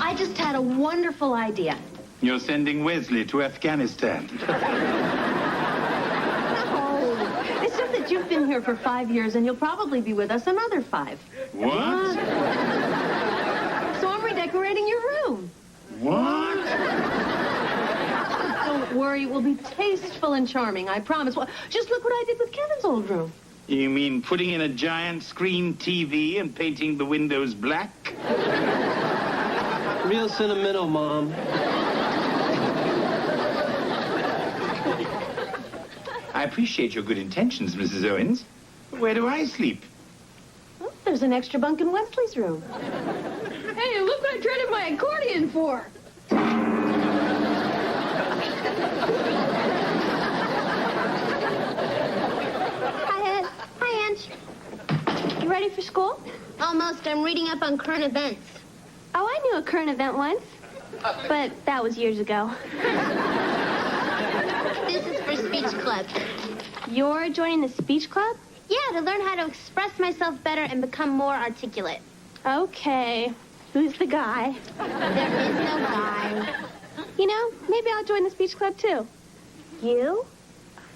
I just had a wonderful idea. You're sending Wesley to Afghanistan. No, it's just that you've been here for 5 years, and you'll probably be with us another 5. What? So I'm redecorating your room. What? Don't worry, it will be tasteful and charming, I promise. Well, just look what I did with Kevin's old room. You mean putting in a giant screen TV and painting the windows black? Real sentimental, Mom. I appreciate your good intentions, Mrs. Owens. Where do I sleep? Oh, there's an extra bunk in Wesley's room. Hey, look what I traded my accordion for. Hi, Ange. You ready for school? Almost. I'm reading up on current events. Oh, I knew a current event once, but that was years ago. This is for speech club. You're joining the speech club? Yeah, to learn how to express myself better and become more articulate. Okay. Who's the guy? There is no guy. You know, maybe I'll join the speech club, too. You?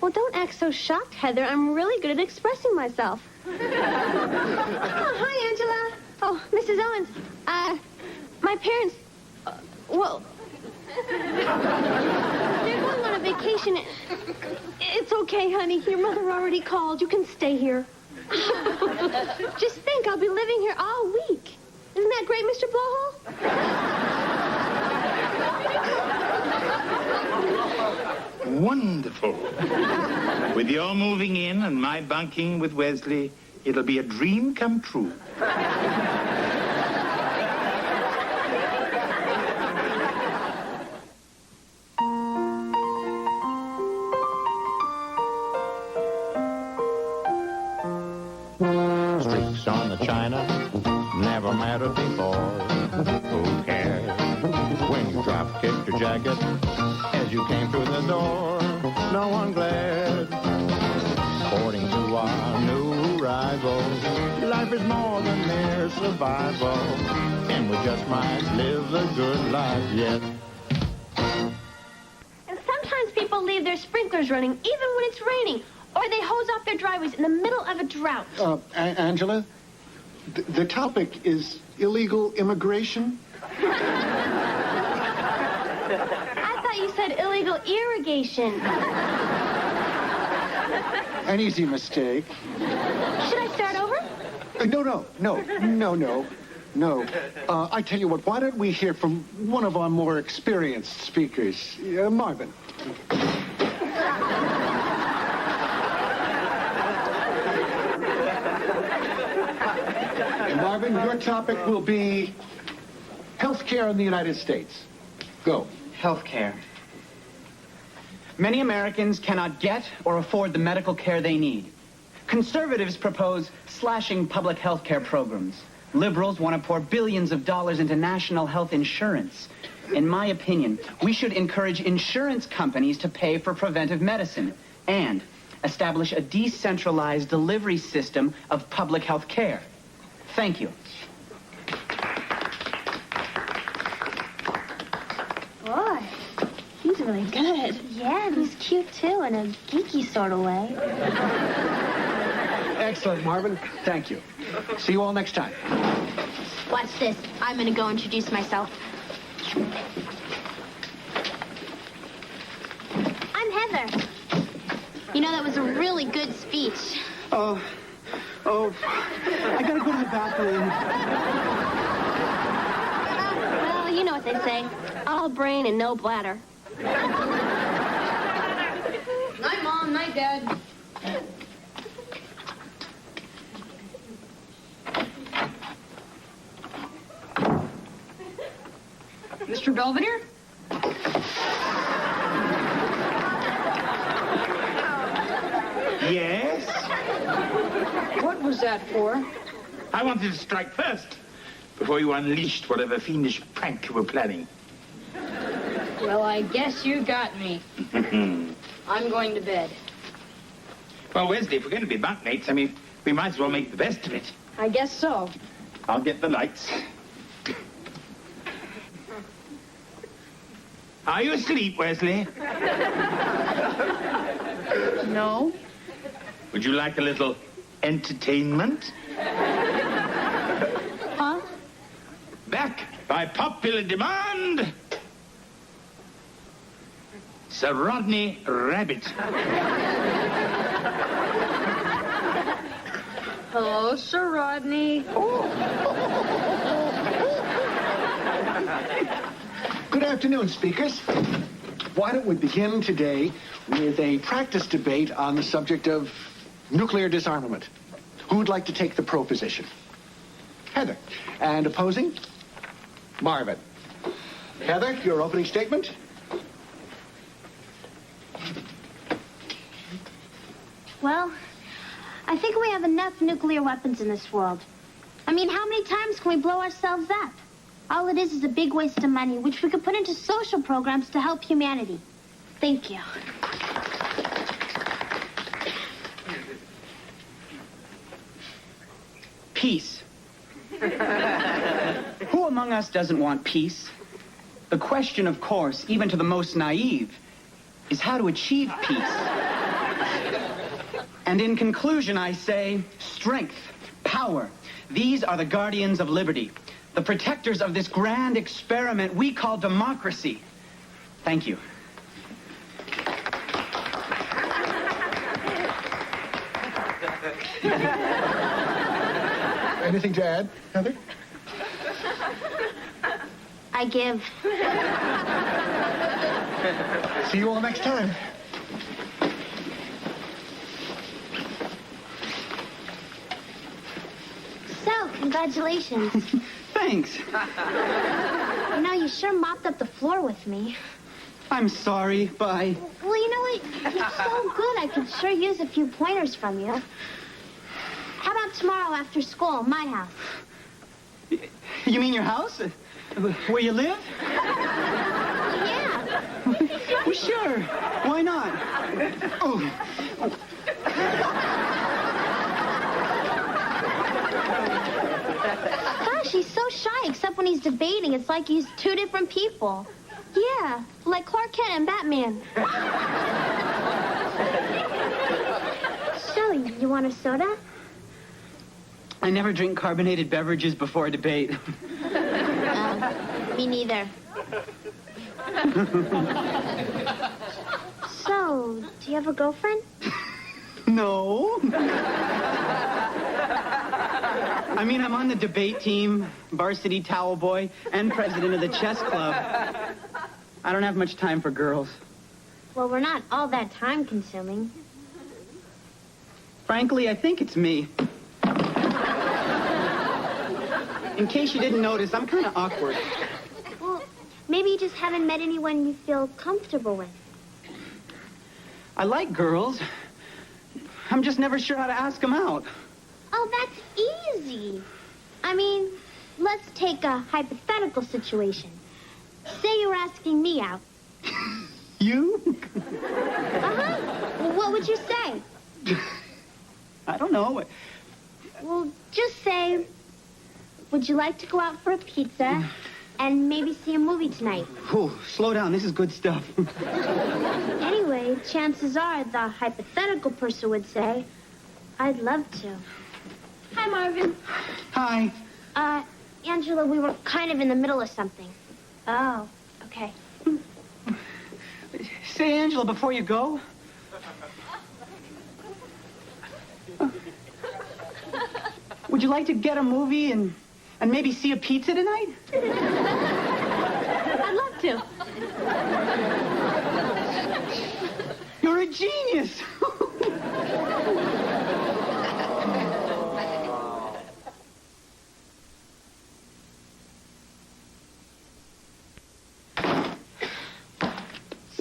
Well, don't act so shocked, Heather. I'm really good at expressing myself. Oh, hi, Angela. Oh, Mrs. Owens, my parents, well, they're going on a vacation. It's okay, honey. Your mother already called. You can stay here. Just think, I'll be living here all week. Isn't that great, Mr. Blowhole? Wonderful. With your moving in and my bunking with Wesley, it'll be a dream come true. Streaks on the china never mattered before. Who cares when you drop kicked your jacket as you came through the door? No one glared. According to our new rival, life is more than mere survival, and we just might live a good life yet. And sometimes people leave their sprinklers running even when it's raining, or they hose off their driveways in the middle of a drought. Angela, the topic is illegal immigration. I thought you said illegal irrigation. An easy mistake. Should I start over? No. I tell you what, why don't we hear from one of our more experienced speakers, Marvin. Marvin, your topic will be healthcare in the United States. Go. Healthcare. Many Americans cannot get or afford the medical care they need. Conservatives propose slashing public health care programs. Liberals want to pour billions of dollars into national health insurance. In my opinion, we should encourage insurance companies to pay for preventive medicine and establish a decentralized delivery system of public health care. Thank you. Boy, he's really good. Yeah, and he's cute, too, in a geeky sort of way. Excellent, Marvin. Thank you. See you all next time. Watch this. I'm going to go introduce myself. I'm Heather. You know, that was a really good speech. Oh, I gotta go to the bathroom. Well, you know what they say. All brain and no bladder. Night, Mom. Night, Dad. Mr. Belvedere? Yes? What was that for? I wanted to strike first before you unleashed whatever fiendish prank you were planning. Well, I guess you got me. I'm going to bed. Well, Wesley, if we're going to be bunkmates, I mean, we might as well make the best of it. I guess so. I'll get the lights. Are you asleep, Wesley? No. Would you like a little entertainment? Huh? Back by popular demand, Sir Rodney Rabbit. Hello, Sir Rodney. Good afternoon, speakers. Why don't we begin today with a practice debate on the subject of nuclear disarmament? Who would like to take the pro position? Heather. And opposing? Marvin. Heather, your opening statement? Well, I think we have enough nuclear weapons in this world. I mean, how many times can we blow ourselves up? All it is a big waste of money, which we could put into social programs to help humanity. Thank you. Peace. Who among us doesn't want peace? The question, of course, even to the most naive, is how to achieve peace. And in conclusion, I say, strength, power. These are the guardians of liberty, the protectors of this grand experiment we call democracy. Thank you. Anything to add, Heather? I give. See you all next time. So, congratulations. Thanks. You know, you sure mopped up the floor with me. I'm sorry. Bye. Well, you know what? You're so good. I could sure use a few pointers from you. How about tomorrow after school, my house? You mean your house? Where you live? Yeah. Well, sure. Why not? Oh. Gosh, he's so shy, except when he's debating. It's like he's two different people. Yeah, like Clark Kent and Batman. So, you want a soda? I never drink carbonated beverages before a debate. Me neither. So, do you have a girlfriend? No. I mean, I'm on the debate team, varsity towel boy, and president of the chess club. I don't have much time for girls. Well, we're not all that time-consuming. Frankly, I think it's me. In case you didn't notice, I'm kind of awkward. Well, maybe you just haven't met anyone you feel comfortable with. I like girls. I'm just never sure how to ask them out. Oh, that's easy. I mean, let's take a hypothetical situation. Say you were asking me out. You? Uh-huh. Well, what would you say? I don't know. Well, just say, would you like to go out for a pizza and maybe see a movie tonight? Whew, slow down. This is good stuff. Anyway, chances are the hypothetical person would say, I'd love to. Hi, Marvin. Hi. Angela, we were kind of in the middle of something. Oh, okay. Say, Angela, before you go. Would you like to get a movie and maybe see a pizza tonight? I'd love to. You're a genius.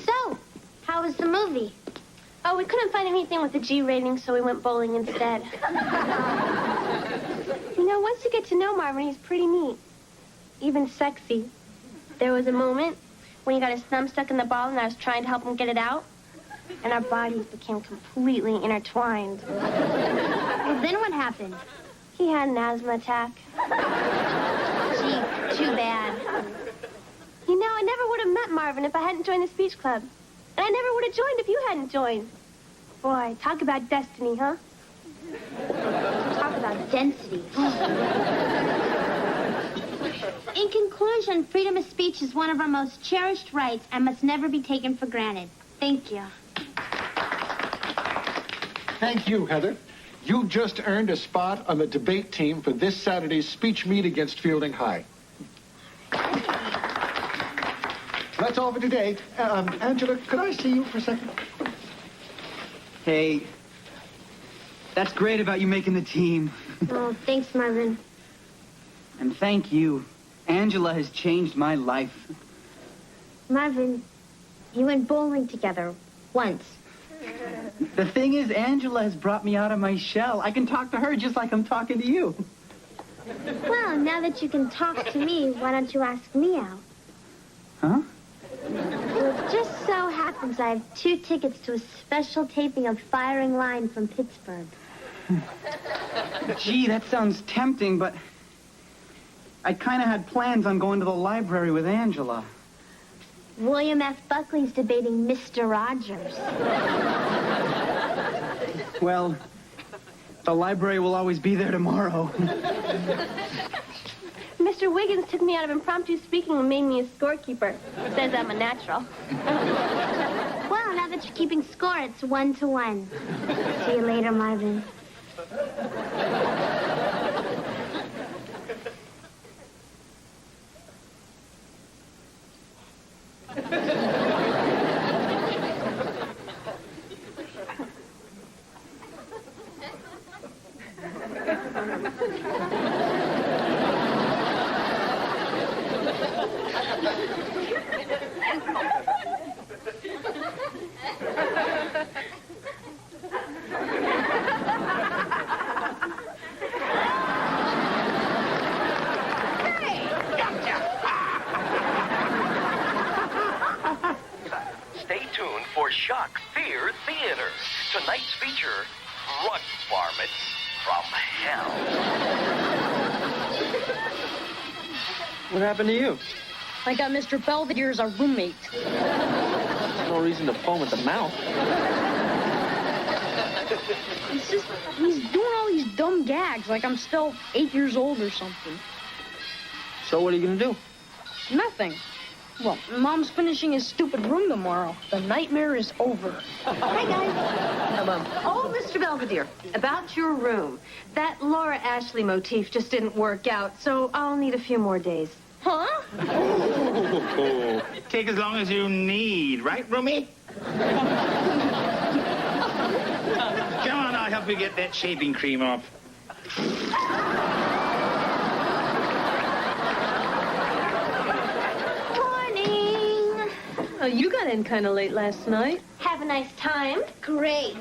So, how was the movie? Oh, we couldn't find anything with a G rating, so we went bowling instead. You know, once you get to know Marvin, he's pretty neat. Even sexy. There was a moment when he got his thumb stuck in the ball and I was trying to help him get it out. And our bodies became completely intertwined. Well, then what happened? He had an asthma attack. Gee, too bad. You know, I never would have met not, Marvin, if I hadn't joined the speech club. And I never would have joined if you hadn't joined. Boy, talk about destiny, huh? Talk about density. In conclusion, freedom of speech is one of our most cherished rights and must never be taken for granted. Thank you. Thank you, Heather. You just earned a spot on the debate team for this Saturday's speech meet against Fielding High. That's all for today. Angela, could I see you for a second? Hey, that's great about you making the team. Oh, thanks, Marvin. And thank you. Angela has changed my life. Marvin, you went bowling together once. The thing is, Angela has brought me out of my shell. I can talk to her just like I'm talking to you. Well, now that you can talk to me, why don't you ask me out? Huh? Well, it just so happens I have 2 tickets to a special taping of Firing Line from Pittsburgh. Gee, that sounds tempting, but I kind of had plans on going to the library with Angela. William F. Buckley's debating Mr. Rogers. Well, the library will always be there tomorrow. Mr. Wiggins took me out of impromptu speaking and made me a scorekeeper. Says I'm a natural. Well, now that you're keeping score, it's 1-1. See you later, Marvin. Stay tuned for Shock Fear Theater. Tonight's feature, Rug Varmints from Hell. What happened to you? I got Mr. Belvedere as a roommate. No reason to foam at the mouth. He's doing all these dumb gags like I'm still 8 years old or something. So what are you gonna do? Nothing. Well, Mom's finishing his stupid room tomorrow. The nightmare is over. Hey, guys. Hello. Oh, Mr. Belvedere, about your room. That Laura Ashley motif just didn't work out, so I'll need a few more days. Huh? Oh, take as long as you need, right, Roomie? Come on, I'll help you get that shaving cream off. Morning. Oh, you got in kind of late last night. Have a nice time. Great.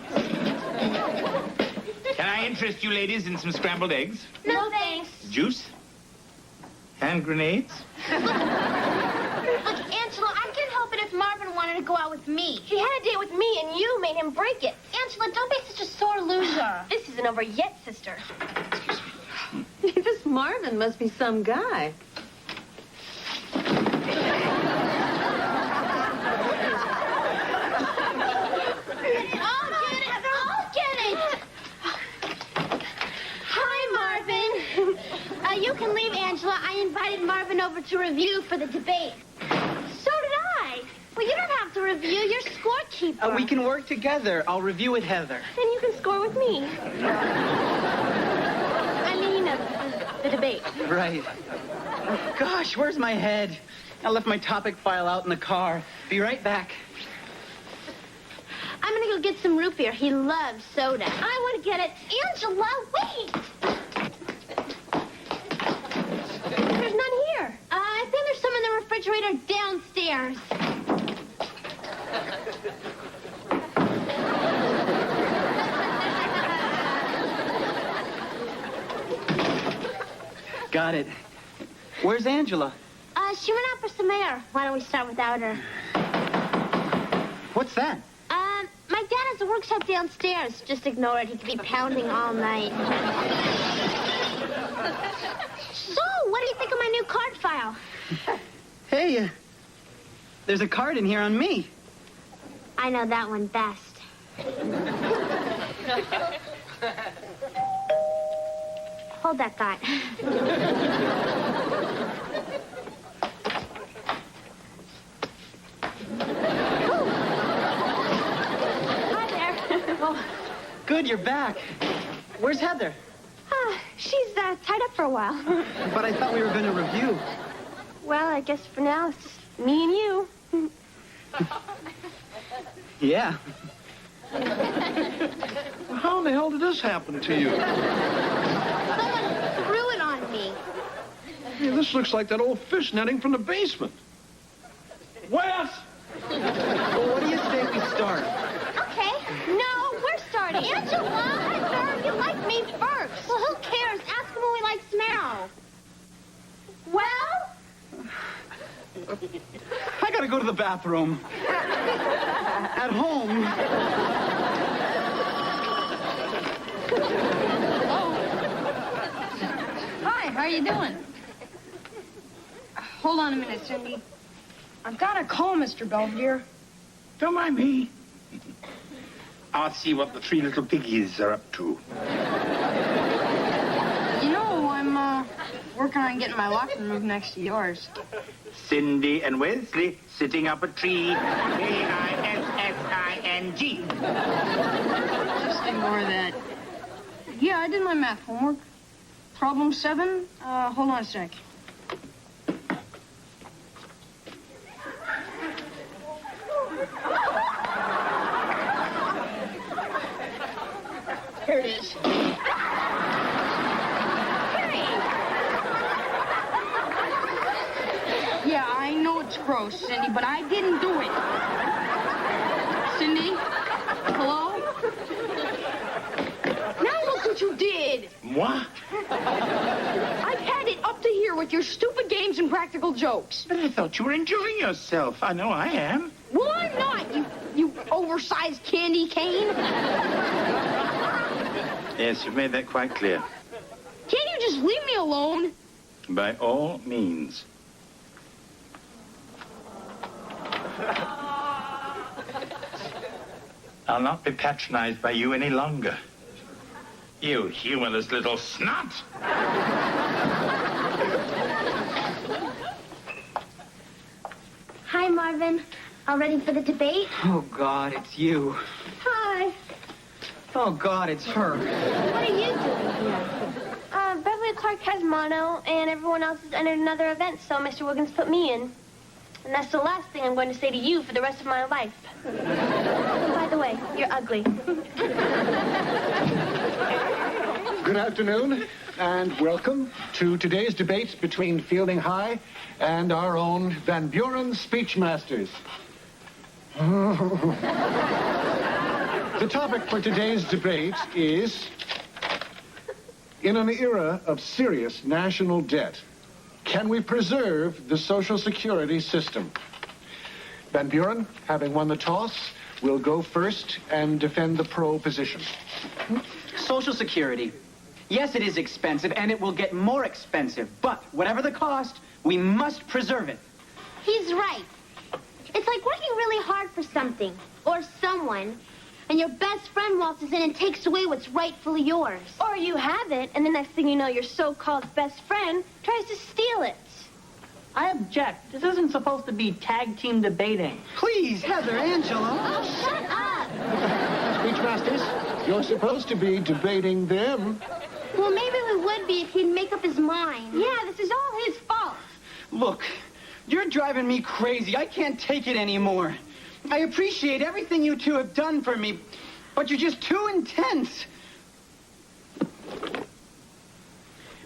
Can I interest you ladies in some scrambled eggs? No, thanks. Juice? Hand grenades? Look, Angela, I can't help it if Marvin wanted to go out with me. He had a date with me, and you made him break it. Angela, don't be such a sore loser. This isn't over yet, sister. This Marvin must be some guy. I'll get it. Hi, Marvin. You can leave, Angela. I invited Marvin over to review for the debate. So did I. Well, you don't have to review. You're scorekeeper. We can work together. I'll review with Heather. Then you can score with me. I mean, the debate. Right. Oh, gosh, where's my head? I left my topic file out in the car. Be right back. I'm gonna go get some root beer. He loves soda. I want to get it. Angela, wait! There's none here. I think there's some in the refrigerator downstairs. Got it. Where's Angela? She went out for some air. Why don't we start without her? What's that? My dad has a workshop downstairs. Just ignore it. He could be pounding all night. So, what do you think of my new card file? Hey, There's a card in here on me. I know that one best. Hold that thought. Hi there. Oh, good, you're back. Where's Heather? She's tied up for a while. But I thought we were going to review. Well, I guess for now it's just me and you. Yeah. How in the hell did this happen to you? Someone threw it on me. Hey, this looks like that old fish netting from the basement. Wes! Well, what do you say we start? Okay. No, we're starting. Angela! I thought you liked me first. Well, who cares? Ask him when we like smell. Well? I gotta go to the bathroom. At home. Hi, how you doing? Hold on a minute, Cindy. I've got to call Mr. Belvedere. Don't mind me. I'll see what the three little piggies are up to. You know, I'm working on getting my locker moved next to yours. Cindy and Wesley sitting up a tree. K-I-S-S-I-N-G. Just ignore that. Yeah, I did my math homework. Problem 7. Hold on a sec. Here it is. Yeah, I know it's gross, Cindy, but I didn't do it. Cindy? Hello? Now look what you did. What? I've had it up to here with your stupid games and practical jokes. But I thought you were enjoying yourself. I know I am. Well, I'm not, you oversized candy cane. Yes, you've made that quite clear. Can't you just leave me alone? By all means. I'll not be patronized by you any longer. You humorless little snot. Hi, Marvin. All ready for the debate? Oh, God, it's you. Hi. Oh, God, it's her. What are you doing here? Beverly Clark has mono, and everyone else has entered another event, so Mr. Wiggins put me in. And that's the last thing I'm going to say to you for the rest of my life. By the way, you're ugly. Good afternoon, and welcome to today's debate between Fielding High and our own Van Buren Speechmasters. The topic for today's debate is, in an era of serious national debt, can we preserve the Social Security system? Van Buren, having won the toss, will go first and defend the pro position. Social Security. Yes, it is expensive, and it will get more expensive. But whatever the cost, we must preserve it. He's right. It's like working really hard for something or someone, and your best friend waltzes in and takes away what's rightfully yours. Or you have it, and the next thing you know, your so-called best friend tries to steal it. I object. This isn't supposed to be tag team debating. Please, Heather, Angela. Oh, shut up! Speechmasters, you're supposed to be debating them. Well, maybe we would be if he'd make up his mind. Yeah, this is all his fault. Look, you're driving me crazy. I can't take it anymore. I appreciate everything you two have done for me, but you're just too intense.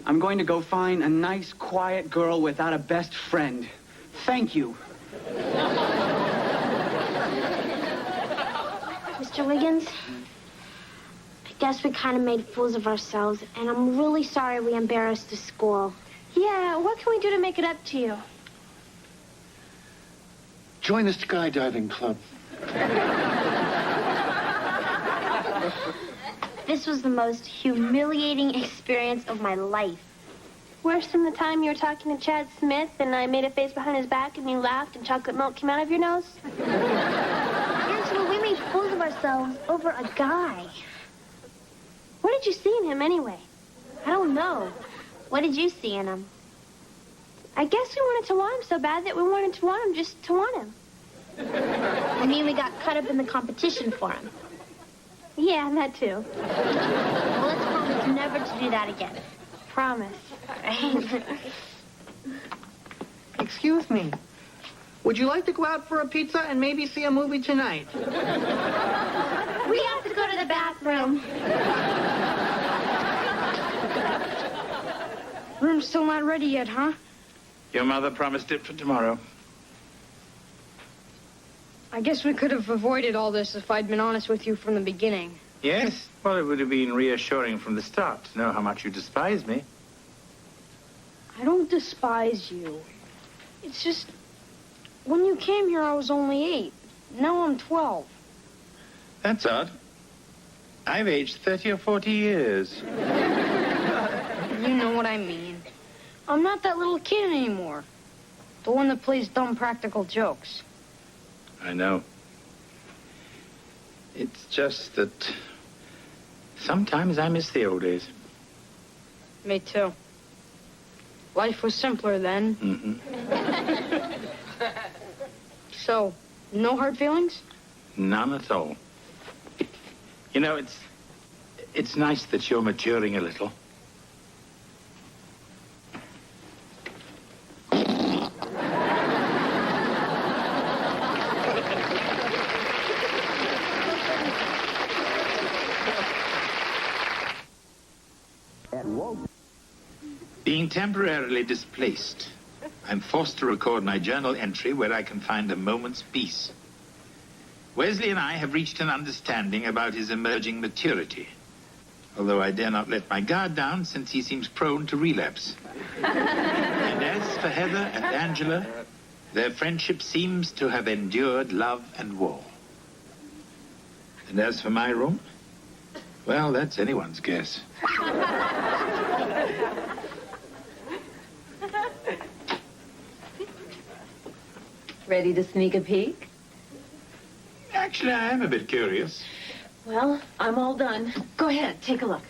I'm going to go find a nice, quiet girl without a best friend. Thank you. Mr. Wiggins, I guess we kind of made fools of ourselves, and I'm really sorry we embarrassed the school. Yeah, what can we do to make it up to you? Join the skydiving club. This was the most humiliating experience of my life. Worse than the time you were talking to Chad Smith and I made a face behind his back and you laughed and chocolate milk came out of your nose? Angela, we made fools of ourselves over a guy. What did you see in him anyway? I don't know. What did you see in him? I guess we wanted to want him so bad that we wanted to want him just to want him. I mean, we got caught up in the competition for him. Yeah, that too. Well, let's promise never to do that again. Promise. Excuse me. Would you like to go out for a pizza and maybe see a movie tonight? We have to go to the bathroom. Room's still not ready yet, huh? Your mother promised it for tomorrow. I guess we could have avoided all this if I'd been honest with you from the beginning. Yes? Well, it would have been reassuring from the start to know how much you despise me. I don't despise you. It's just, when you came here, I was only 8. Now I'm 12. That's odd. I've aged 30 or 40 years. You know what I mean. I'm not that little kid anymore. The one that plays dumb practical jokes. I know. It's just that sometimes I miss the old days. Me too. Life was simpler then. Mm-hmm. So, no hard feelings? None at all. You know, it's nice that you're maturing a little. Being temporarily displaced, I'm forced to record my journal entry where I can find a moment's peace. Wesley and I have reached an understanding about his emerging maturity, although I dare not let my guard down since he seems prone to relapse. And as for Heather and Angela, their friendship seems to have endured love and war. And as for my room, well, that's anyone's guess. Ready to sneak a peek? Actually, I am a bit curious. Well, I'm all done. Go ahead, take a look.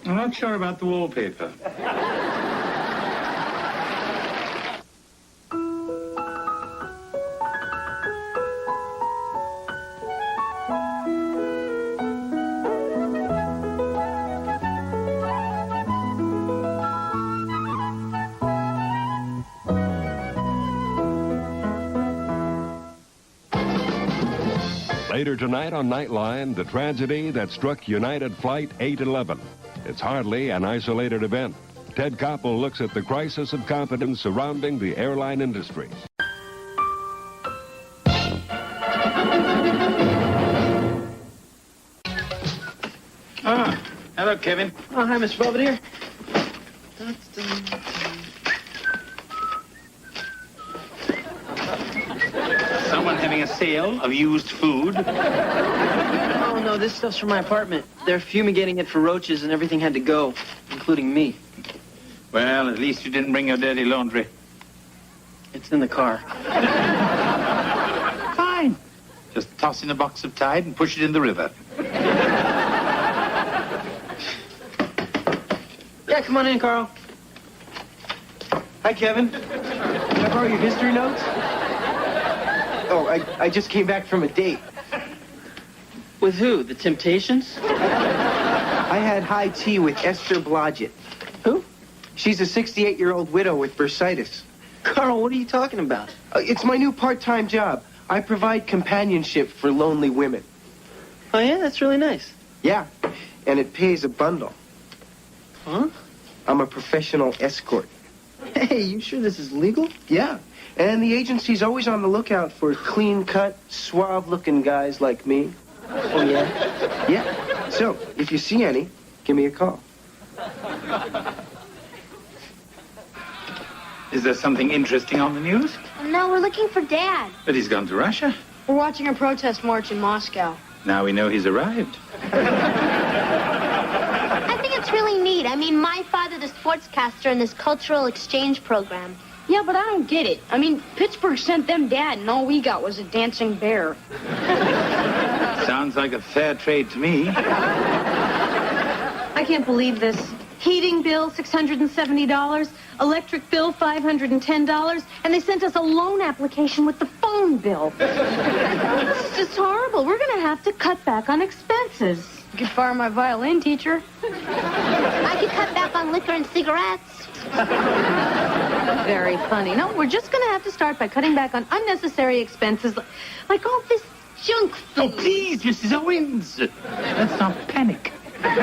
I'm not sure about the wallpaper. Later tonight on Nightline, the tragedy that struck United Flight 811. It's hardly an isolated event. Ted Koppel looks at the crisis of confidence surrounding the airline industry. Ah, hello, Kevin. Oh, hi, Mr. Belvedere. Someone having a sale of used food? Oh, no, this stuff's from my apartment. They're fumigating it for roaches and everything had to go, including me. Well, at least you didn't bring your dirty laundry. It's in the car. Fine. Just toss in a box of Tide and push it in the river. Yeah, come on in, Carl. Hi, Kevin. Can I borrow your history notes? Oh, I just came back from a date. With who? The Temptations? I had high tea with Esther Blodgett. Who? She's a 68-year-old widow with bursitis. Carl, what are you talking about? It's my new part-time job. I provide companionship for lonely women. Oh, yeah? That's really nice. Yeah, and it pays a bundle. Huh? I'm a professional escort. Hey, you sure this is legal? Yeah, and the agency's always on the lookout for clean-cut, suave-looking guys like me. Oh, yeah? Yeah. So, if you see any, give me a call. Is there something interesting on the news? No, we're looking for Dad. But he's gone to Russia. We're watching a protest march in Moscow. Now we know he's arrived. I think it's really neat. I mean, my father's a sportscaster in this cultural exchange program. Yeah, but I don't get it. I mean, Pittsburgh sent them Dad, and all we got was a dancing bear. Sounds like a fair trade to me. I can't believe this. Heating bill, $670. Electric bill, $510. And they sent us a loan application with the phone bill. It's just horrible. We're going to have to cut back on expenses. You could fire my violin teacher. I could cut back on liquor and cigarettes. Very funny. No, we're just going to have to start by cutting back on unnecessary expenses, like all this junk food. Oh, please, Mrs. Owens. Let's not panic. But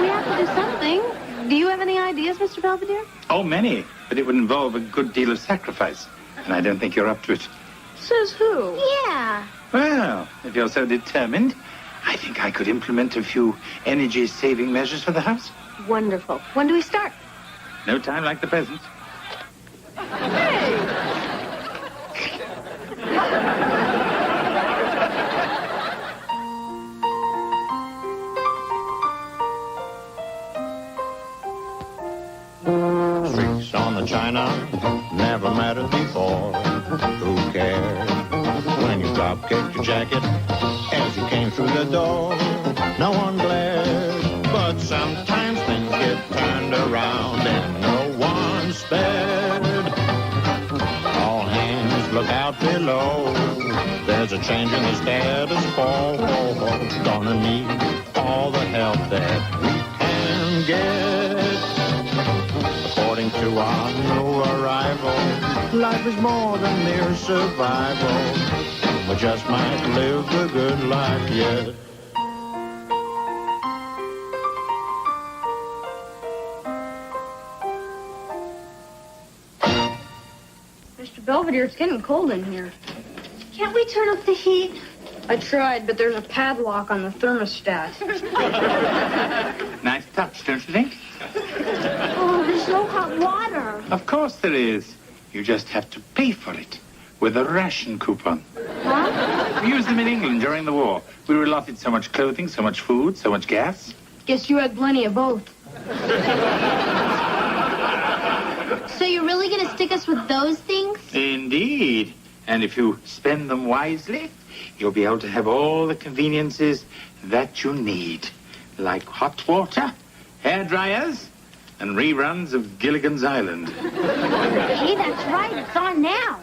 we have to do something. Do you have any ideas, Mr. Belvedere? Oh, many. But it would involve a good deal of sacrifice. And I don't think you're up to it. Says who? Yeah. Well, if you're so determined, I think I could implement a few energy-saving measures for the house. Wonderful. When do we start? No time like the present. Hey! Streaks on the china never mattered before. Who cared when you drop kicked your jacket as you came through the door? No one glared, but sometimes things get turned around and no one spared. All hands look out below. There's a change in the status quo. Gonna need all the help that we can get. According to our new arrival, life is more than mere survival. We just might live the good life yet. Mr. Belvedere, it's getting cold in here. Can't we turn up the heat? I tried, but there's a padlock on the thermostat. Nice touch, don't you think? Oh, there's no hot water. Of course there is. You just have to pay for it with a ration coupon. Huh? We used them in England during the war. We were allotted so much clothing, so much food, so much gas. Guess you had plenty of both. So you're really going to stick us with those things? Indeed. And if you spend them wisely, you'll be able to have all the conveniences that you need. Like hot water, hair dryers, and reruns of Gilligan's Island. Hey, that's right. It's on now.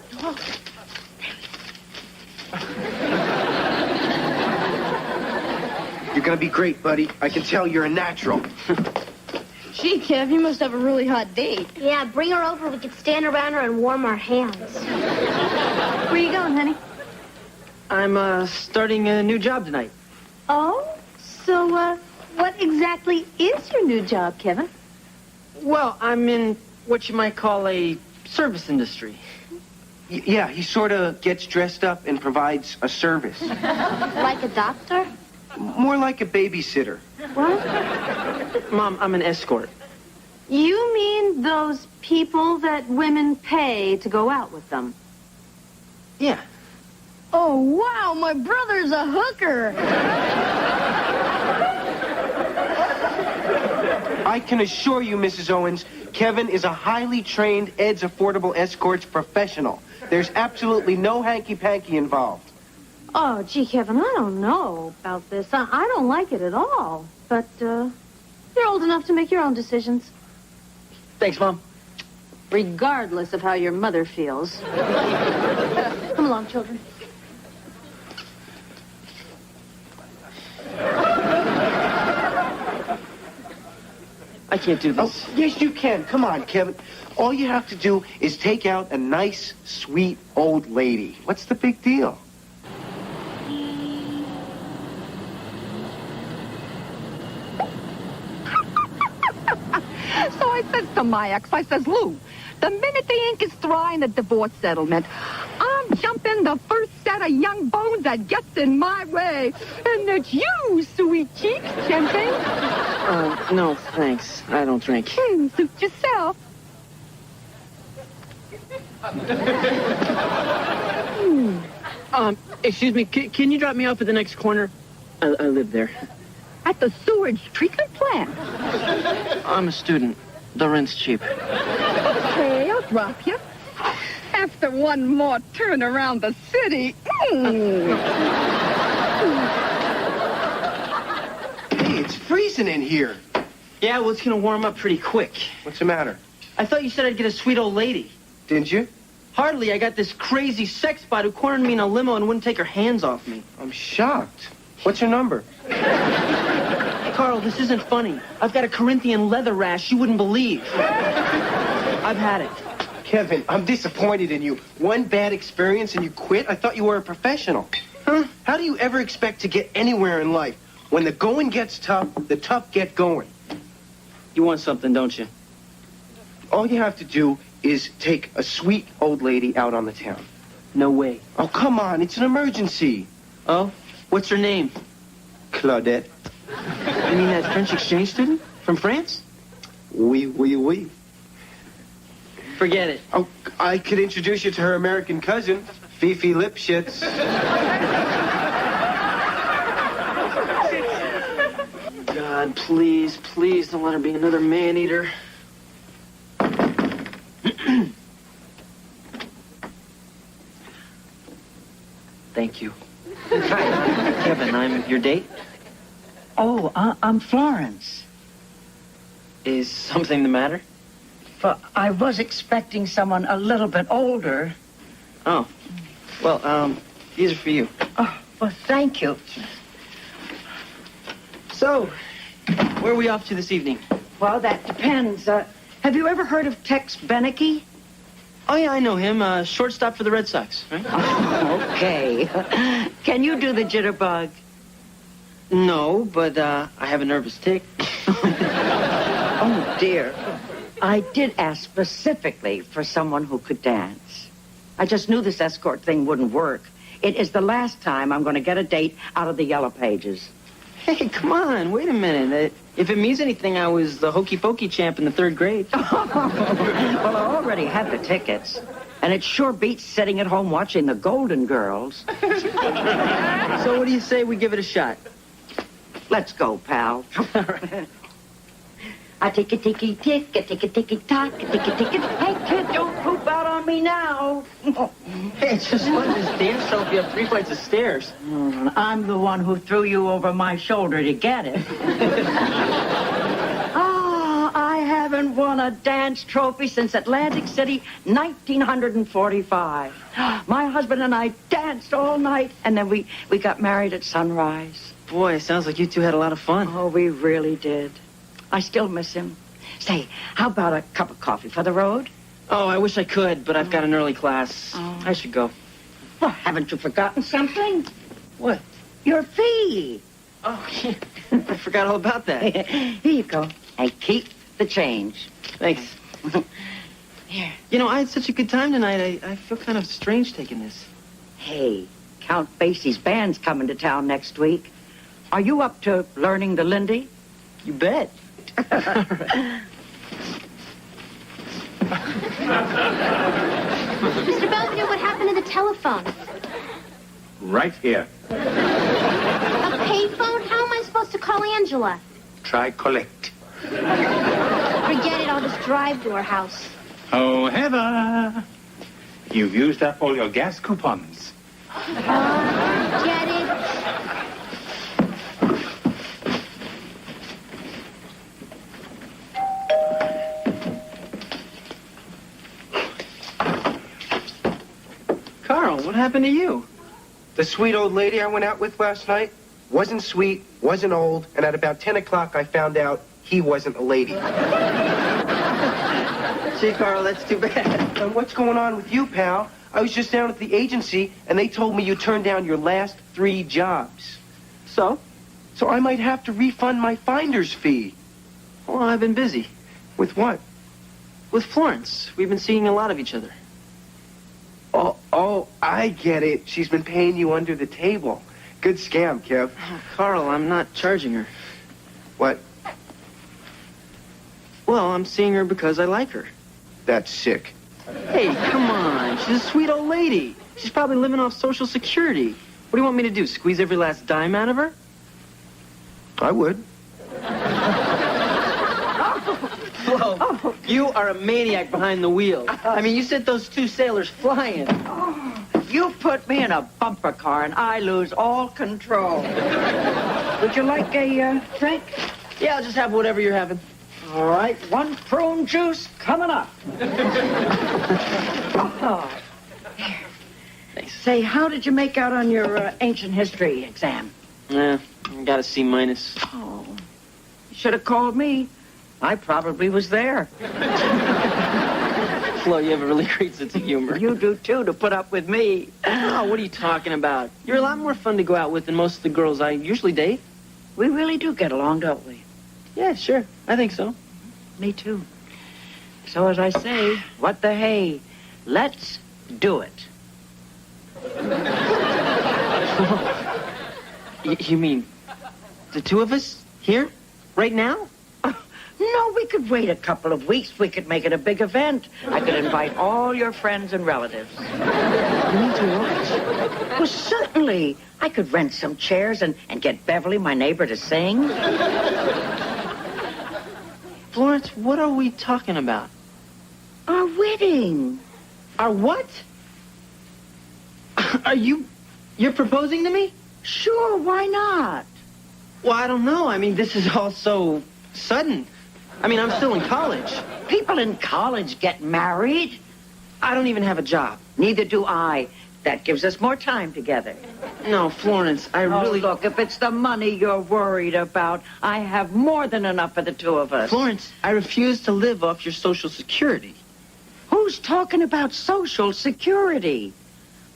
You're gonna be great, buddy. I can tell you're a natural. Gee, Kev, you must have a really hot date. Yeah, bring her over. We could stand around her and warm our hands. Where you going, honey? I'm, starting a new job tonight. Oh? So, what exactly is your new job, Kevin? Well, I'm in what you might call a service industry. Yeah, he sort of gets dressed up and provides a service. Like a doctor? More like a babysitter. What? Mom, I'm an escort. You mean those people that women pay to go out with them? Yeah. Oh, wow, my brother's a hooker. I can assure you, Mrs. Owens, Kevin is a highly trained Ed's Affordable Escorts professional. There's absolutely no hanky-panky involved. Oh, gee, Kevin, I don't know about this. I don't like it at all. But, you're old enough to make your own decisions. Thanks, Mom. Regardless of how your mother feels. Come along, children. I can't do this. Oh, yes, you can. Come on, Kevin. All you have to do is take out a nice, sweet old lady. What's the big deal? So I says to my ex, I says, Lou, the minute the ink is dry in the divorce settlement, I'm jumping the first set of young bones that gets in my way. And it's you, sweet cheeks, champagne. No, thanks. I don't drink. Suit yourself. Excuse me, can you drop me off at the next corner? I live there. At the sewage treatment plant. I'm a student. The rent's cheap. Okay, I'll drop you. After one more turn around the city. Hey, it's freezing in here. Yeah, well, it's gonna warm up pretty quick. What's the matter? I thought you said I'd get a sweet old lady. Didn't you? Hardly. I got this crazy sex bot who cornered me in a limo and wouldn't take her hands off me. I'm shocked. What's your number? Carl, this isn't funny. I've got a Corinthian leather rash you wouldn't believe. I've had it. Kevin, I'm disappointed in you. One bad experience and you quit? I thought you were a professional. Huh? How do you ever expect to get anywhere in life? When the going gets tough, the tough get going. You want something, don't you? All you have to do is take a sweet old lady out on the town. No way. Oh, come on. It's an emergency. Oh? What's her name? Claudette. You mean that French exchange student? From France? Oui, oui, oui. Forget it. Oh, I could introduce you to her American cousin, Fifi Lipschitz. God, please, please don't let her be another man-eater. Thank you. Hi, Kevin, I'm your date. Oh, I'm Florence. Is something the matter? But I was expecting someone a little bit older. Oh. Well, these are for you. Oh, well, thank you. So, where are we off to this evening? Well, that depends. Have you ever heard of Tex Beneke? Oh, yeah, I know him. Shortstop for the Red Sox, right? Oh, okay. Can you do the jitterbug? No, but I have a nervous tick. Oh, dear. I did ask specifically for someone who could dance. I just knew this escort thing wouldn't work. It is the last time I'm going to get a date out of the Yellow Pages. Hey, come on, wait a minute. If it means anything, I was the hokey pokey champ in the 3rd grade. Well, I already had the tickets. And it sure beats sitting at home watching the Golden Girls. So what do you say we give it a shot? Let's go, pal. I tick a ticky tick, a tick a ticky tock, a tick a tick. Hey, kid, don't poop out on me now. Hey, it's just fun to dance show if you have 3 flights of stairs. I'm the one who threw you over my shoulder to get it. I haven't won a dance trophy since Atlantic City, 1945. My husband and I danced all night, and then we got married at sunrise. Boy, it sounds like you two had a lot of fun. Oh, we really did. I still miss him. Say, how about a cup of coffee for the road? Oh, I wish I could, but I've got an early class. Oh. I should go. Well, haven't you forgotten something? What? Your fee. Oh, I forgot all about that. Here you go. And keep the change. Thanks. Here. You know, I had such a good time tonight. I feel kind of strange taking this. Hey, Count Basie's band's coming to town next week. Are you up to learning the Lindy? You bet. Mr. Belvedere, what happened to the telephone? Right here. A payphone? How am I supposed to call Angela? Try collect. Forget it, I'll just drive to her house. Oh, Heather. You've used up all your gas coupons. Get it? Carl, what happened to you? The sweet old lady I went out with last night wasn't sweet, wasn't old, and at about 10 o'clock I found out he wasn't a lady. Gee, Carl, that's too bad. And what's going on with you, pal? I was just down at the agency, and they told me you turned down your last 3 jobs. So? So I might have to refund my finder's fee. Well, I've been busy. With what? With Florence. We've been seeing a lot of each other. Oh, I get it. She's been paying you under the table. Good scam, Kev. Oh, Carl, I'm not charging her. What? Well, I'm seeing her because I like her. That's sick. Hey, come on. She's a sweet old lady. She's probably living off Social Security. What do you want me to do, squeeze every last dime out of her? I would. Whoa, you are a maniac behind the wheel. I mean, you sent those two sailors flying. You put me in a bumper car and I lose all control. Would you like a drink? Yeah, I'll just have whatever you're having. All right, one prune juice coming up. Oh. Say, how did you make out on your ancient history exam? Yeah, I got a C minus. Oh, you should have called me. I probably was there. Flo, you have a really great sense of humor. You do, too, to put up with me. Oh, what are you talking about? You're a lot more fun to go out with than most of the girls I usually date. We really do get along, don't we? Yeah, sure. I think so. Me, too. So, as I say, what the hey? Let's do it. You mean the two of us here? Right now? No, we could wait a couple of weeks. We could make it a big event. I could invite all your friends and relatives. You mean to watch? Well, certainly. I could rent some chairs and get Beverly, my neighbor, to sing. Florence, what are we talking about? Our wedding. Our what? You're proposing to me? Sure, why not? Well, I don't know. I mean, this is all so sudden. I mean, I'm still in college. People in college get married. I don't even have a job. Neither do I. That gives us more time together. No, Florence, I really... Oh, look, if it's the money you're worried about, I have more than enough for the two of us. Florence, I refuse to live off your Social Security. Who's talking about Social Security?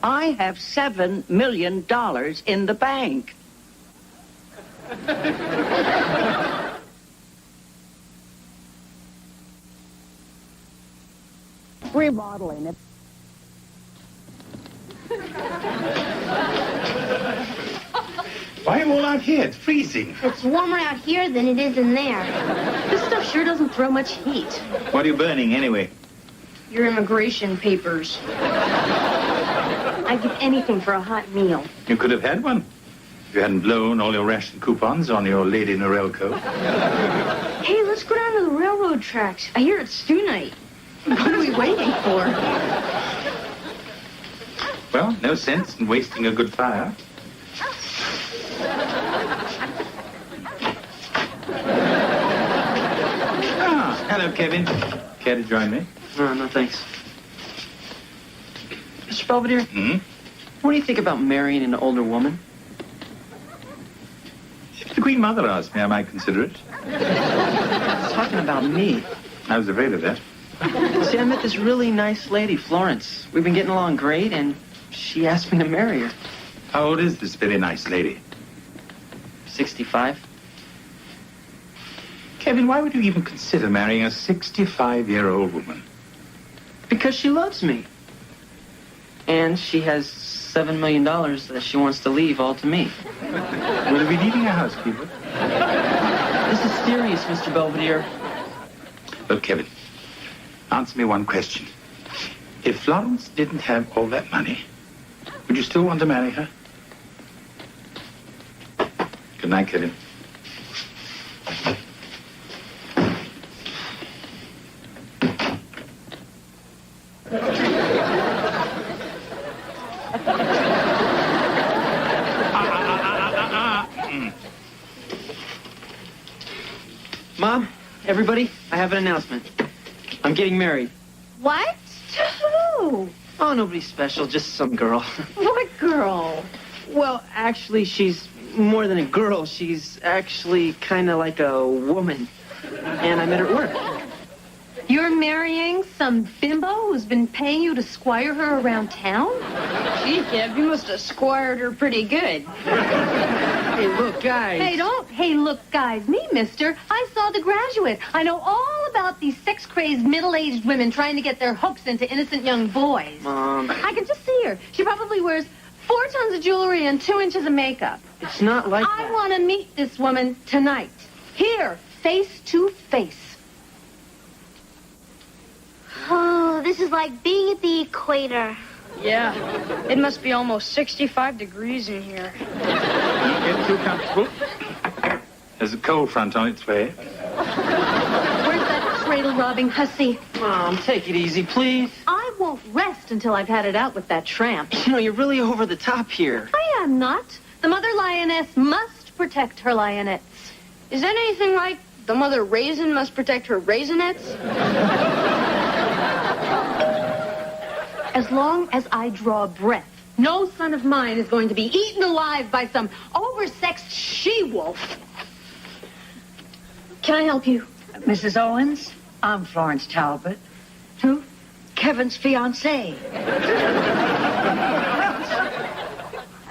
I have $7 million in the bank. Remodeling it. Why are you all out here? It's freezing. It's warmer out here than it is in there. This stuff sure doesn't throw much heat. What are you burning, anyway? Your immigration papers. I'd give anything for a hot meal. You could have had one. If you hadn't blown all your ration coupons on your Lady Norelco. Hey, let's go down to the railroad tracks. I hear it's stew night. What are we waiting for? Well, no sense in wasting a good fire. Ah, hello, Kevin. Care to join me? No, thanks. Mr. Belvedere, what do you think about marrying an older woman? If the Queen Mother asked me, I might consider it. It's talking about me. I was afraid of that. See, I met this really nice lady, Florence. We've been getting along great, and she asked me to marry her. How old is this very nice lady? 65. Kevin, why would you even consider marrying a 65-year-old woman? Because she loves me. And she has $7 million that she wants to leave all to me. Will you be needing a housekeeper? This is serious, Mr. Belvedere. Look, Kevin, answer me one question. If Florence didn't have all that money, would you still want to marry her? Good night, Kevin. Mom, everybody, I have an announcement. I'm getting married. What? To who? Oh, nobody special, just some girl. What girl? Well, actually, she's more than a girl. She's actually kind of like a woman. And I met her at work. You're marrying some bimbo who's been paying you to squire her around town? Gee, Kev, you must have squired her pretty good. Hey, look, guys. Hey, look, guys. Me, mister. I saw The Graduate. I know all about these sex-crazed middle-aged women trying to get their hooks into innocent young boys. Mom. I can just see her. She probably wears 4 tons of jewelry and 2 inches of makeup. It's not like I want to meet this woman tonight. Here, face to face. Oh, this This is like being at the equator. Yeah, it must be almost 65 degrees in here. Get too comfortable. There's a cold front on its way. Where's that cradle-robbing hussy? Mom, take it easy, please. I won't rest until I've had it out with that tramp. You know, you're really over the top here. I am not. The mother lioness must protect her lionettes. Is that anything like the mother raisin must protect her raisinets? As long as I draw breath, no son of mine is going to be eaten alive by some oversexed she-wolf. Can I help you? Mrs. Owens, I'm Florence Talbot. Who? Kevin's fiancée.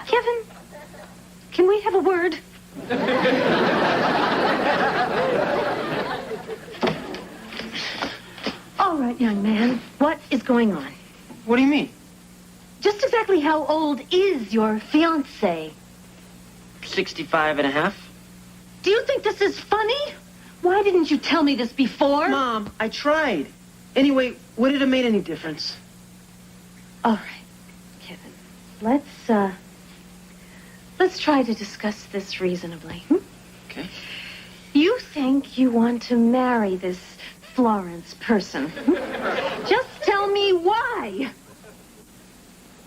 Kevin, can we have a word? All right, young man, what is going on? What do you mean? Just exactly how old is your fiancé? 65 and a half. Do you think this is funny? Why didn't you tell me this before? Mom, I tried. Anyway, would it have made any difference? All right, Kevin. Let's try to discuss this reasonably. Okay. You think you want to marry this Florence person. Just tell me why.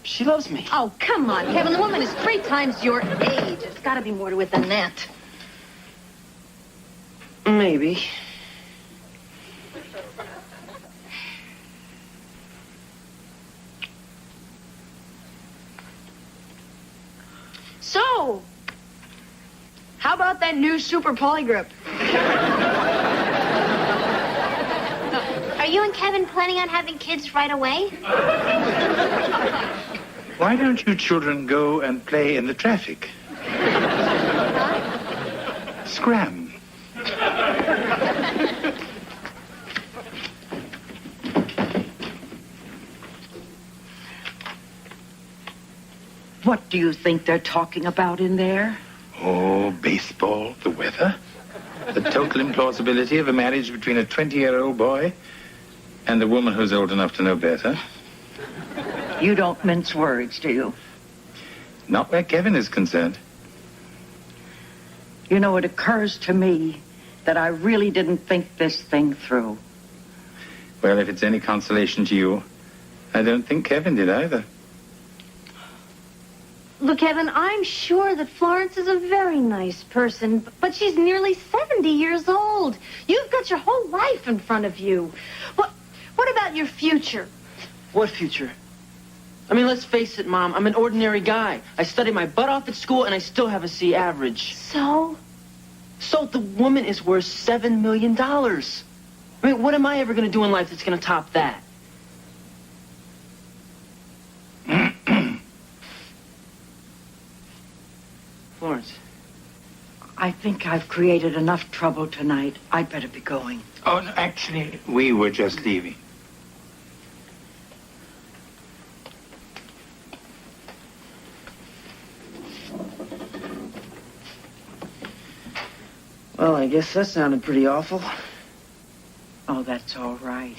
She loves me. Oh, come on, Kevin. The woman is 3 times your age. There's got to be more to it than that. Maybe. So, how about that new super polygrip? Are you and Kevin planning on having kids right away? Why don't you children go and play in the traffic? Scram. What do you think they're talking about in there? Oh, baseball, the weather, the total implausibility of a marriage between a 20-year-old boy and a woman who's old enough to know better. You don't mince words, do you? Not where Kevin is concerned. You know, it occurs to me that I really didn't think this thing through. Well, if it's any consolation to you, I don't think Kevin did either. Look, Kevin, I'm sure that Florence is a very nice person, but she's nearly 70 years old. You've got your whole life in front of you. What about your future? What future? I mean, let's face it, Mom. I'm an ordinary guy. I studied my butt off at school, and I still have a C average. So? So the woman is worth $7 million. I mean, what am I ever going to do in life that's going to top that? Florence. I think I've created enough trouble tonight. I'd better be going. Oh, no, actually, we were just leaving. Well, I guess that sounded pretty awful. Oh, that's all right.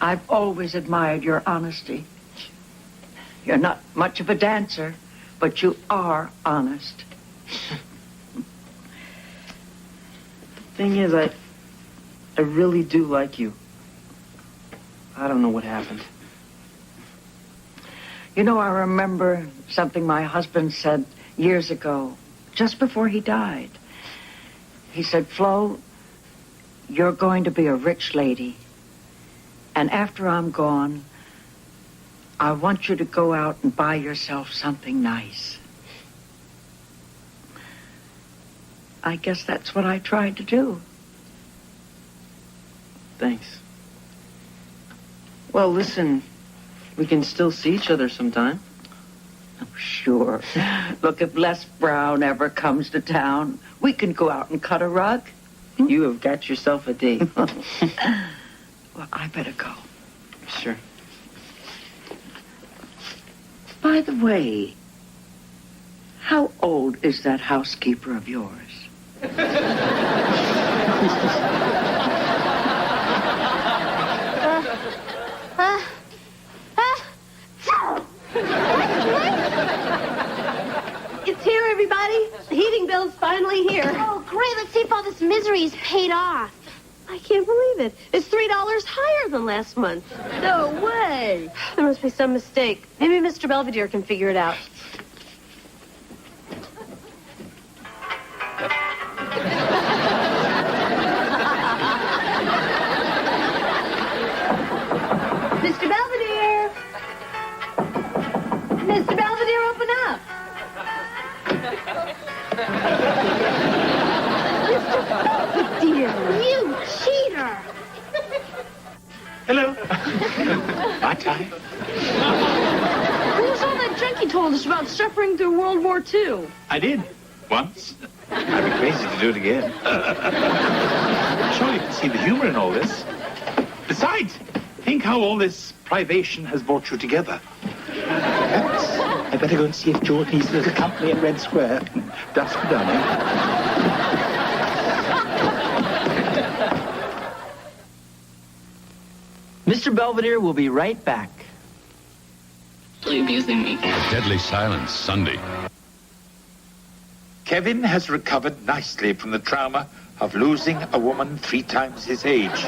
I've always admired your honesty. You're not much of a dancer, but you are honest. Thing is, I really do like you. I don't know what happened. You know, I remember something my husband said years ago, just before he died. He said, Flo, you're going to be a rich lady. And after I'm gone, I want you to go out and buy yourself something nice. I guess that's what I tried to do. Thanks. Well, listen, we can still see each other sometime. Oh, sure. Look, if Les Brown ever comes to town, we can go out and cut a rug. You have got yourself a date. Well, I better go. Sure. By the way, how old is that housekeeper of yours? bill's finally here. Oh, great. Let's see if all this misery is paid off. I can't believe it. It's $3 higher than last month. No way. There must be some mistake. Maybe Mr. Belvedere can figure it out. Mr. Belvedere! Mr. Belvedere, open up! Mr. Belvedere! You cheater! Hello. My time. What was all that junk you told us about suffering through World War II? I did. Once. I'd be crazy to do it again. I'm sure you can see the humor in all this. Besides, think how all this privation has brought you together. Perhaps I better go and see if George needs a little company at Red Square. Dusk for dawning. Mr. Belvedere will be right back. Still abusing me. Deadly Silence, Sunday. Kevin has recovered nicely from the trauma of losing a woman 3 times his age.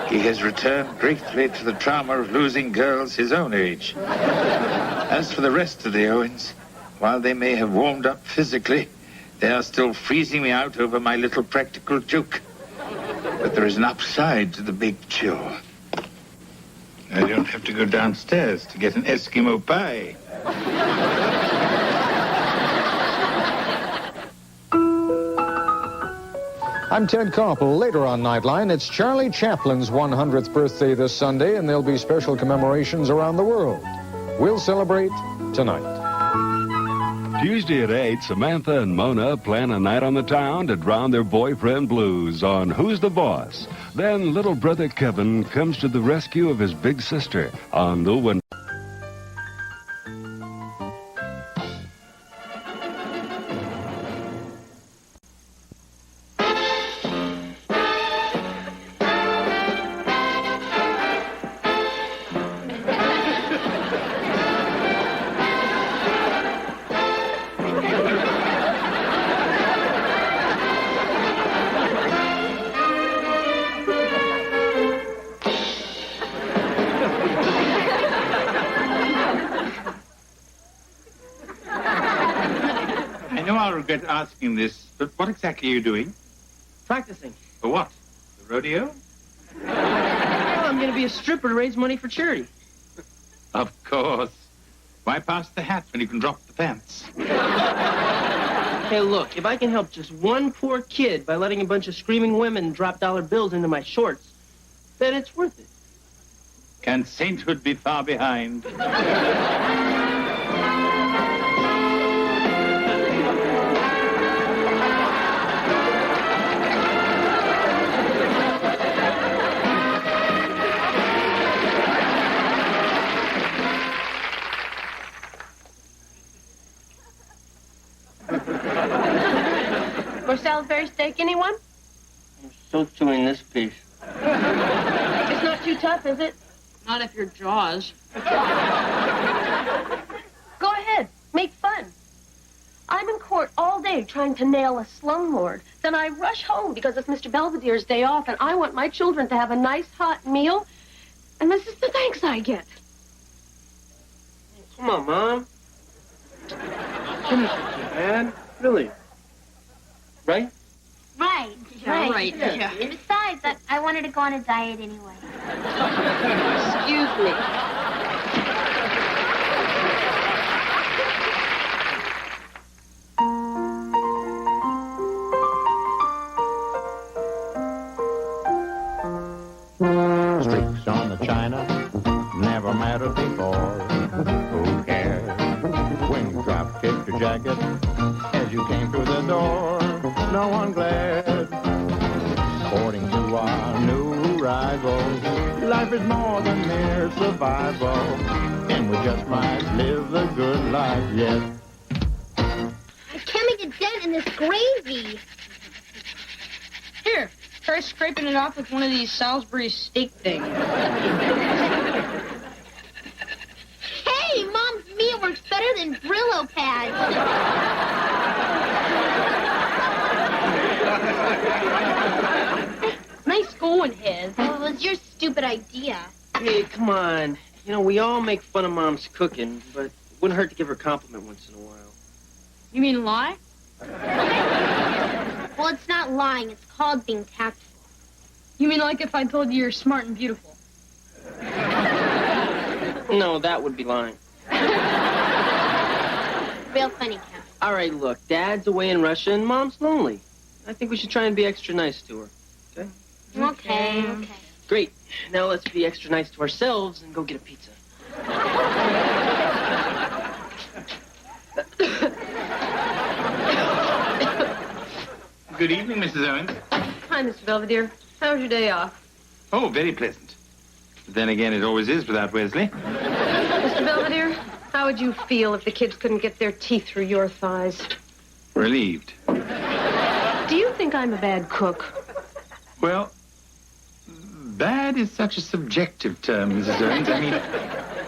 He has returned gratefully to the trauma of losing girls his own age. As for the rest of the Owens, while they may have warmed up physically, they are still freezing me out over my little practical joke. But there is an upside to the big chore. I don't have to go downstairs to get an Eskimo pie. I'm Ted Koppel. Later on Nightline, it's Charlie Chaplin's 100th birthday this Sunday, and there'll be special commemorations around the world. We'll celebrate tonight. Tuesday at 8, Samantha and Mona plan a night on the town to drown their boyfriend blues on Who's the Boss. Then little brother Kevin comes to the rescue of his big sister on the one. I know I'll regret asking this, but what exactly are you doing? Practicing. For what? The rodeo? Well, I'm going to be a stripper to raise money for charity. Of course. Why pass the hat when you can drop the pants? Hey, look, if I can help just one poor kid by letting a bunch of screaming women drop dollar bills into my shorts, then it's worth it. Can sainthood be far behind? Or Salisbury steak, anyone? I'm still chewing this piece. It's not too tough, is it? Not if you're Jaws. Go ahead. Make fun. I'm in court all day trying to nail a slumlord. Then I rush home because it's Mr. Belvedere's day off, and I want my children to have a nice hot meal. And this is the thanks I get. Come on, Mom. Finish it, man. Really. Right? Right. Right. Yeah. Besides, I wanted to go on a diet anyway. Excuse me. Streaks on the china never mattered before. Who cares when you drop kicked your jacket as you came through the door? No one glared. According to our new rival, life is more than mere survival, and we just might live the good life yet. I can't make a dent in this gravy. Here, try scraping it off with one of these Salisbury steak things. Hey, Mom's meat works better than Brillo pads. Nice going, Hez. Well, it was your stupid idea. Hey, come on. You know, we all make fun of Mom's cooking, but it wouldn't hurt to give her a compliment once in a while. You mean lie? Well, it's not lying. It's called being tactful. You mean like if I told you you're smart and beautiful? No, that would be lying. Real funny, Cap. All right, look, Dad's away in Russia and Mom's lonely. I think we should try and be extra nice to her. Okay? Okay. Great. Now let's be extra nice to ourselves and go get a pizza. Good evening, Mrs. Owens. Hi, Mr. Belvedere. How was your day off? Oh, very pleasant. But then again, it always is without Wesley. Mr. Belvedere, how would you feel if the kids couldn't get their teeth through your thighs? Relieved. Do you think I'm a bad cook? Well, bad is such a subjective term, Mrs. Owens. I mean,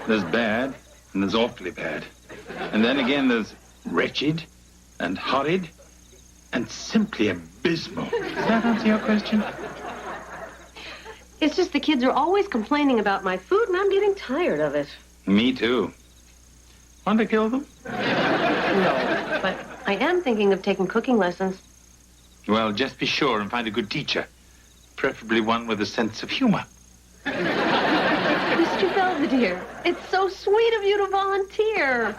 there's bad and there's awfully bad. And then again, there's wretched and horrid and simply abysmal. Does that answer your question? It's just the kids are always complaining about my food, and I'm getting tired of it. Me too. Want to kill them? No, but I am thinking of taking cooking lessons. Well, just be sure and find a good teacher. Preferably one with a sense of humor. Mr. Belvedere, it's so sweet of you to volunteer.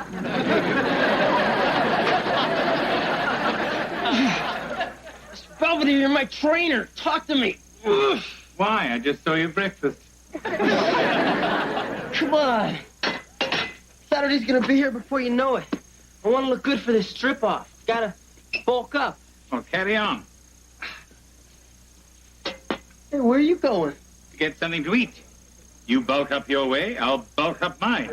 Mr. Belvedere, you're my trainer. Talk to me. Why? I just saw your breakfast. Come on. Saturday's gonna be here before you know it. I want to look good for this strip-off. Gotta bulk up. Well, carry on. Hey, where are you going? To get something to eat. You bulk up your way, I'll bulk up mine.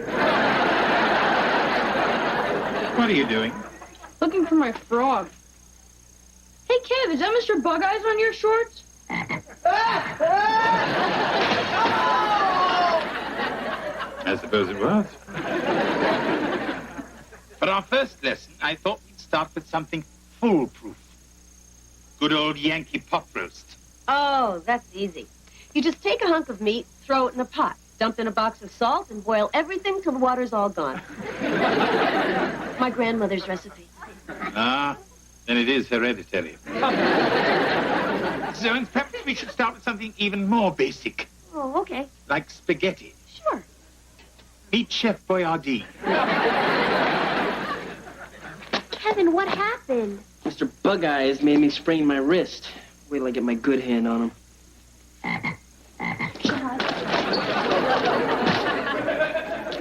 What are you doing? Looking for my frog. Hey, Kev, is that Mr. Bug Eyes on your shorts? I suppose it was. For our first lesson, I thought we'd start with something foolproof. Good old Yankee pot roast. Oh, that's easy. You just take a hunk of meat, throw it in a pot, dump in a box of salt, and boil everything till the water's all gone. My grandmother's recipe. Ah, then it is hereditary. So, perhaps we should start with something even more basic, Oh, okay. like spaghetti. Sure. Meet Chef Boyardee. Kevin, what happened? Mr. Bug Eyes made me sprain my wrist. Wait till I get my good hand on him.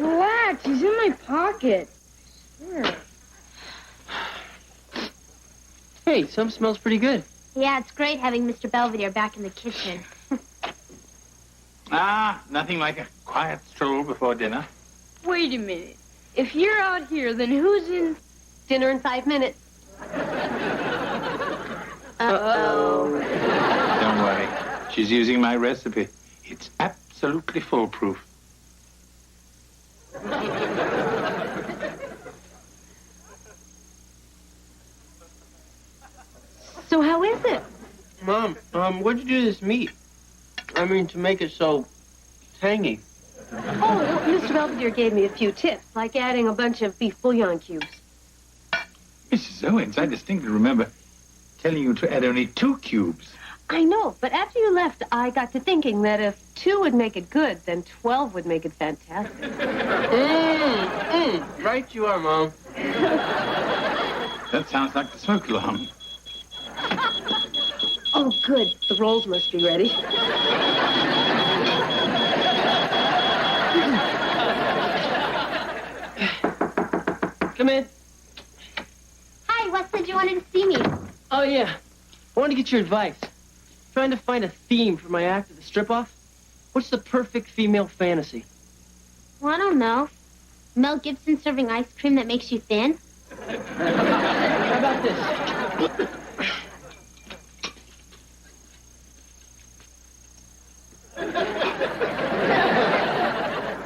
Relax, he's in my pocket. Sure. Hey, some smells pretty good. Yeah, it's great having Mr. Belvedere back in the kitchen. Ah, nothing like a quiet stroll before dinner. Wait a minute. If you're out here, then who's in... Dinner in 5 minutes. Uh-oh. Don't worry. She's using my recipe. It's absolutely foolproof. So how is it? Mom, what'd you do to this meat? I mean, to make it so tangy. Oh, Mr. Belvedere gave me a few tips, like adding a bunch of beef bouillon cubes. Mrs. Owens, I distinctly remember telling you to add only 2 cubes. I know, but after you left, I got to thinking that if 2 would make it good, then 12 would make it fantastic. Right you are, Mom. That sounds like the smoke alarm. Oh, good. The rolls must be ready. Come in. Hi, Wes said you wanted to see me. Oh, yeah. I wanted to get your advice. Trying to find a theme for my act at the strip-off. What's the perfect female fantasy? Well, I don't know. Mel Gibson serving ice cream that makes you thin? How about this?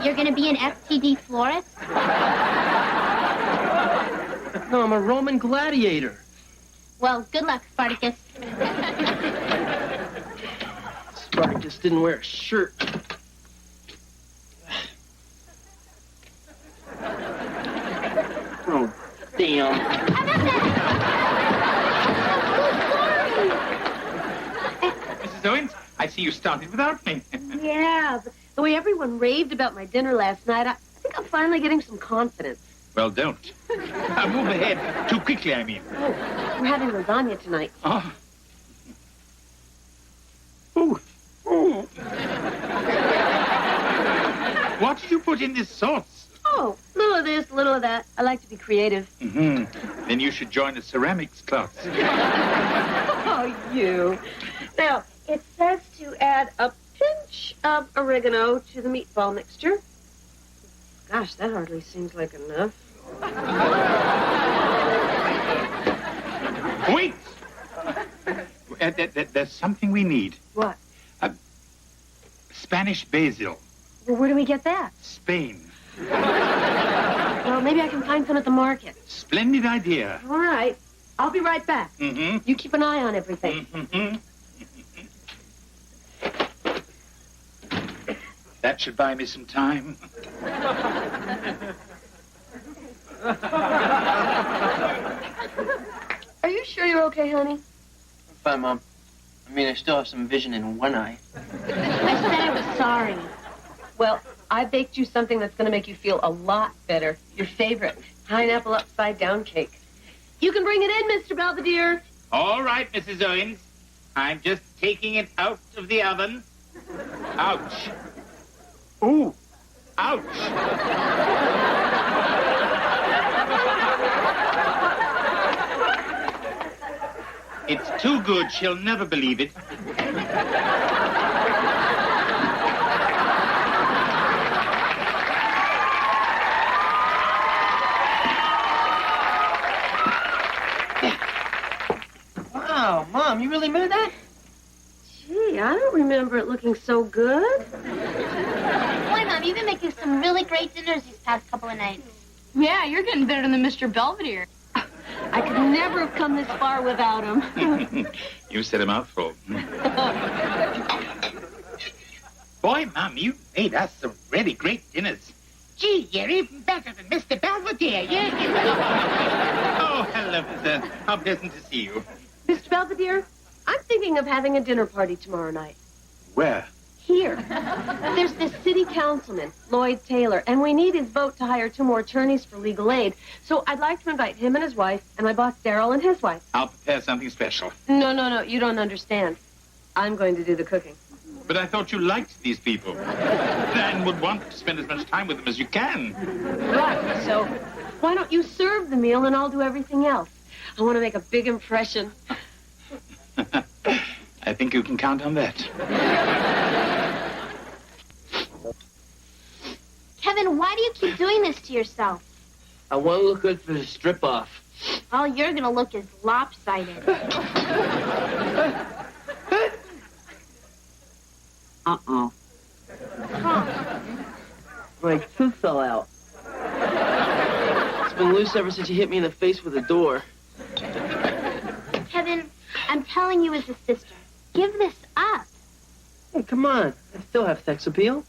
You're gonna be an FTD florist? No, I'm a Roman gladiator. Well, good luck, Spartacus. Spartacus didn't wear a shirt. Oh, damn. Mrs. Owens, I see you started without me. Yeah, but the way everyone raved about my dinner last night, I think I'm finally getting some confidence. Well, don't. Move ahead. Too quickly, I mean. Oh, we're having lasagna tonight. Oh. Ooh. Ooh. What did you put in this sauce? Oh, little of this, little of that. I like to be creative. Mm-hmm. Then you should join a ceramics class. Oh, you. Now, it says to add a pinch of oregano to the meatball mixture. Gosh, that hardly seems like enough. Wait! There's something we need. What? Spanish basil. Well, where do we get that? Spain. Well, maybe I can find some at the market. Splendid idea. All right. I'll be right back. Mm-hmm. You keep an eye on everything. Mm-hmm. That should buy me some time. Are you sure you're okay, honey? I'm fine, Mom. I mean, I still have some vision in one eye. I said I was sorry. Well, I baked you something that's going to make you feel a lot better. Your favorite, pineapple upside-down cake. You can bring it in, Mr. Belvedere. All right, Mrs. Owens. I'm just taking it out of the oven. Ouch. Ooh. Ouch. It's too good. She'll never believe it. Wow, Mom, you really made that? Gee, I don't remember it looking so good. Boy, Mom, you've been making some really great dinners these past couple of nights. Yeah, you're getting better than Mr. Belvedere. I could never have come this far without him. You said a mouthful. Boy, Mom, you made us some really great dinners. Gee, you're even better than Mr. Belvedere. Oh, hello, sir. How pleasant to see you. Mr. Belvedere, I'm thinking of having a dinner party tomorrow night. Where? Here. There's this city councilman, Lloyd Taylor, and we need his vote to hire 2 more attorneys for legal aid. So I'd like to invite him and his wife, and my boss Daryl and his wife. I'll prepare something special. No, you don't understand. I'm going to do the cooking. But I thought you liked these people. And would want to spend as much time with them as you can. Right, so why don't you serve the meal and I'll do everything else? I want to make a big impression. I think you can count on that. Kevin, why do you keep doing this to yourself? I want to look good for the strip-off. All you're going to look is lopsided. Uh-oh. My tooth fell out. It's been loose ever since you hit me in the face with a door. Kevin, I'm telling you as a sister, give this up. Hey, come on. I still have sex appeal.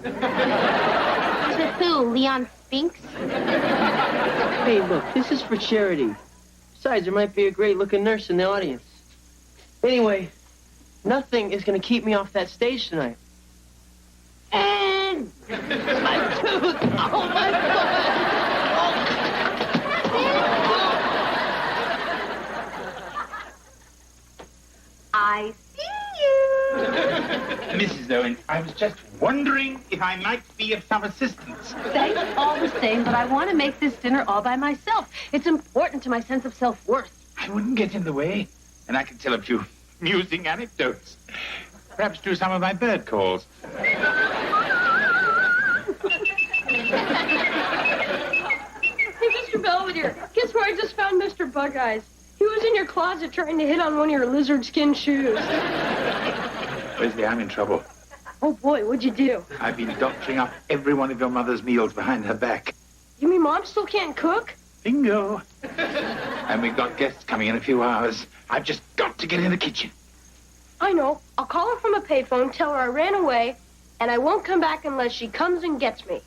To who, Leon Spinks? Hey, look, this is for charity. Besides, there might be a great-looking nurse in the audience. Anyway, nothing is going to keep me off that stage tonight. And my tooth! Oh, my God! I see you. Mrs. Owens, I was just wondering if I might be of some assistance. Thanks all the same, but I want to make this dinner all by myself. It's important to my sense of self-worth. I wouldn't get in the way, and I can tell a few amusing anecdotes. Perhaps do some of my bird calls. Hey, Mr. Belvedere, guess where I just found Mr. Bug Eyes? He was in your closet trying to hit on one of your lizard skin shoes. Wesley, I'm in trouble. Oh, boy, what'd you do? I've been doctoring up every one of your mother's meals behind her back. You mean Mom still can't cook? Bingo. And we've got guests coming in a few hours. I've just got to get in the kitchen. I know. I'll call her from a payphone, tell her I ran away, and I won't come back unless she comes and gets me.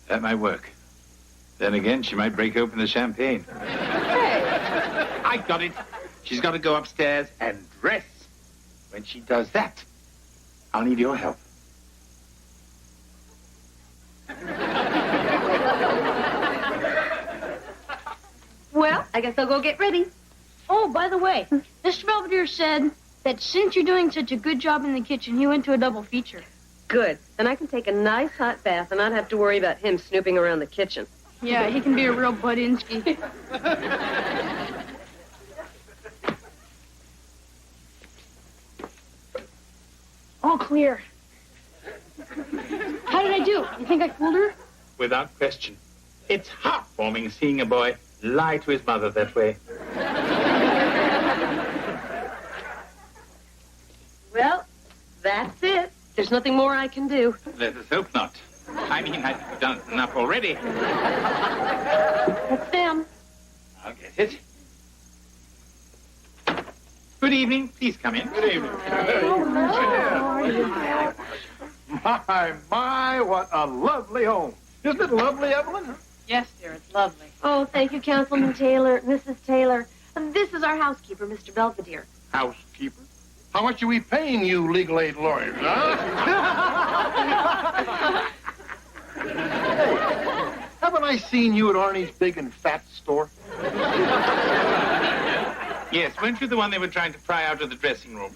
That might work. Then again, she might break open the champagne. Hey. I got it. She's got to go upstairs and dress. When she does that, I'll need your help. Well, I guess I'll go get ready. Oh, by the way, Mr. Belvedere said that since you're doing such a good job in the kitchen, he went to a double feature. Good. Then I can take a nice hot bath and not have to worry about him snooping around the kitchen. Yeah, he can be a real Budinsky. All clear. How did I do? You think I fooled her? Without question. It's heartwarming seeing a boy lie to his mother that way. Well, that's it. There's nothing more I can do. Let us hope not. I mean, I've done enough already. That's them. I'll get it. Good evening. Please come in. Good evening. My, what a lovely home. Isn't it lovely, Evelyn? Yes, dear, it's lovely. Oh, thank you, Councilman Taylor, Mrs. Taylor. This is our housekeeper, Mr. Belvedere. Housekeeper? How much are we paying you legal aid lawyers, huh? Hey, haven't I seen you at Arnie's big and fat store? Yes, weren't you the one they were trying to pry out of the dressing room?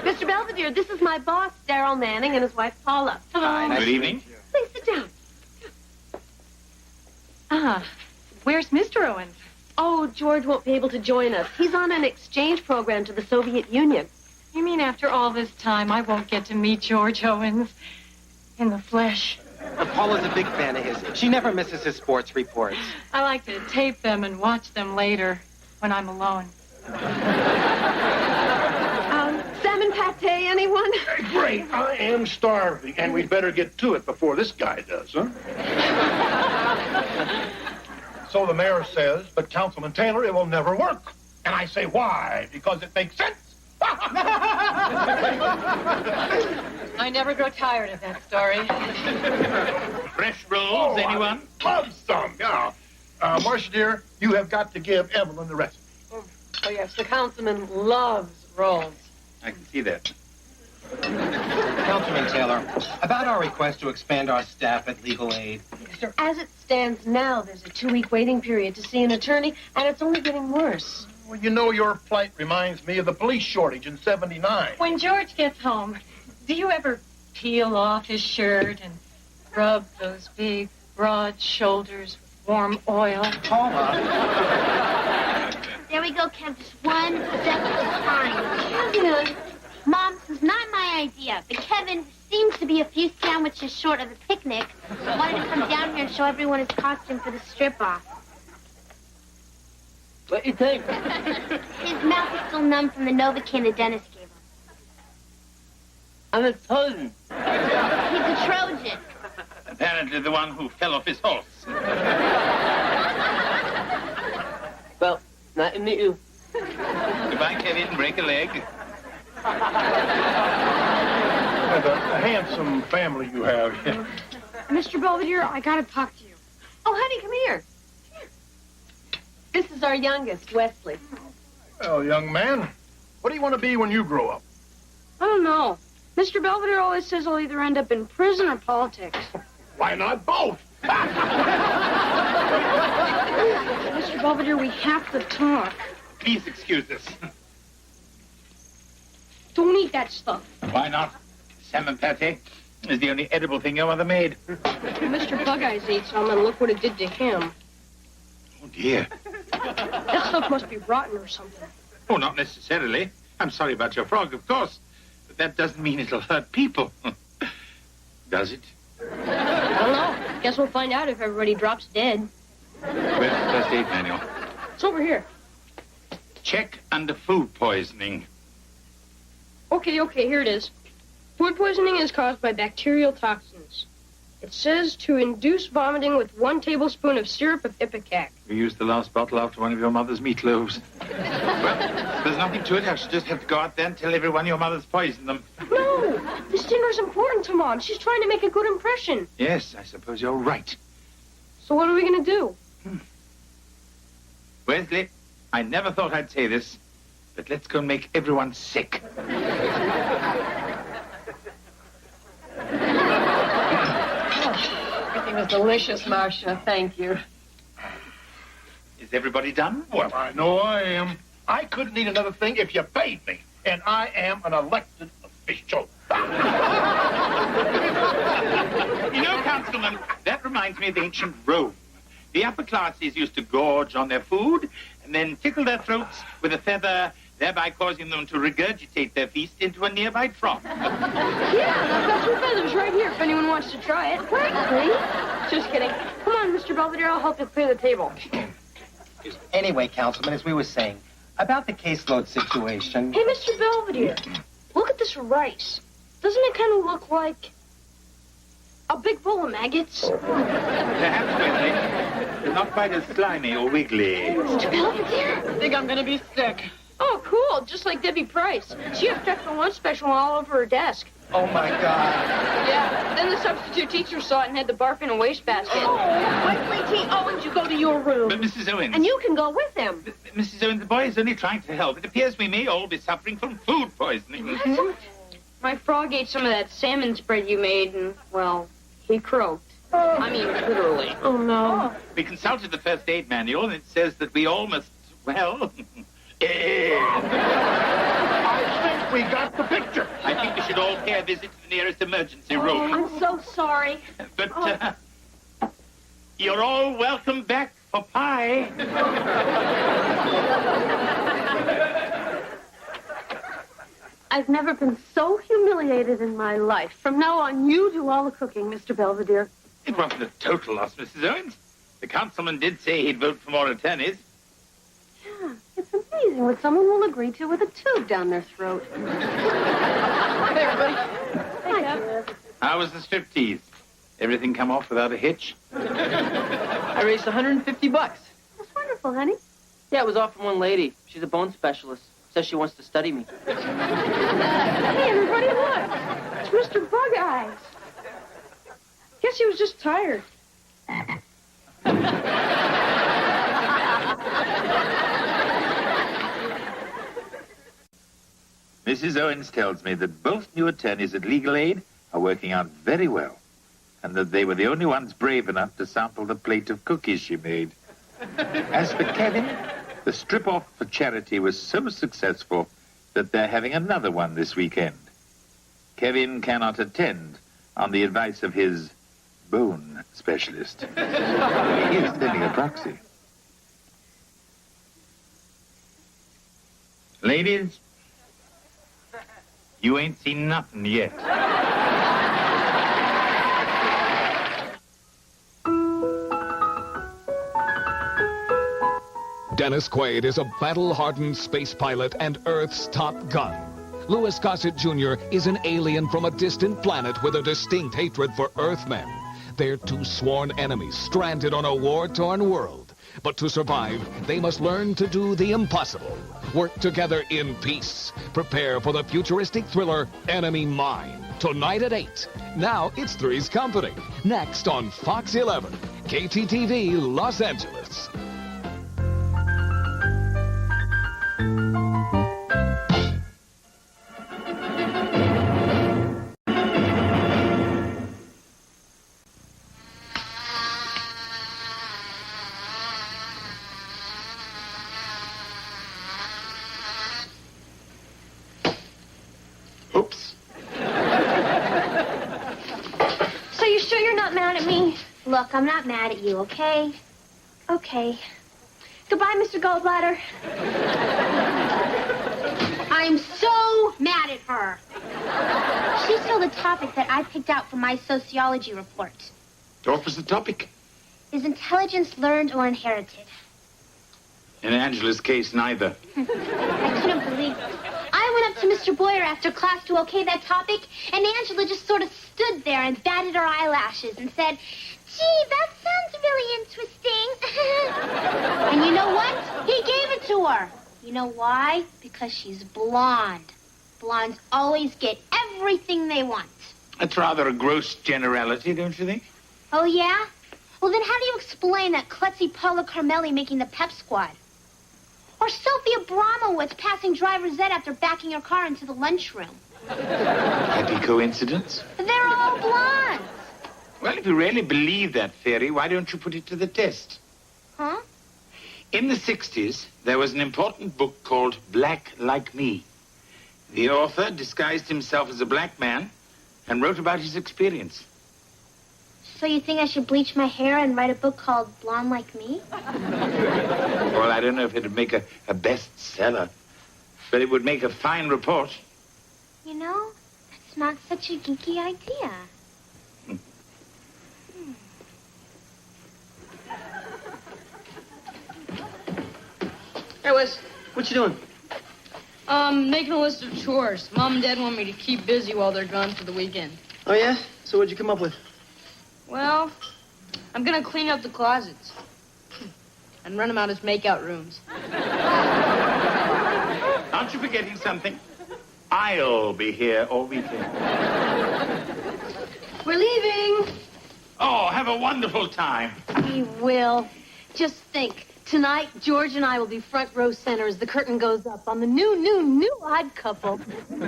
Mr. Belvedere, this is my boss, Darrell Manning, and his wife, Paula. Hi, good evening. Please sit down. Where's Mr. Owens? Oh, George won't be able to join us. He's on an exchange program to the Soviet Union. You mean after all this time, I won't get to meet George Owens in the flesh? Paula's a big fan of his. She never misses his sports reports. I like to tape them and watch them later when I'm alone. Salmon pate, anyone? Great. I am starving, and we'd better get to it before this guy does, huh? So the mayor says, but Councilman Taylor, it will never work. And I say, why? Because it makes sense. I never grow tired of that story. Fresh rolls, anyone? Love some, yeah. Marcia, dear, you have got to give Evelyn the recipe. Oh, yes, the councilman loves rolls. I can see that. Councilman Taylor, about our request to expand our staff at legal aid. Sir, as it stands now, there's a 2-week waiting period to see an attorney, and it's only getting worse. Well, you know, your plight reminds me of the police shortage in '79. When George gets home, do you ever peel off his shirt and rub those big, broad shoulders with warm oil? Paula. There we go, Kev. Just one step at a time. Kevin! Mom, this is not my idea. But Kevin seems to be a few sandwiches short of the picnic. Wanted to come down here and show everyone his costume for the strip-off. What do you think? His mouth is still numb from the Novocaine the dentist gave him. I'm a Trojan. He's a Trojan. Apparently the one who fell off his horse. Well, nice to meet you. Goodbye, Kevin. Break a leg. What a handsome family you have. Mr. Belvedere, I gotta talk to you. Oh, honey, come here. This is our youngest, Wesley. Well, young man, what do you want to be when you grow up? I don't know. Mr. Belvedere always says I'll either end up in prison or politics. Why not both? Mr. Belvedere, we have to talk. Please excuse us. Don't eat that stuff. Why not? Salmon pate is the only edible thing your mother made. Mr. Bug Eyes ate some, and look what it did to him. Oh, dear. That stuff must be rotten or something. Oh, not necessarily. I'm sorry about your frog, of course. But that doesn't mean it'll hurt people. Does it? I don't know. Guess we'll find out if everybody drops dead. Where's the first aid manual? It's over here. Check under food poisoning. Okay, here it is. Food poisoning is caused by bacterial toxins. It says to induce vomiting with 1 tablespoon of syrup of ipecac. You used the last bottle after one of your mother's meatloaves. Well, there's nothing to it. I should just have to go out there and tell everyone your mother's poisoned them. No! This dinner's important to Mom. She's trying to make a good impression. Yes, I suppose you're right. So what are we going to do? Wesley, I never thought I'd say this, but let's go and make everyone sick. Everything was delicious, Marcia. Thank you. Is everybody done? Well, I know I am. I couldn't eat another thing if you paid me, and I am an elected official. You know, Councilman, that reminds me of ancient Rome. The upper classes used to gorge on their food and then tickle their throats with a feather, thereby causing them to regurgitate their feast into a nearby trough. Yeah, I've got 2 feathers right here if anyone wants to try it. Really? Just kidding. Come on, Mr. Belvedere, I'll help you clear the table. Anyway, Councilman, as we were saying, about the caseload situation... Hey, Mr. Belvedere, look at this rice. Doesn't it kind of look like a big bowl of maggots? Perhaps, Wesley. They're not quite as slimy or wiggly. Mr. Belvedere? I think I'm going to be sick. Oh, cool. Just like Debbie Price. She had extra lunch special all over her desk. Oh, my God. Yeah. Then the substitute teacher saw it and had to barf in a wastebasket. Oh, Wesley T. Owens, you go to your room. But, Mrs. Owens... And you can go with him. Mrs. Owens, the boy is only trying to help. It appears we may all be suffering from food poisoning. My frog ate some of that salmon spread you made, and, well, he croaked. I mean, literally. Oh, no. We consulted the first aid manual, and it says that we all must, well... I think we got the picture. I think we should all pay a visit to the nearest emergency room. I'm so sorry. But, you're all welcome back for pie. I've never been so humiliated in my life. From now on, you do all the cooking, Mr. Belvedere. It wasn't a total loss, Mrs. Owens. The councilman did say he'd vote for more attorneys. Yeah, it's amazing what someone will agree to with a tube down their throat. Hey, everybody. Hi, Dad. How was the striptease? Everything come off without a hitch? I raised $150. That's wonderful, honey. Yeah, it was all from one lady. She's a bone specialist. Says she wants to study me. Hey, everybody, look. It's Mr. Bug-Eyes. Guess he was just tired. Mrs. Owens tells me that both new attorneys at Legal Aid are working out very well, and that they were the only ones brave enough to sample the plate of cookies she made. As for Kevin, the strip-off for charity was so successful that they're having another one this weekend. Kevin cannot attend on the advice of his bone specialist. He is sending a proxy. Ladies, you ain't seen nothing yet. Dennis Quaid is a battle-hardened space pilot and Earth's top gun. Louis Gossett Jr. is an alien from a distant planet with a distinct hatred for Earthmen. They're 2 sworn enemies stranded on a war-torn world. But to survive, they must learn to do the impossible. Work together in peace. Prepare for the futuristic thriller Enemy Mine. Tonight at 8. Now it's Three's Company. Next on Fox 11. KTTV, Los Angeles. Oops. So you sure you're not mad at me? Look, I'm not mad at you, okay? Okay. Goodbye, Mr. Goldbladder. I'm so mad at her. She stole the topic that I picked out for my sociology report. What was the topic? Is intelligence learned or inherited? In Angela's case, neither. I couldn't believe it. I went went up to Mr. Boyer after class to okay that topic, and Angela just sort of stood there and batted her eyelashes and said, "Gee, that sounds really interesting." And you know what? He gave it to her. You know why? Because she's blonde. Blondes always get everything they want. That's rather a gross generality, don't you think? Oh, yeah? Well, then how do you explain that klutzy Paula Carmelli making the pep squad? Or Sophia Abramowitz passing driver's ed after backing her car into the lunchroom? Happy coincidence? They're all blondes. Well, if you really believe that theory, why don't you put it to the test? Huh? In the 60s, there was an important book called Black Like Me. The author disguised himself as a black man and wrote about his experience. So you think I should bleach my hair and write a book called Blonde Like Me? Well, I don't know if it would make a bestseller, but it would make a fine report. You know, that's not such a geeky idea. Hey, Wes, what you doing? Making a list of chores. Mom and Dad want me to keep busy while they're gone for the weekend. Oh, yeah? So what'd you come up with? Well, I'm gonna clean up the closets and run them out as makeout rooms. Aren't you forgetting something? I'll be here all weekend. We're leaving. Oh, have a wonderful time. We will. Just think. Tonight, George and I will be front row center as the curtain goes up on the new Odd Couple.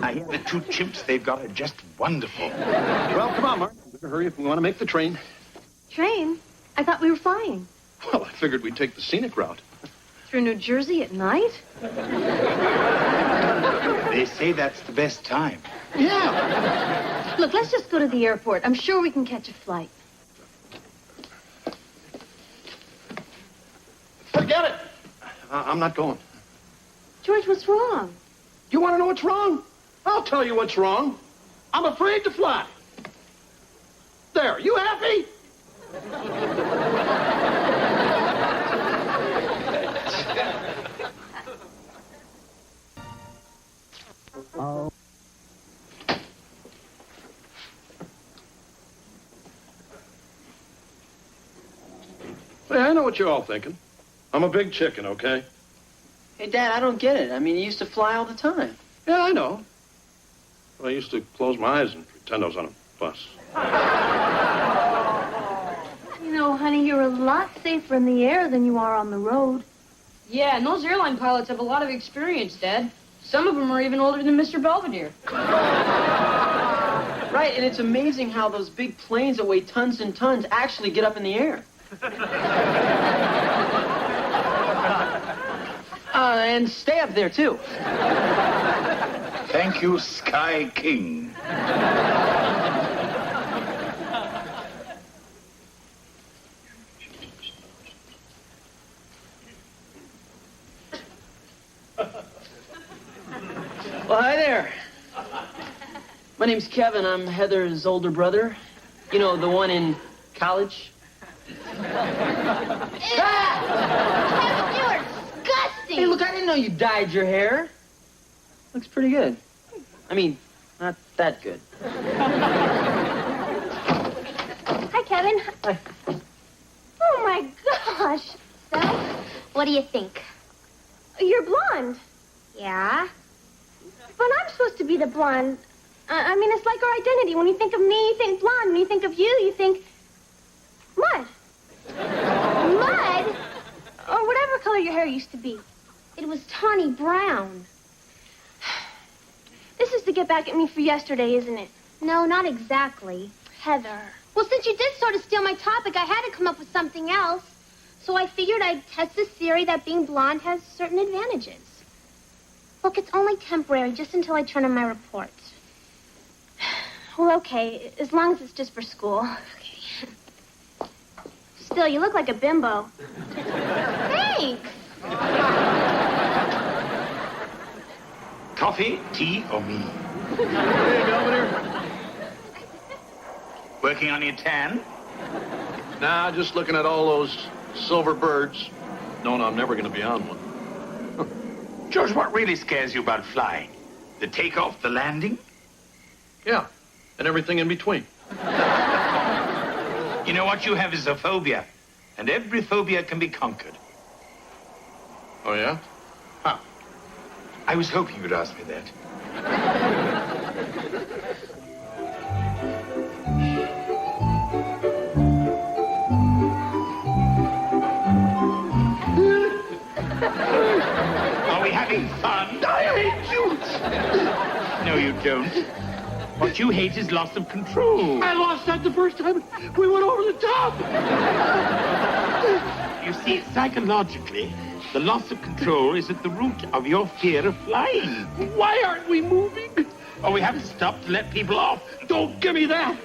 I hear the two chimps they've got are just wonderful. Well, come on, Mark. Better hurry if we want to make the train. Train? I thought we were flying. Well, I figured we'd take the scenic route. Through New Jersey at night? They say that's the best time. Yeah. Look, let's just go to the airport. I'm sure we can catch a flight. Forget it. I'm not going. George, what's wrong? You want to know what's wrong? I'll tell you what's wrong. I'm afraid to fly. There, you happy? Oh. Hey, I know what you're all thinking. I'm a big chicken, okay? Hey, Dad, I don't get it. I mean, you used to fly all the time. Yeah, I know. But I used to close my eyes and pretend I was on a bus. You know, honey, you're a lot safer in the air than you are on the road. Yeah, and those airline pilots have a lot of experience, Dad. Some of them are even older than Mr. Belvedere. Right, and it's amazing how those big planes that weigh tons and tons actually get up in the air. And stay up there, too. Thank you, Sky King. Well, hi there. My name's Kevin. I'm Heather's older brother. You know, the one in college. You're disgusting. Hey, look, I didn't know you dyed your hair. Looks pretty good. I mean, not that good. Hi, Kevin. Hi. Oh, my gosh. So, what do you think? You're blonde. Yeah? But I'm supposed to be the blonde. I mean, it's like our identity. When you think of me, you think blonde. When you think of you think mud. Mud? Or whatever color your hair used to be. It was tawny brown. This is to get back at me for yesterday, isn't it? No, not exactly. Heather. Well, since you did sort of steal my topic, I had to come up with something else. So I figured I'd test this theory that being blonde has certain advantages. Look, it's only temporary, just until I turn in my report. Well, okay, as long as it's just for school. Okay. Still, you look like a bimbo. Thanks. Coffee, tea, or me? Hey, Belvedere. Working on your tan? Nah, just looking at all those silver birds. No, I'm never going to be on one. George, what really scares you about flying? The takeoff, the landing? Yeah, and everything in between. You know what you have is a phobia, and every phobia can be conquered. Oh, yeah? Huh. I was hoping you'd ask me that. Are we having fun? I hate you! No, you don't. What you hate is loss of control. I lost that the first time we went over the top. You see, psychologically, the loss of control is at the root of your fear of flying. Why aren't we moving? Oh, we have to stop to let people off. Don't give me that.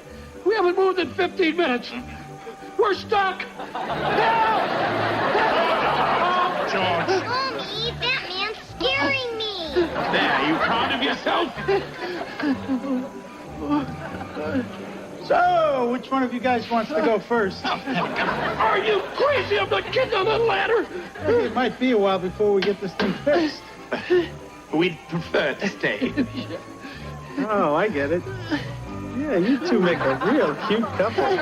We haven't moved in 15 minutes. We're stuck. Help! George. Mommy, that man's scaring me. There, you proud of yourself? So, which one of you guys wants to go first? Are you crazy? I'm not getting on that ladder. It might be a while before we get this thing fixed. We'd prefer to stay. Oh, I get it. Yeah, you two make a real cute couple.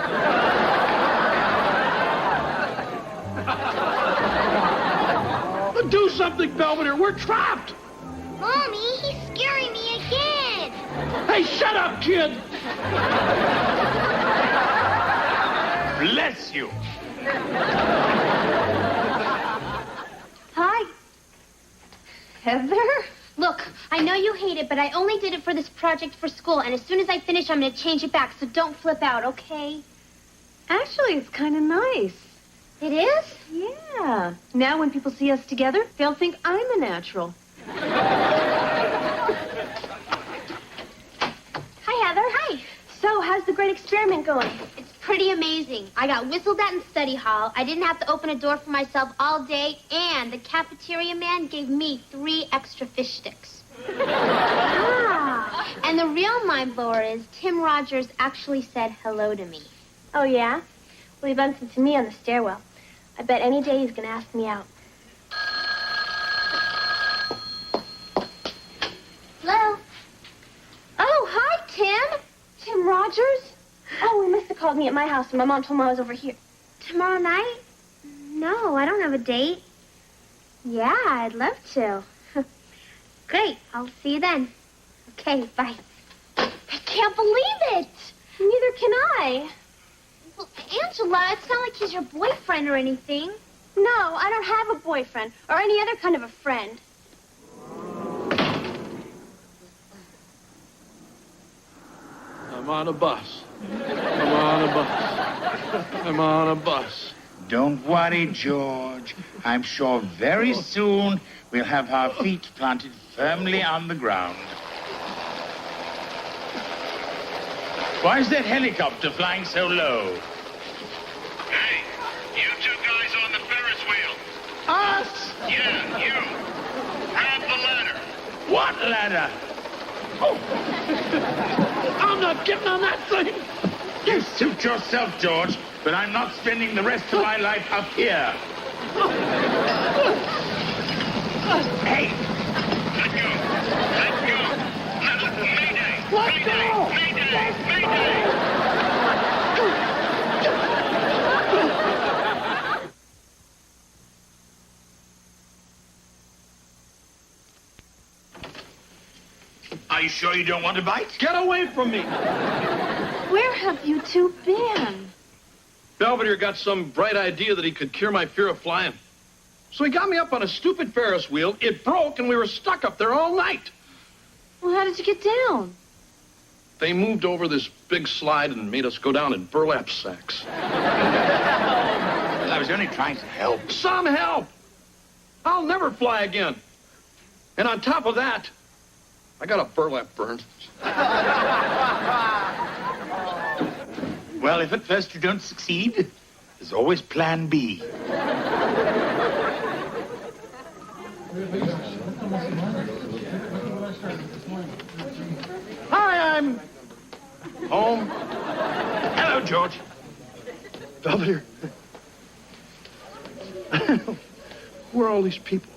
Do something, Belvedere. We're trapped. Mommy, he's scaring me again. Hey, shut up, kid. Bless you. Hi. Heather? Look, I know you hate it, but I only did it for this project for school, and as soon as I finish, I'm going to change it back, so don't flip out, okay? Actually, it's kind of nice. It is? Yeah. Now when people see us together, they'll think I'm a natural. Hi, Heather. Hi. So, how's the great experiment going? It's pretty amazing. I got whistled at in study hall. I didn't have to open a door for myself all day, and the cafeteria man gave me 3 extra fish sticks. And the real mind blower is Tim Rogers actually said hello to me. Oh, yeah? Well, he bumped into me on the stairwell. I bet any day he's going to ask me out. Hello? Oh, hi, Tim. Tim Rogers? Oh, he must have called me at my house, and my mom told me I was over here. Tomorrow night? No, I don't have a date. Yeah, I'd love to. Great, I'll see you then. Okay, bye. I can't believe it. Neither can I. Well, Angela, it's not like he's your boyfriend or anything. No, I don't have a boyfriend or any other kind of a friend. I'm on a bus. I'm on a bus. I'm on a bus. Don't worry, George. I'm sure very soon we'll have our feet planted firmly on the ground. Why is that helicopter flying so low? Hey, you 2 guys on the Ferris wheel. Us? Yeah, you. Grab the ladder. What ladder? Oh. I'm not getting on that thing. You suit yourself, George, but I'm not spending the rest of my life up here. Hey! Let go. Let go. Mayday. Let Mayday. go. Mayday. Mayday. Are you sure you don't want a bite? Get away from me. Where have you two been? Belvedere got some bright idea that he could cure my fear of flying. So he got me up on a stupid Ferris wheel. It broke, and we were stuck up there all night. Well, how did you get down? They moved over this big slide and made us go down in burlap sacks. Well, I was only trying to help. Some help! I'll never fly again. And on top of that, I got a burlap burn. Well, if at first you don't succeed, there's always plan B. Hi, I'm home. Hello, George. Belvedere. Who are all these people?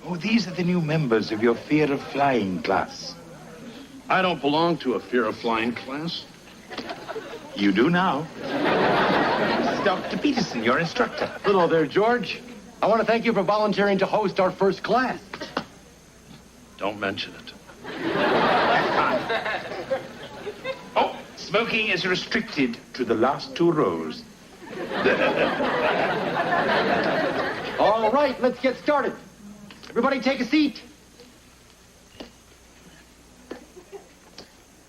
Oh, these are the new members of your fear of flying class. I don't belong to a fear of flying class. You do now. This is Dr. Peterson, your instructor. Hello there, George. I want to thank you for volunteering to host our first class. Don't mention it. Oh, smoking is restricted to the last 2 rows. All right, let's get started. Everybody take a seat.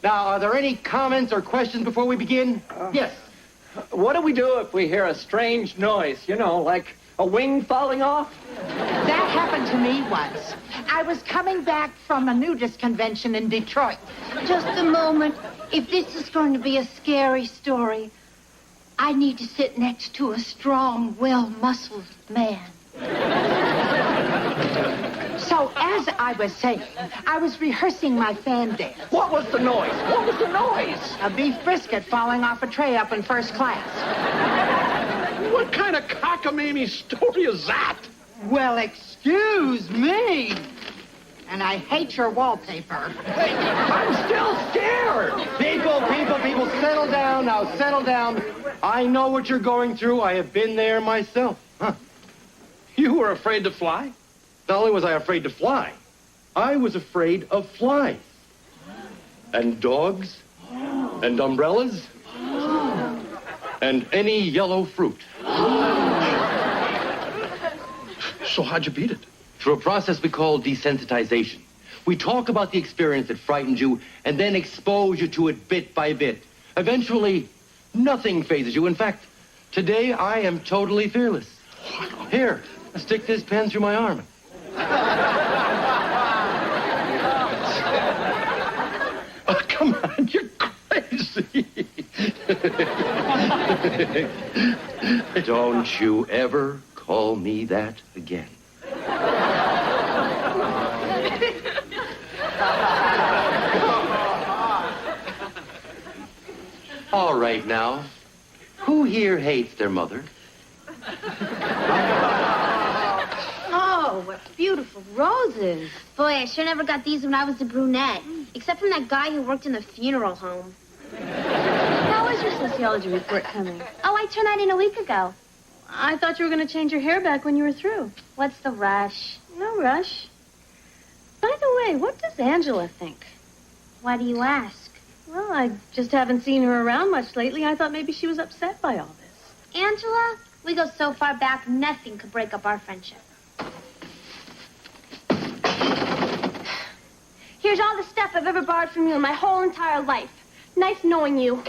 Now, are there any comments or questions before we begin? Yes. What do we do if we hear a strange noise? You know, like a wing falling off? That happened to me once. I was coming back from a nudist convention in Detroit. Just a moment. If this is going to be a scary story, I need to sit next to a strong, well-muscled man. So, as I was saying, I was rehearsing my fan dance. What was the noise? What was the noise? A beef brisket falling off a tray up in first class. What kind of cockamamie story is that? Well, excuse me. And I hate your wallpaper. I'm still scared. People, settle down now, settle down. I know what you're going through. I have been there myself. Huh. You were afraid to fly? Not only was I afraid to fly, I was afraid of flies. And dogs. And umbrellas. And any yellow fruit. So how'd you beat it? Through a process we call desensitization. We talk about the experience that frightened you and then expose you to it bit by bit. Eventually, nothing phases you. In fact, today I am totally fearless. Here, stick this pen through my arm. Oh, come on, you're crazy. Don't you ever call me that again. All right now. Who here hates their mother? Oh, what beautiful roses. Boy, I sure never got these when I was a brunette. Except from that guy who worked in the funeral home. How is your sociology report coming? Oh, I turned that in a week ago. I thought you were going to change your hair back when you were through. What's the rush? No rush. By the way, what does Angela think? Why do you ask? Well, I just haven't seen her around much lately. I thought maybe she was upset by all this. Angela, we go so far back, nothing could break up our friendship. Here's all the stuff I've ever borrowed from you in my whole entire life. Nice knowing you.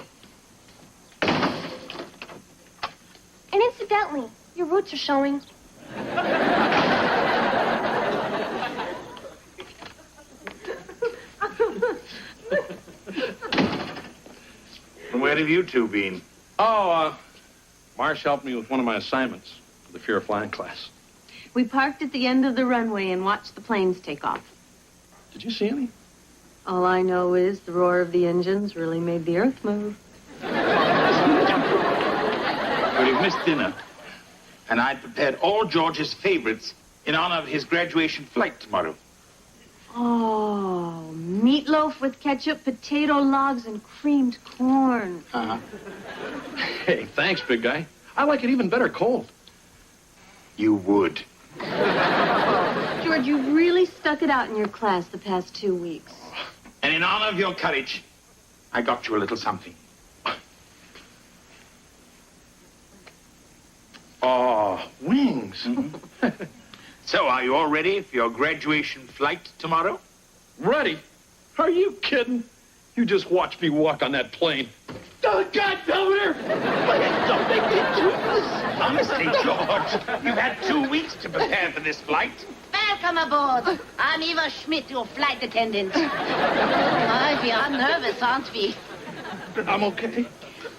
And incidentally, your roots are showing. And where have you two been? Oh, Marsh helped me with one of my assignments for the Fear of Flying class. We parked at the end of the runway and watched the planes take off. Did you see any? All I know is the roar of the engines really made the earth move. Well, you've missed dinner. And I prepared all George's favorites in honor of his graduation flight tomorrow. Oh, meatloaf with ketchup, potato logs, and creamed corn. Uh-huh. Hey, thanks, big guy. I like it even better cold. You would. George, you've really stuck it out in your class the past 2 weeks. And in honor of your courage, I got you a little something. Oh, wings. Mm-hmm. So, are you all ready for your graduation flight tomorrow? Ready? Are you kidding? You just watch me walk on that plane. Oh, God, Belvedere! I had something to do this. Honestly, George, you've had 2 weeks to prepare for this flight. Welcome aboard. I'm Eva Schmidt, your flight attendant. Oh, we are nervous, aren't we? I'm okay.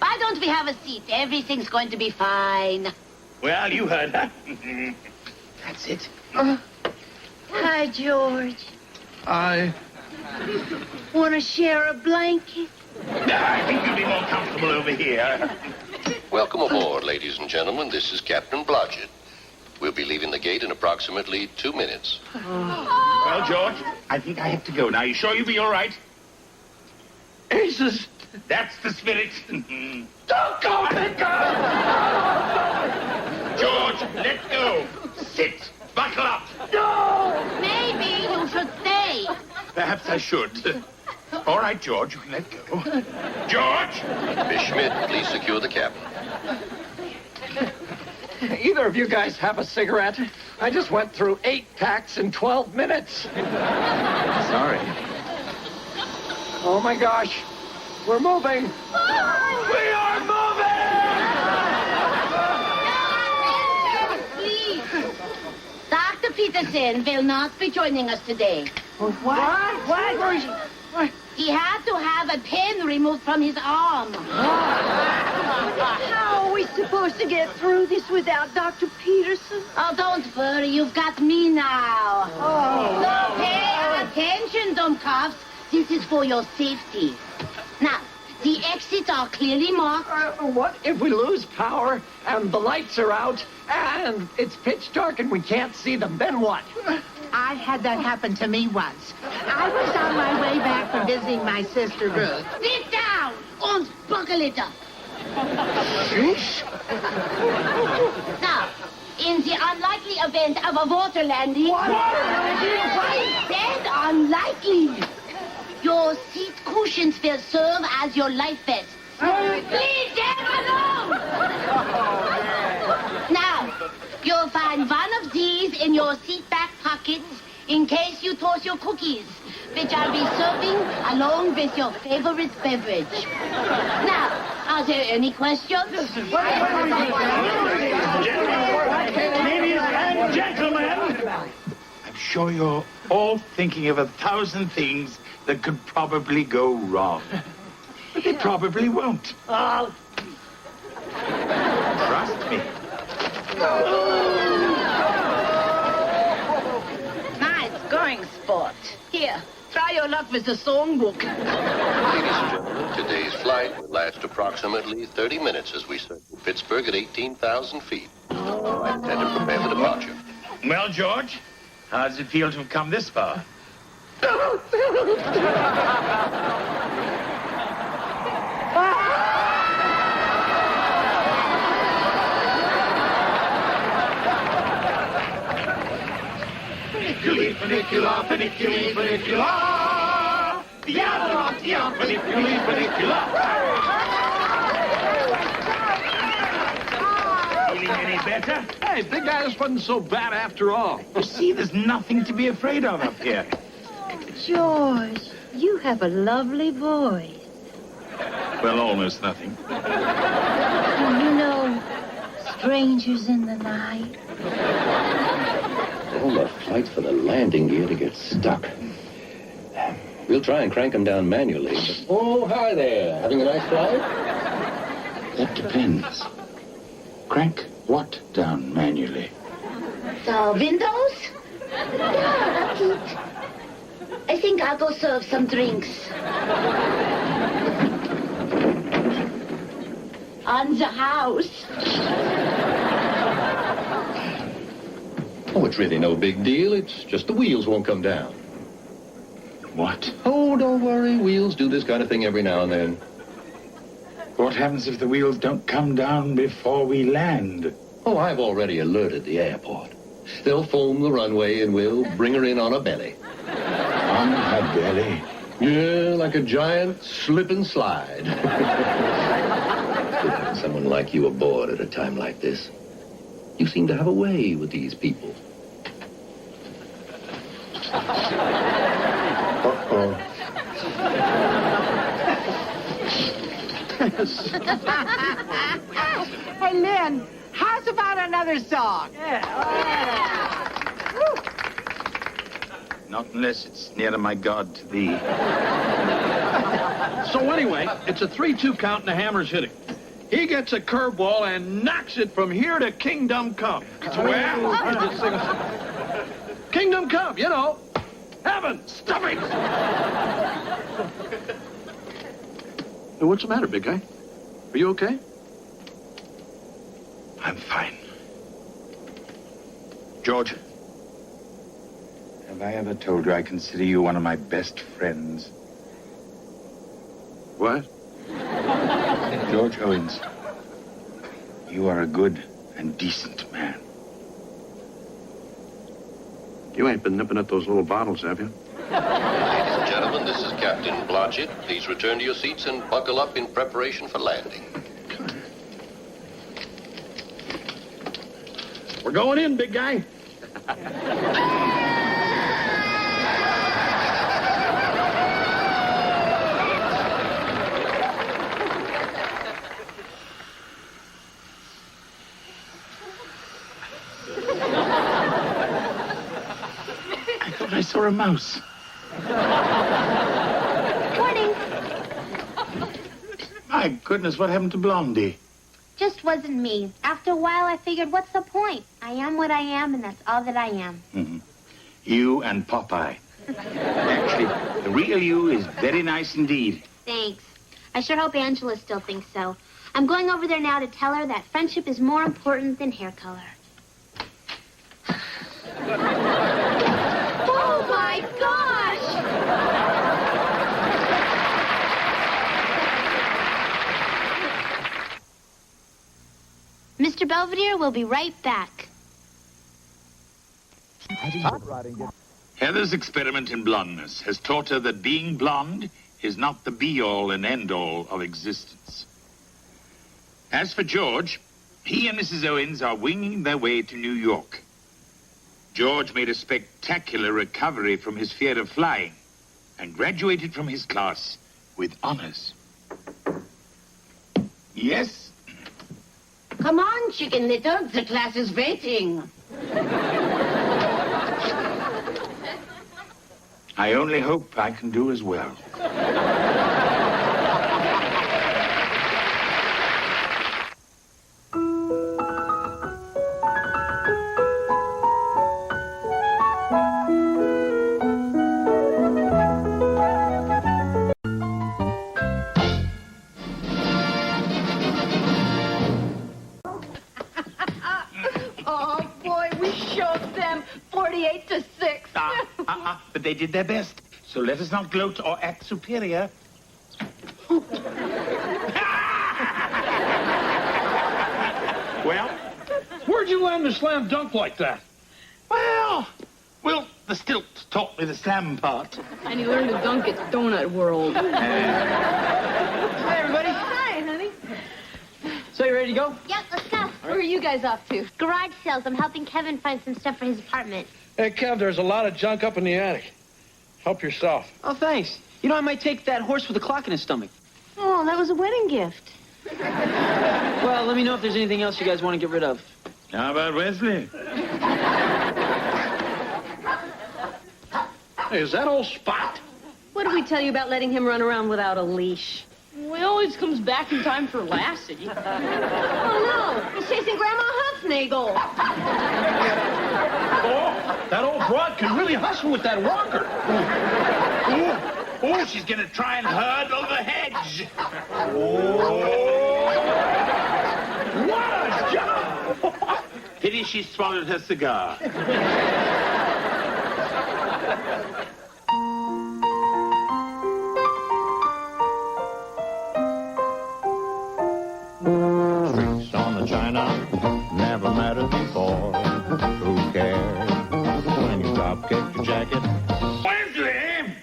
Why don't we have a seat? Everything's going to be fine. Well, you heard her. That's it. Hi, George. I... Want to share a blanket? I think you'll be more comfortable over here. Welcome aboard, ladies and gentlemen. This is Captain Blodgett. We'll be leaving the gate in approximately 2 minutes. Well, George, I think I have to go now. You sure you'll be all right? Aces! That's the spirit. Don't go, Picker! George, let go. Sit. Buckle up. No! Maybe you should stay. Perhaps I should. All right, George, you can let go. George! Miss Schmidt, please secure the cabin. Either of you guys have a cigarette? I just went through 8 packs in 12 minutes. Sorry. Oh, my gosh. We're moving. We are moving! Please. Dr. Peterson will not be joining us today. What? He had to have a pen removed from his arm. How are we supposed to get through this without Dr. Peterson? Oh, don't worry. You've got me now. So pay attention, Dummkopf. This is for your safety. Now, the exits are clearly marked. What if we lose power and the lights are out and it's pitch dark and we can't see them? Then what? I had that happen to me once. I was on my way back from visiting my sister Ruth. Sit down and buckle it up. Now, in the unlikely event of a water landing... I said unlikely. Your seat cushions will serve as your life vest. Leave them alone! Now, you'll find one of these in your seat back pockets in case you toss your cookies, which I'll be serving along with your favorite beverage. Now, are there any questions? Ladies and gentlemen, I'm sure you're all thinking of 1,000 things that could probably go wrong. But they probably won't. Trust me. Nice going, sport. Here, try your luck with the songbook. Ladies and gentlemen, today's flight will last approximately 30 minutes as we circle Pittsburgh at 18,000 feet. Flight attendant, prepare for departure. Well, George, how does it feel to have come this far? Funiculi, funicula, funiculi, funicula. Diablo, funiculi, funicula. Feeling any better? Hey, big guy, this wasn't so bad after all. You see, there's nothing to be afraid of up here. George, you have a lovely voice. Well, almost nothing. You know, strangers in the night. All the fight for the landing gear to get stuck. We'll try and crank them down manually. But... Oh, hi there. Having a nice flight? That depends. Crank what down manually? The windows? Yeah, that's it. I think I'll go serve some drinks. On the house. Oh, it's really no big deal. It's just the wheels won't come down. What? Oh, don't worry. Wheels do this kind of thing every now and then. What happens if the wheels don't come down before we land? Oh, I've already alerted the airport. They'll foam the runway and we'll bring her in on a belly. On her belly? Yeah, like a giant slip and slide. Good having someone like you aboard at a time like this. You seem to have a way with these people. Uh-oh. Hey, Lynn, how's about another song? Not unless it's nearer my God to thee. So anyway, it's a 3-2 count and the hammer's hitting. He gets a curveball and knocks it from here to Kingdom Come. Kingdom Come, you know. Heaven, stop it! Hey, what's the matter, big guy? Are you okay? I'm fine. George, have I ever told you I consider you one of my best friends? What? George Owens, you are a good and decent man. You ain't been nipping at those little bottles, have you? Ladies and gentlemen, this is Captain Blodgett. Please return to your seats and buckle up in preparation for landing. We're going in, big guy. I saw a mouse. Morning. My goodness, what happened to Blondie? Just wasn't me. After a while, I figured, what's the point? I am what I am, and that's all that I am. Mm-hmm. You and Popeye. Actually, the real you is very nice indeed. Thanks. I sure hope Angela still thinks so. I'm going over there now to tell her that friendship is more important than hair color. Oh, my gosh! Mr. Belvedere will be right back. Heather's experiment in blondness has taught her that being blonde is not the be-all and end-all of existence. As for George, he and Mrs. Owens are winging their way to New York. George made a spectacular recovery from his fear of flying and graduated from his class with honors. Yes? Come on, Chicken Little. The class is waiting. I only hope I can do as well. Oh, boy, we showed them 48-6. But they did their best, so let us not gloat or act superior. Well, where'd you learn to slam dunk like that? Well, the stilt taught me the slam part. And he learned to dunk at Donut World. Hi, everybody. Hi, honey. So you ready to go? Yep, let's go. Where are you guys off to? Garage sales. I'm helping Kevin find some stuff for his apartment. Hey, Kev, there's a lot of junk up in the attic. Help yourself. Oh, thanks. You know, I might take that horse with a clock in his stomach. Oh, that was a wedding gift. Well, let me know if there's anything else you guys want to get rid of. How about Wesley? Hey, is that old Spot? What did we tell you about letting him run around without a leash? Well, he always comes back in time for Lassie. Oh, no. He's chasing Grandma Huffnagel. Oh, that old broad can really hustle with that walker. Oh, she's going to try and hurdle the hedge. What a job! Pity she swallowed her cigar. Streaks on the china, never mattered before. Who cares when you drop kick your jacket? Wesley!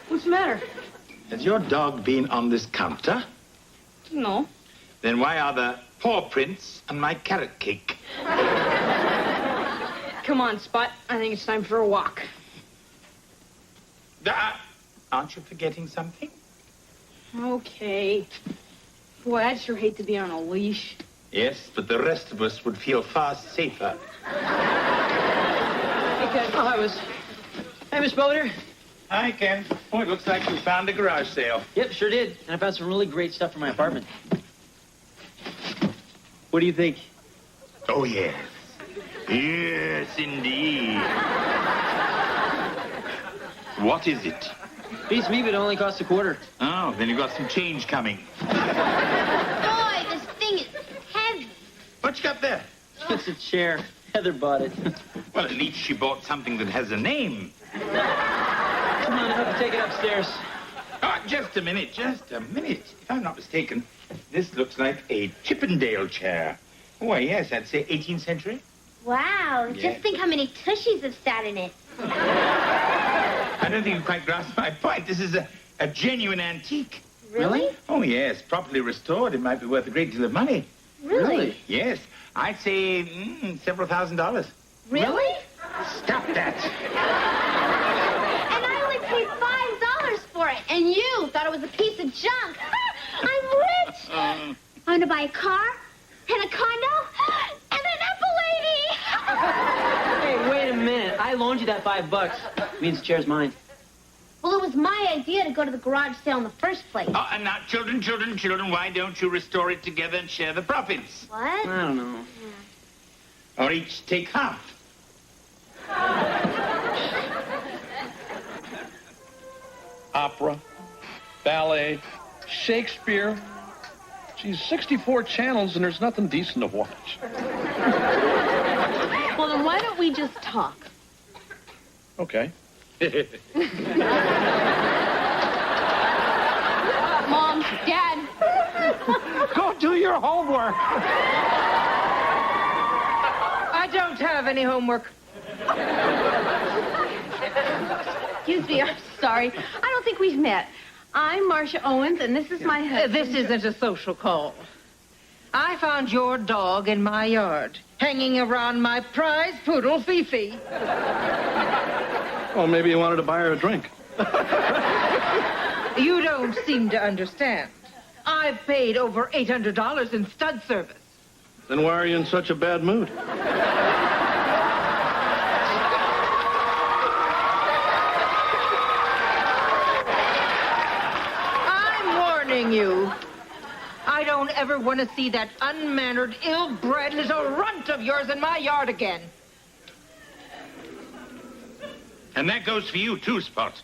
What's the matter? Has your dog been on this counter? No. Then why are there paw prints on my carrot cake? Come on, Spot. I think it's time for a walk. Aren't you forgetting something? Okay. Boy, I'd sure hate to be on a leash. Yes, but the rest of us would feel far safer. Okay, oh, I was... Hey, Miss Belvedere. Hi, Ken. Oh, it looks like you found a garage sale. Yep, sure did. And I found some really great stuff for my apartment. What do you think? Oh, yes. Yes, indeed. What is it? Beats me, but it only costs $25. Oh, then you've got some change coming. Boy, this thing is heavy. What you got there? It's a chair. Heather bought it. Well, at least she bought something that has a name. Come on, I have to take it upstairs. Oh, just a minute, just a minute. If I'm not mistaken, this looks like a Chippendale chair. Why, yes, I'd say 18th century. Wow, Yeah. just think how many tushies have sat in it. I don't think you quite grasp my point. This is a genuine antique. Really? Oh, yes. Properly restored, it might be worth a great deal of money. Really? Yes. I'd say several $1,000s. Really? Stop that. And I only paid $5 for it, and you thought it was a piece of junk. I'm rich. I'm gonna buy a car, and a condo, and an Apple Hey, wait a minute. I loaned you that $5. Means the chair's mine. Well, it was my idea to go to the garage sale in the first place. Oh, and now, children, why don't you restore it together and share the profits? What? I don't know. Or each take half. Opera, ballet, Shakespeare. Geez, 64 channels and there's nothing decent to watch. Well, then why don't we just talk? Okay. Mom, Dad. Go do your homework. I don't have any homework. Excuse me, I'm sorry. I don't think we've met. I'm Marcia Owens, and this is my husband. This isn't a social call. I found your dog in my yard, hanging around my prize poodle, Fifi. Well, maybe you wanted to buy her a drink. You don't seem to understand. I've paid over $800 in stud service. Then why are you in such a bad mood? I'm warning you. I don't ever want to see that unmannered, ill-bred little runt of yours in my yard again. And that goes for you, too, Spot.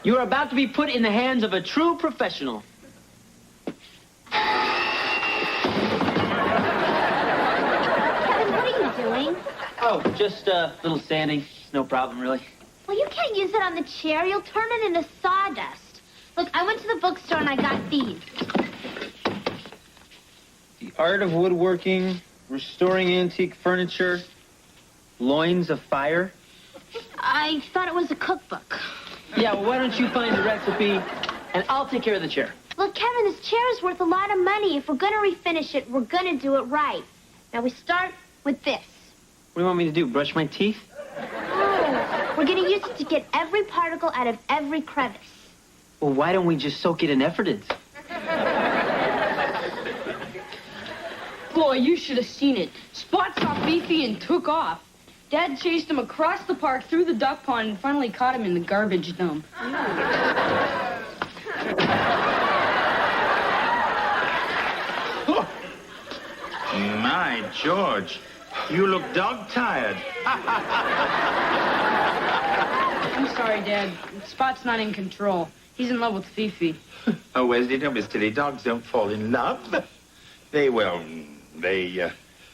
You are about to be put in the hands of a true professional. Kevin, what are you doing? Oh, just a little sanding. No problem, really. Well, you can't use it on the chair. You'll turn it into sawdust. Look, I went to the bookstore and I got these. The art of woodworking, restoring antique furniture, loins of fire. I thought it was a cookbook. Yeah, well, why don't you find the recipe, and I'll take care of the chair. Look, Kevin, this chair is worth a lot of money. If we're going to refinish it, we're going to do it right. Now, we start with this. What do you want me to do, brush my teeth? Oh, we're going to use it to get every particle out of every crevice. Well, why don't we just soak it in Efferdence? Boy, you should have seen it. Spot saw Fifi and took off. Dad chased him across the park, through the duck pond, and finally caught him in the garbage dump. My George, you look dog-tired. I'm sorry, Dad. Spot's not in control. He's in love with Fifi. Oh, Wesley, don't be silly. Dogs don't fall in love. They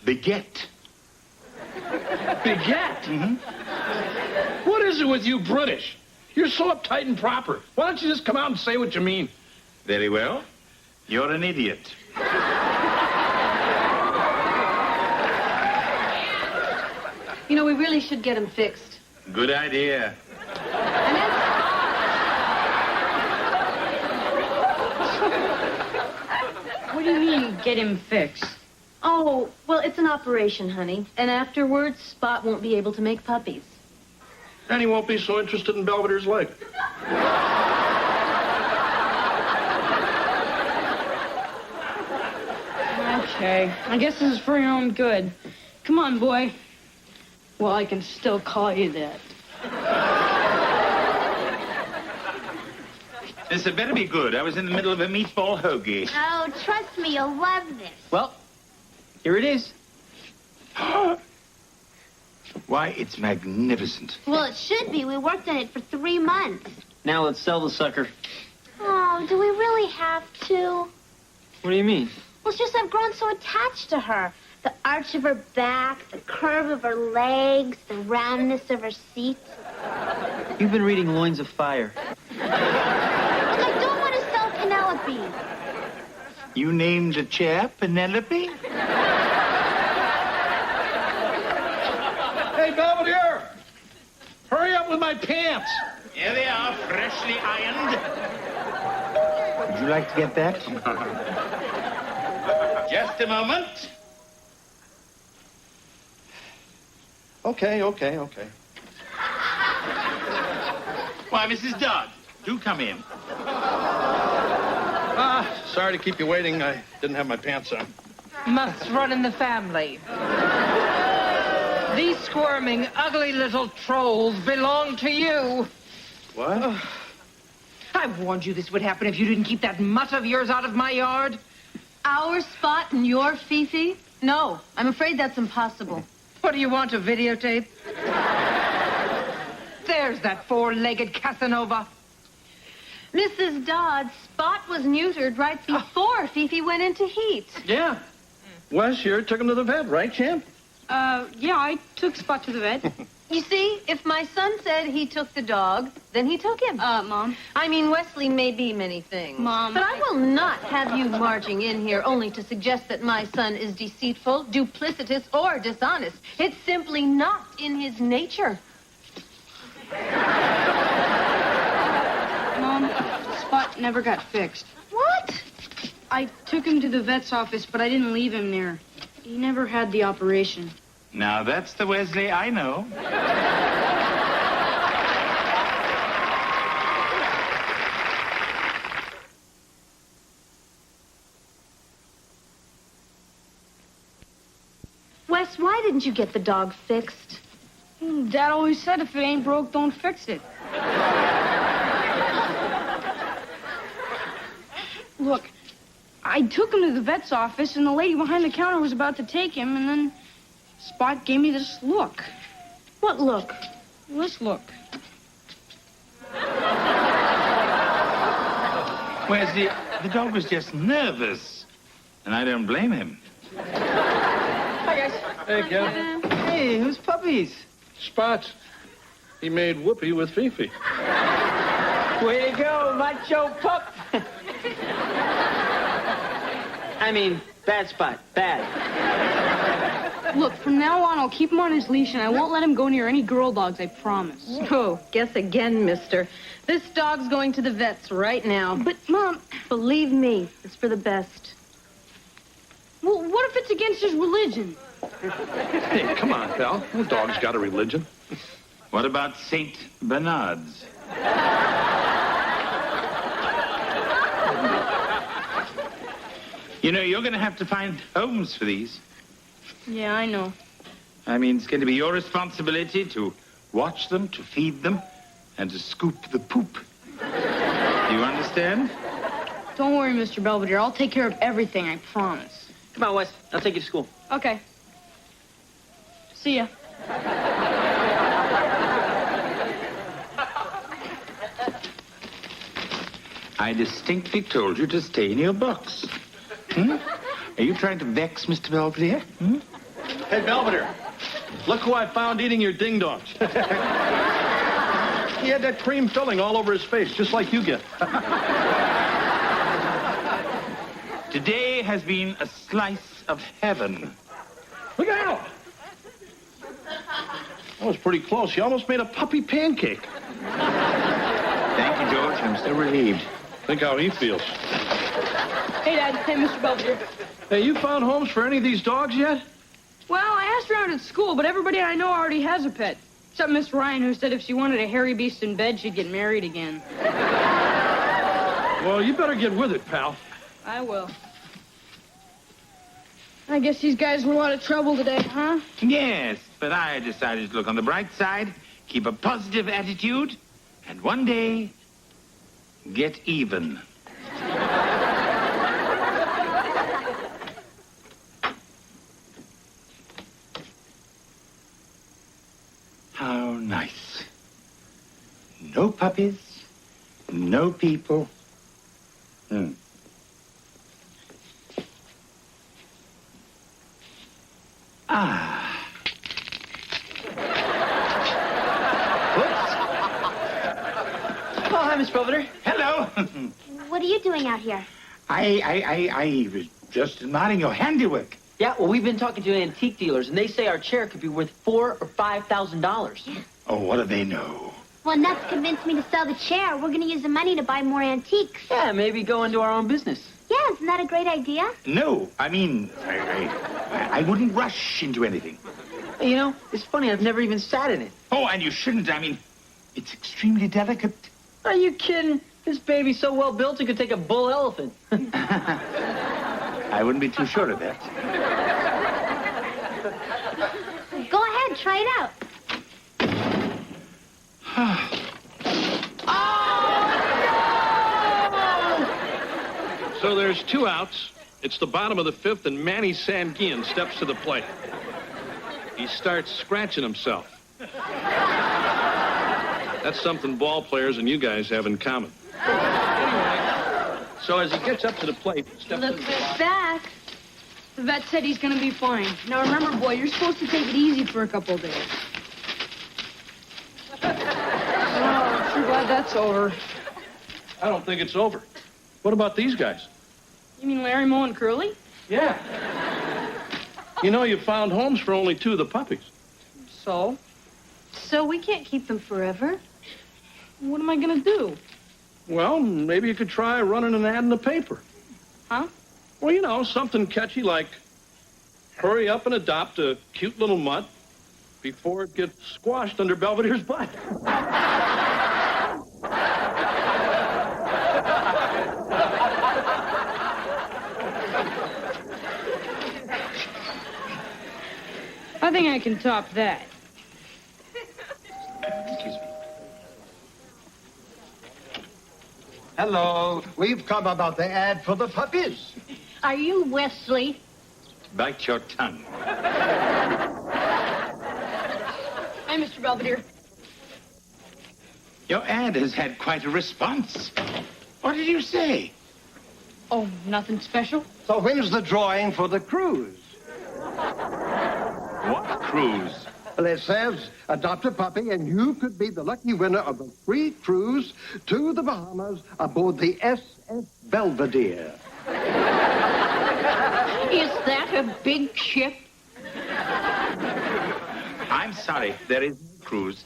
beget. Beget? Mm-hmm. What is it with you British? You're so uptight and proper. Why don't you just come out and say what you mean? Very well. You're an idiot. You know, we really should get him fixed. Good idea. What do you mean, get him fixed? Oh, well, it's an operation, honey. And afterwards, Spot won't be able to make puppies. And he won't be so interested in Belvedere's leg. Okay, I guess this is for your own good. Come on, boy. Well, I can still call you that. This had better be good. I was in the middle of a meatball hoagie. Oh, trust me, you'll love this. Well, here it is. Why, it's magnificent. Well, it should be. We worked on it for 3 months. Now let's sell the sucker. Oh, do we really have to? What do you mean? Well, it's just I've grown so attached to her. The arch of her back, the curve of her legs, the roundness of her seat. You've been reading Loins of Fire. Look, I don't want to sell Penelope. You named the chair Penelope? Hey, Belvedere! Hurry up with my pants! Here they are, freshly ironed. Would you like to get that? Just a moment. Okay. Why, Mrs. Dodd, do come in. Sorry to keep you waiting. I didn't have my pants on. Must run in the family. These squirming, ugly little trolls belong to you. What? I warned you this would happen if you didn't keep that mutt of yours out of my yard. Our Spot and your Fifi? No, I'm afraid that's impossible. What do you want, a videotape? There's that four-legged Casanova. Mrs. Dodd, Spot was neutered right before Fifi went into heat. Yeah. Wes here took him to the vet, right, champ? Yeah, I took Spot to the vet. You see, if my son said he took the dog, then he took him. Mom. I mean, Wesley may be many things. Mom. But I will not have you marching in here only to suggest that my son is deceitful, duplicitous, or dishonest. It's simply not in his nature. Mom, Spot never got fixed. What? I took him to the vet's office, but I didn't leave him there. He never had the operation. Now, that's the Wesley I know. Wes, why didn't you get the dog fixed? Dad always said if it ain't broke, don't fix it. Look, I took him to the vet's office, and the lady behind the counter was about to take him, and then Spot gave me this look. What look? This look. Wesley, the dog was just nervous, and I don't blame him. Hi, guys. Hey, Ken. Hey, who's puppies? Spots. He made whoopee with Fifi. Way to go, macho pup. I mean, bad Spot. Bad. Look, from now on, I'll keep him on his leash, and I won't let him go near any girl dogs, I promise. Oh, guess again, mister. This dog's going to the vet's right now. But, Mom... Believe me, it's for the best. Well, what if it's against his religion? Hey, come on, pal. No dog's got a religion. What about Saint Bernard's? You know, you're going to have to find homes for these. Yeah, I know. I mean, it's going to be your responsibility to watch them, to feed them, and to scoop the poop. Do you understand? Don't worry, Mr. Belvedere. I'll take care of everything, I promise. Come on, Wes. I'll take you to school. Okay. See ya. I distinctly told you to stay in your box. Hmm? Are you trying to vex Mr. Belvedere? Hmm? Hey, Belvedere. Look who I found eating your ding-dongs. He had that cream filling all over his face, just like you get. Today has been a slice of heaven. Look out! That was pretty close. You almost made a puppy pancake. Thank you, George. I'm so relieved. Think how he feels. Hey, Dad. Hey, Mr. Belvedere. Hey, you found homes for any of these dogs yet? Well, I asked around at school, but everybody I know already has a pet. Except Miss Ryan, who said if she wanted a hairy beast in bed, she'd get married again. Well, you better get with it, pal. I will. I guess these guys were a lot of trouble today, huh? Yes, but I decided to look on the bright side, keep a positive attitude, and one day, get even. How nice. No puppies, no people. Ah. Oh, hi, Miss Belvedere. Hello. What are you doing out here? I was just admiring your handiwork. Yeah, well, we've been talking to antique dealers, and they say our chair could be worth $4,000 or $5,000. Yeah. Oh, what do they know? Well, enough to convince me to sell the chair. We're going to use the money to buy more antiques. Yeah, maybe go into our own business. Yeah, isn't that a great idea? No, I mean, I wouldn't rush into anything. You know, it's funny, I've never even sat in it. Oh, and you shouldn't. I mean, it's extremely delicate. Are you kidding? This baby's so well built it could take a bull elephant. I wouldn't be too sure of that. Go ahead, try it out. So there's 2 outs. It's the bottom of the 5th, and Manny Sanguian steps to the plate. He starts scratching himself. That's something ball players and you guys have in common. Anyway, so as he gets up to the plate, he steps Look to who's back. The vet said he's going to be fine. Now remember, boy, you're supposed to take it easy for a couple days. Oh, I'm too glad that's over. I don't think it's over. What about these guys? You mean Larry, Moe, and Curly? Yeah. You know, you found homes for only 2 of the puppies. So? So we can't keep them forever. What am I going to do? Well, maybe you could try running an ad in the paper. Huh? Well, you know, something catchy like, hurry up and adopt a cute little mutt before it gets squashed under Belvedere's butt. I think I can top that. Excuse me. Hello. We've come about the ad for the puppies. Are you Wesley? Bite your tongue. Hi, Mr. Belvedere. Your ad has had quite a response. What did you say? Oh, nothing special? So when's the drawing for the cruise? What cruise? Well, it says adopt a puppy and you could be the lucky winner of a free cruise to the Bahamas aboard the SS Belvedere. Is that a big ship? I'm sorry, there is no cruise.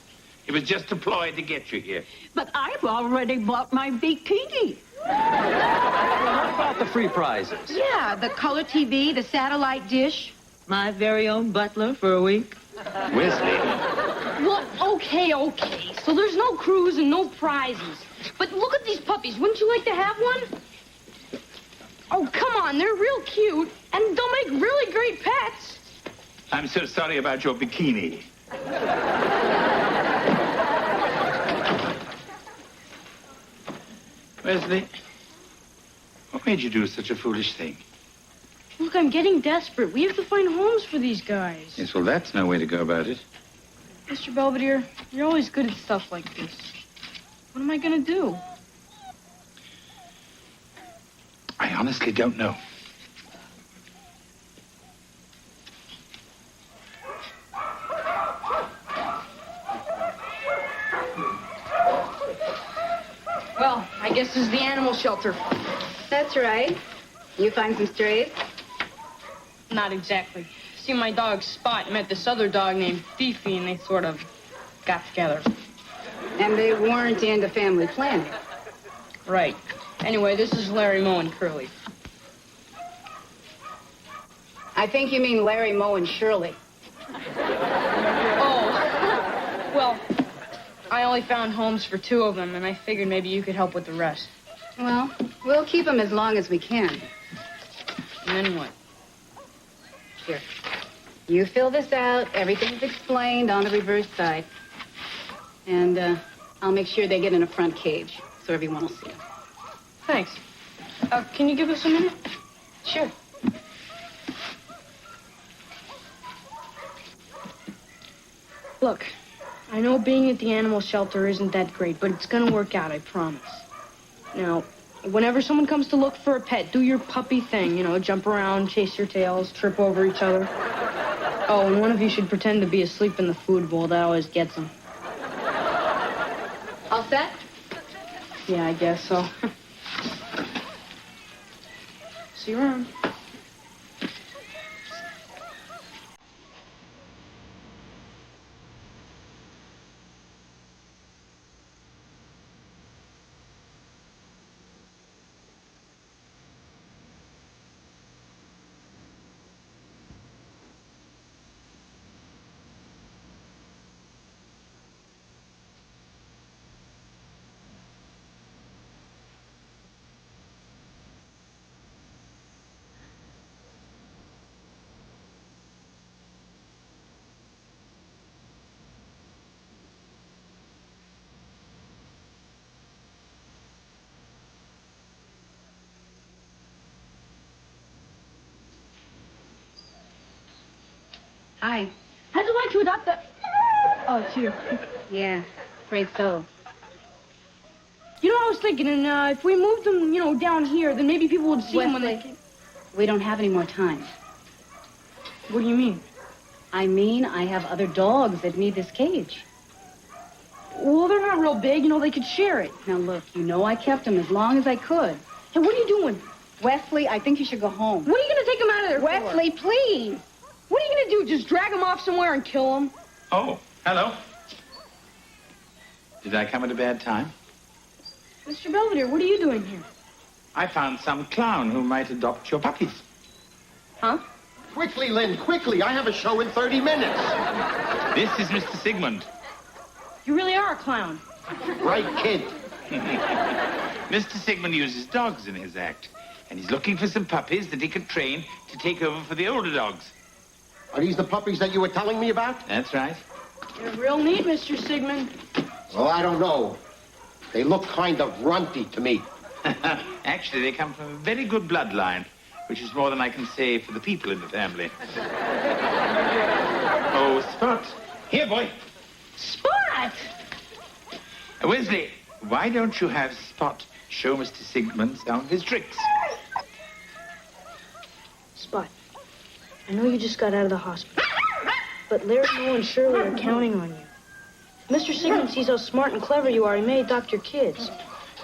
It was just a ploy to get you here. But I've already bought my bikini. What about the free prizes? Yeah, the color TV, the satellite dish, my very own butler for a week. Wesley. Well, okay. So there's no cruise and no prizes. But look at these puppies. Wouldn't you like to have one? Oh, come on. They're real cute, and they'll make really great pets. I'm so sorry about your bikini. Wesley, what made you do such a foolish thing? Look, I'm getting desperate. We have to find homes for these guys. Yes, well, that's no way to go about it. Mr. Belvedere, you're always good at stuff like this. What am I going to do? I honestly don't know. Well, I guess this is the animal shelter. That's right. You find some strays? Not exactly. See, my dog Spot met this other dog named Fifi, and they sort of got together. And they weren't into family planning. Right. Anyway, this is Larry, Moe, and Curly. I think you mean Larry, Moe, and Shirley. Oh. Well, I only found homes for 2 of them, and I figured maybe you could help with the rest. Well, we'll keep them as long as we can. And then what? Here. You fill this out. Everything's explained on the reverse side. And I'll make sure they get in a front cage so everyone will see them. Thanks. Can you give us a minute? Sure. Look, I know being at the animal shelter isn't that great, but it's gonna work out, I promise. Now, whenever someone comes to look for a pet, do your puppy thing, you know, jump around, chase your tails, trip over each other. Oh, and one of you should pretend to be asleep in the food bowl. That always gets them. All set? Yeah, I guess so. See you around. Hi. How'd you like to adopt the... Oh, it's you. Yeah, afraid so. You know, I was thinking, and if we moved them, down here, then maybe people would see them when they... Wesley, we don't have any more time. What do you mean? I mean, I have other dogs that need this cage. Well, they're not real big. They could share it. Now, look, I kept them as long as I could. Hey, what are you doing? Wesley, I think you should go home. What are you going to take them out of there Wesley, for? please. What are you going to do? Just drag them off somewhere and kill them? Oh, hello. Did I come at a bad time? Mr. Belvedere, what are you doing here? I found some clown who might adopt your puppies. Huh? Quickly, Lynn, quickly. I have a show in 30 minutes. This is Mr. Sigmund. You really are a clown. Right, kid. Mr. Sigmund uses dogs in his act, and he's looking for some puppies that he can train to take over for the older dogs. Are these the puppies that you were telling me about? That's right. You're real neat, Mr. Sigmund. Well, I don't know. They look kind of runty to me. Actually, they come from a very good bloodline, which is more than I can say for the people in the family. Oh, Spot. Here, boy. Spot! Wesley, why don't you have Spot show Mr. Sigmund some of his tricks? Spot, I know you just got out of the hospital, but Larry, Mo, and Shirley are counting on you. If Mr. Sigmund sees how smart and clever you are, he may adopt your kids.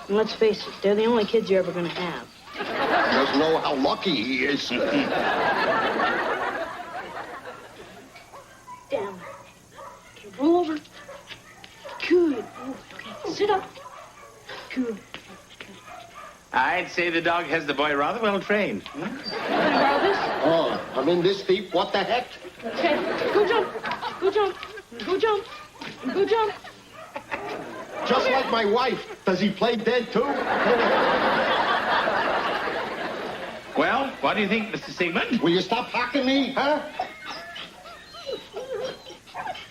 And let's face it, they're the only kids you're ever going to have. He doesn't know how lucky he is. Down. Okay, roll over. Good. Okay, sit up. Good. I'd say the dog has the boy rather well trained. Can I borrow this? Oh, I'm in this deep. What the heck? Okay, go jump. Go jump. Go jump. Go jump. Just like my wife. Does he play dead, too? Well, what do you think, Mr. Sigmund? Will you stop hocking me, huh?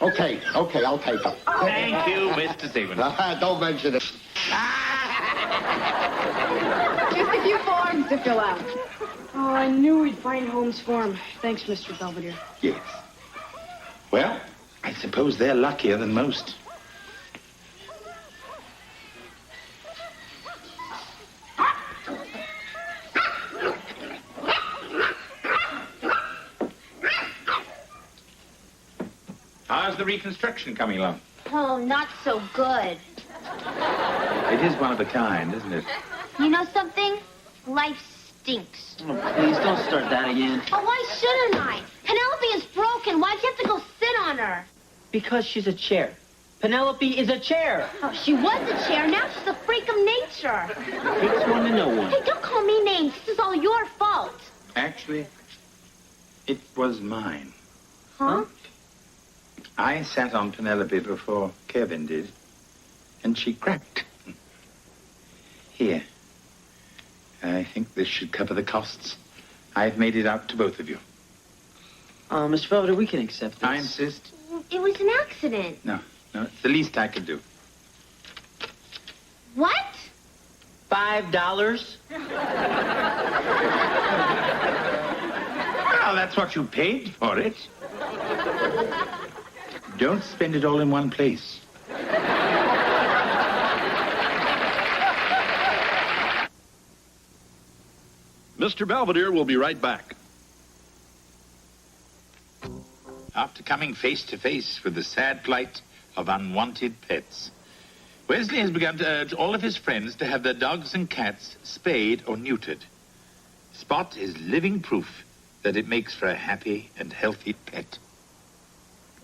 Okay, I'll take him. Thank you, Mr. Sigmund. Don't mention it. Just a few forms to fill out. Oh, I knew we'd find homes for him. Thanks, Mr. Belvedere. Yes. Well, I suppose they're luckier than most. How's the reconstruction coming along? Oh, not so good. It is one of a kind, isn't it? You know something? Life stinks. Oh, please don't start that again. Oh, why shouldn't I? Penelope is broken. Why do you have to go sit on her? Because she's a chair. Penelope is a chair. Oh, she was a chair. Now she's a freak of nature. Takes one to know one. Hey, don't call me names. This is all your fault. Actually, it was mine. Huh? I sat on Penelope before Kevin did, and she cracked. Here. I think this should cover the costs. I've made it out to both of you. Mr. Belvedere, we can accept this. I insist. It was an accident. No, it's the least I could do. What? $5? Well, that's what you paid for it. Don't spend it all in one place. Mr. Belvedere will be right back. after coming face to face with the sad plight of unwanted pets. Wesley has begun to urge all of his friends to have their dogs and cats spayed or neutered. Spot is living proof that it makes for a happy and healthy pet.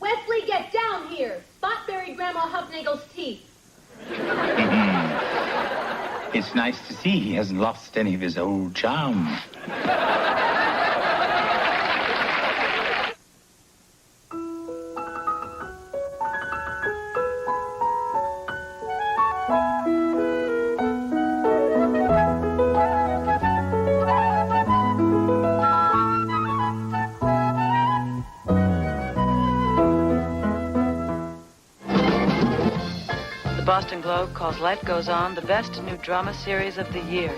Wesley, get down here. Spot buried Grandma Hufnagel's teeth. It's nice to see he hasn't lost any of his old charm. Boston Globe calls Life Goes On the best new drama series of the year.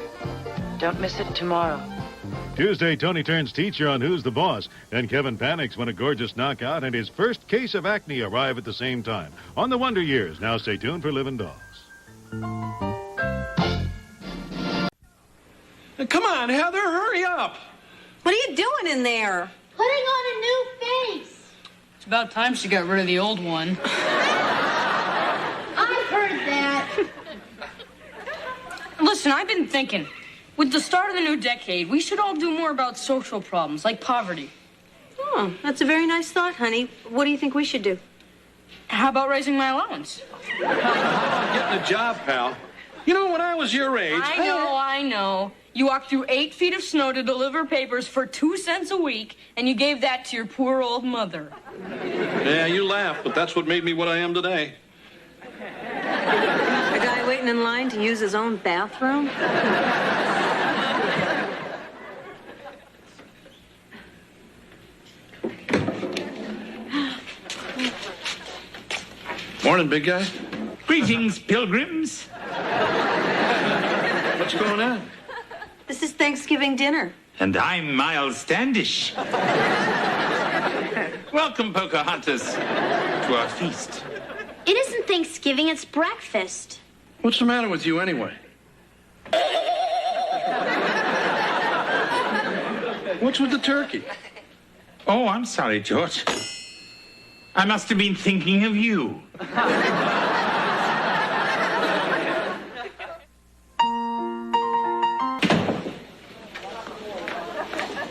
Don't miss it tomorrow. Tuesday, Tony turns teacher on Who's the Boss, and Kevin panics when a gorgeous knockout and his first case of acne arrive at the same time. On the Wonder Years, now stay tuned for Living Dolls. Come on, Heather, hurry up. What are you doing in there? Putting on a new face. It's about time she got rid of the old one. I've heard that. Listen, I've been thinking. With the start of the new decade, we should all do more about social problems, like poverty. Oh, that's a very nice thought, honey. What do you think we should do? How about raising my allowance? Getting a job, pal. You know, when I was your age... I know. You walked through 8 feet of snow to deliver papers for 2 cents a week, and you gave that to your poor old mother. Yeah, you laugh, but that's what made me what I am today. A guy waiting in line to use his own bathroom? Morning, big guy. Greetings, pilgrims. What's going on? This is Thanksgiving dinner. And I'm Miles Standish. Welcome, Pocahontas, to our feast. It isn't Thanksgiving, it's breakfast. What's the matter with you, anyway? What's with the turkey? Oh, I'm sorry, George. I must have been thinking of you.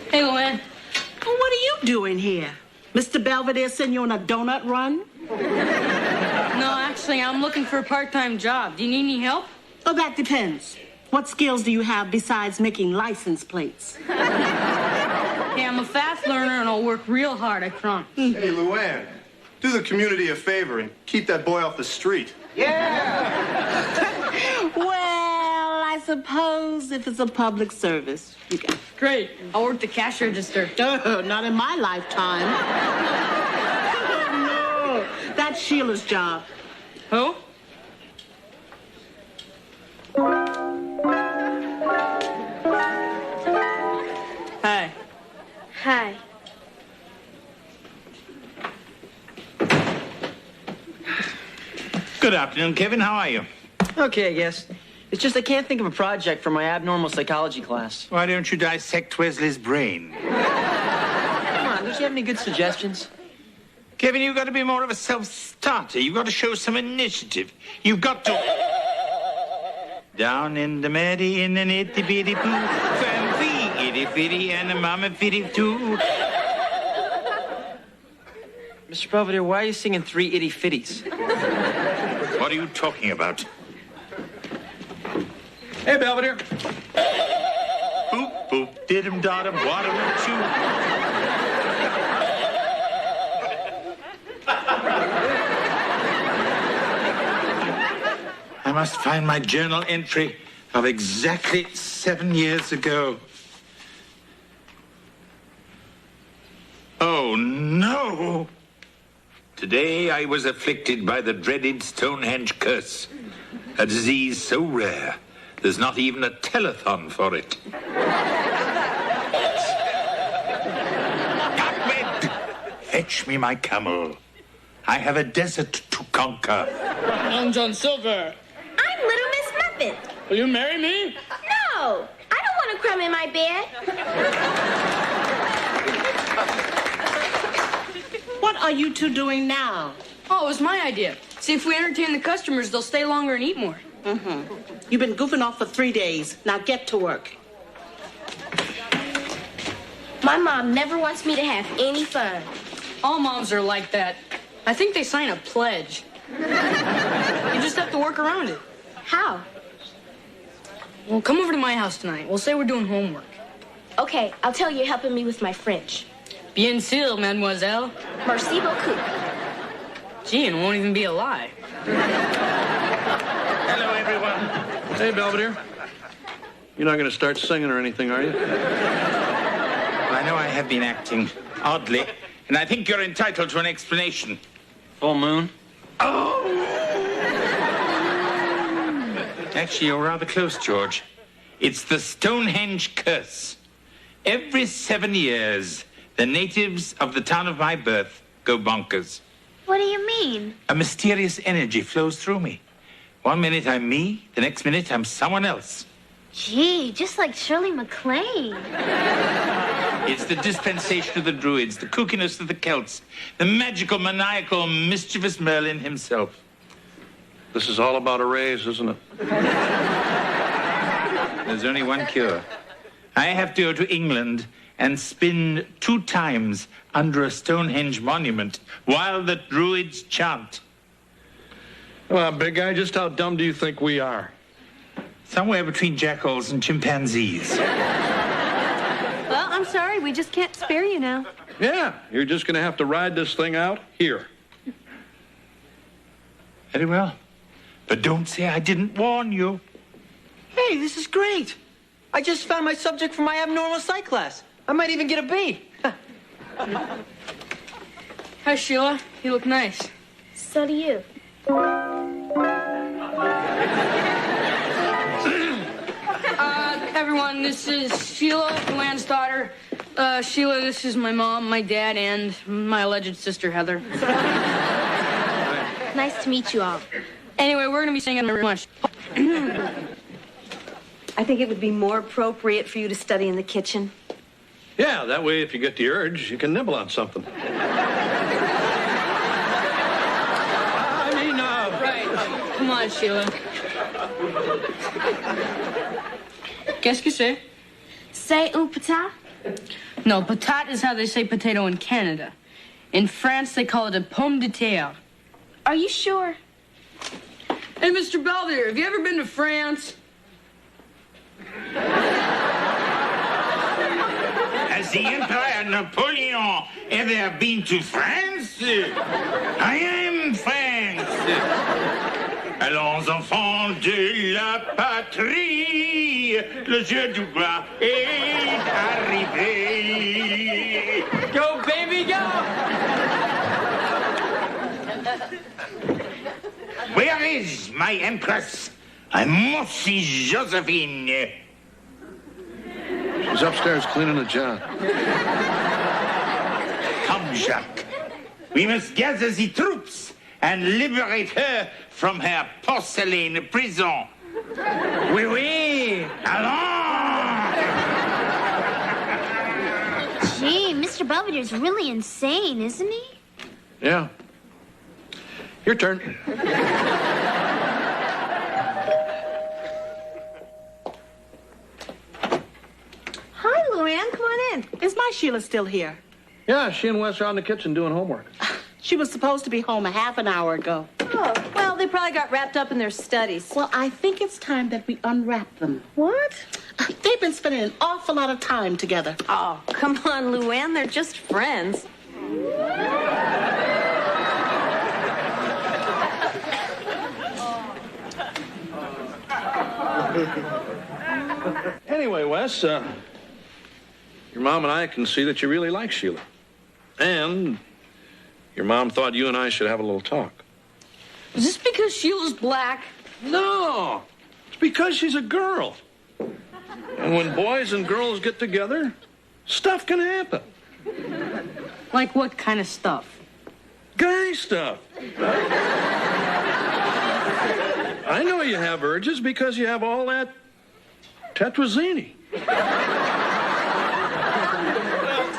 Hey, Luann. What are you doing here? Mr. Belvedere sent you on a donut run? No, actually, I'm looking for a part-time job. Do you need any help? Oh, that depends. What skills do you have besides making license plates? Hey, I'm a fast learner, and I'll work real hard, I promise. Hey, Luann, do the community a favor and keep that boy off the street. Well, I suppose if it's a public service, you can. Great. I'll work the cash register. Not in my lifetime. No, that's Sheila's job. Who? Hi. Hi. Good afternoon, Kevin. How are you? Okay, I guess. It's just I can't think of a project for my abnormal psychology class. Why don't you dissect Wesley's brain? Come on, don't you have any good suggestions? Kevin, you've got to be more of a self-starter. You've got to show some initiative. You've got to... Down in the Mary in an itty-bitty poo, fancy itty-bitty and a mama fitty too. Mr. Belvedere, why are you singing 3 itty fitties? What are you talking about? Hey, Belvedere. Boop, boop, did-em, dot-em, what-em, choo. I must find my journal entry of exactly 7 years ago. Oh, no! Today I was afflicted by the dreaded Stonehenge curse, a disease so rare, there's not even a telethon for it. Ahmed, fetch me my camel. I have a desert to conquer. I'm John Silver. I'm Little Miss Muffet. Will you marry me? No, I don't want a crumb in my bed. What are you two doing now? Oh, it was my idea. See, if we entertain the customers, they'll stay longer and eat more. Mm-hmm. You've been goofing off for 3 days. Now get to work. My mom never wants me to have any fun. All moms are like that. I think they sign a pledge. You just have to work around it. How? Well, come over to my house tonight. We'll say we're doing homework. Okay, I'll tell you you're helping me with my French. Bien sûr, mademoiselle. Merci beaucoup. Gee, and it won't even be a lie. Hello, everyone. Hey, Belvedere. You're not going to start singing or anything, are you? Well, I know I have been acting oddly, and I think you're entitled to an explanation. Full moon? Oh! Actually, you're rather close, George. It's the Stonehenge curse. Every 7 years, the natives of the town of my birth go bonkers. What do you mean? A mysterious energy flows through me. 1 minute I'm me, the next minute I'm someone else. Gee, just like Shirley MacLaine. It's the dispensation of the Druids, the kookiness of the Celts, the magical, maniacal, mischievous Merlin himself. This is all about a raise, isn't it? There's only one cure. I have to go to England and spin 2 times under a Stonehenge monument while the Druids chant. Well, big guy, just how dumb do you think we are? Somewhere between jackals and chimpanzees. Well, I'm sorry. We just can't spare you now. Yeah, you're just going to have to ride this thing out here. Very well. But don't say I didn't warn you. Hey, this is great. I just found my subject for my abnormal psych class. I might even get a B. Hi, Sheila. You look nice. So do you. Everyone, this is Sheila, Luann's daughter. Sheila, this is my mom, my dad, and my alleged sister, Heather. Nice to meet you all. Anyway, we're going to be singing very much. I think it would be more appropriate for you to study in the kitchen. Yeah, that way if you get the urge, you can nibble on something. Right. Come on, Sheila. Qu'est-ce que c'est? C'est un patat? No, patat is how they say potato in Canada. In France, they call it a pomme de terre. Are you sure? Hey, Mr. Belvedere, have you ever been to France? Has the Emperor Napoleon ever been to France? I am France. Allons, enfants de la patrie, le jeu du roi est arrivé. Go, baby, go! Where is my Empress? I must see Josephine. She's upstairs cleaning a job. Come, Jacques. We must gather the troops and liberate her from her porcelain prison. Oui, oui. Allons! Gee, Mr. Belvedere's really insane, isn't he? Yeah. Your turn. Hi, Luann. Come on in. Is my Sheila still here? Yeah, she and Wes are out in the kitchen doing homework. She was supposed to be home a half an hour ago. Oh, well, they probably got wrapped up in their studies. Well, I think it's time that we unwrap them. What? They've been spending an awful lot of time together. Oh, come on, Luann. They're just friends. Anyway, Wes, your mom and I can see that you really like Sheila. And your mom thought you and I should have a little talk. Is this because Sheila's black? No, it's because she's a girl. And when boys and girls get together, stuff can happen. Like what kind of stuff? Guy stuff. I know you have urges because you have all that tetrazzini.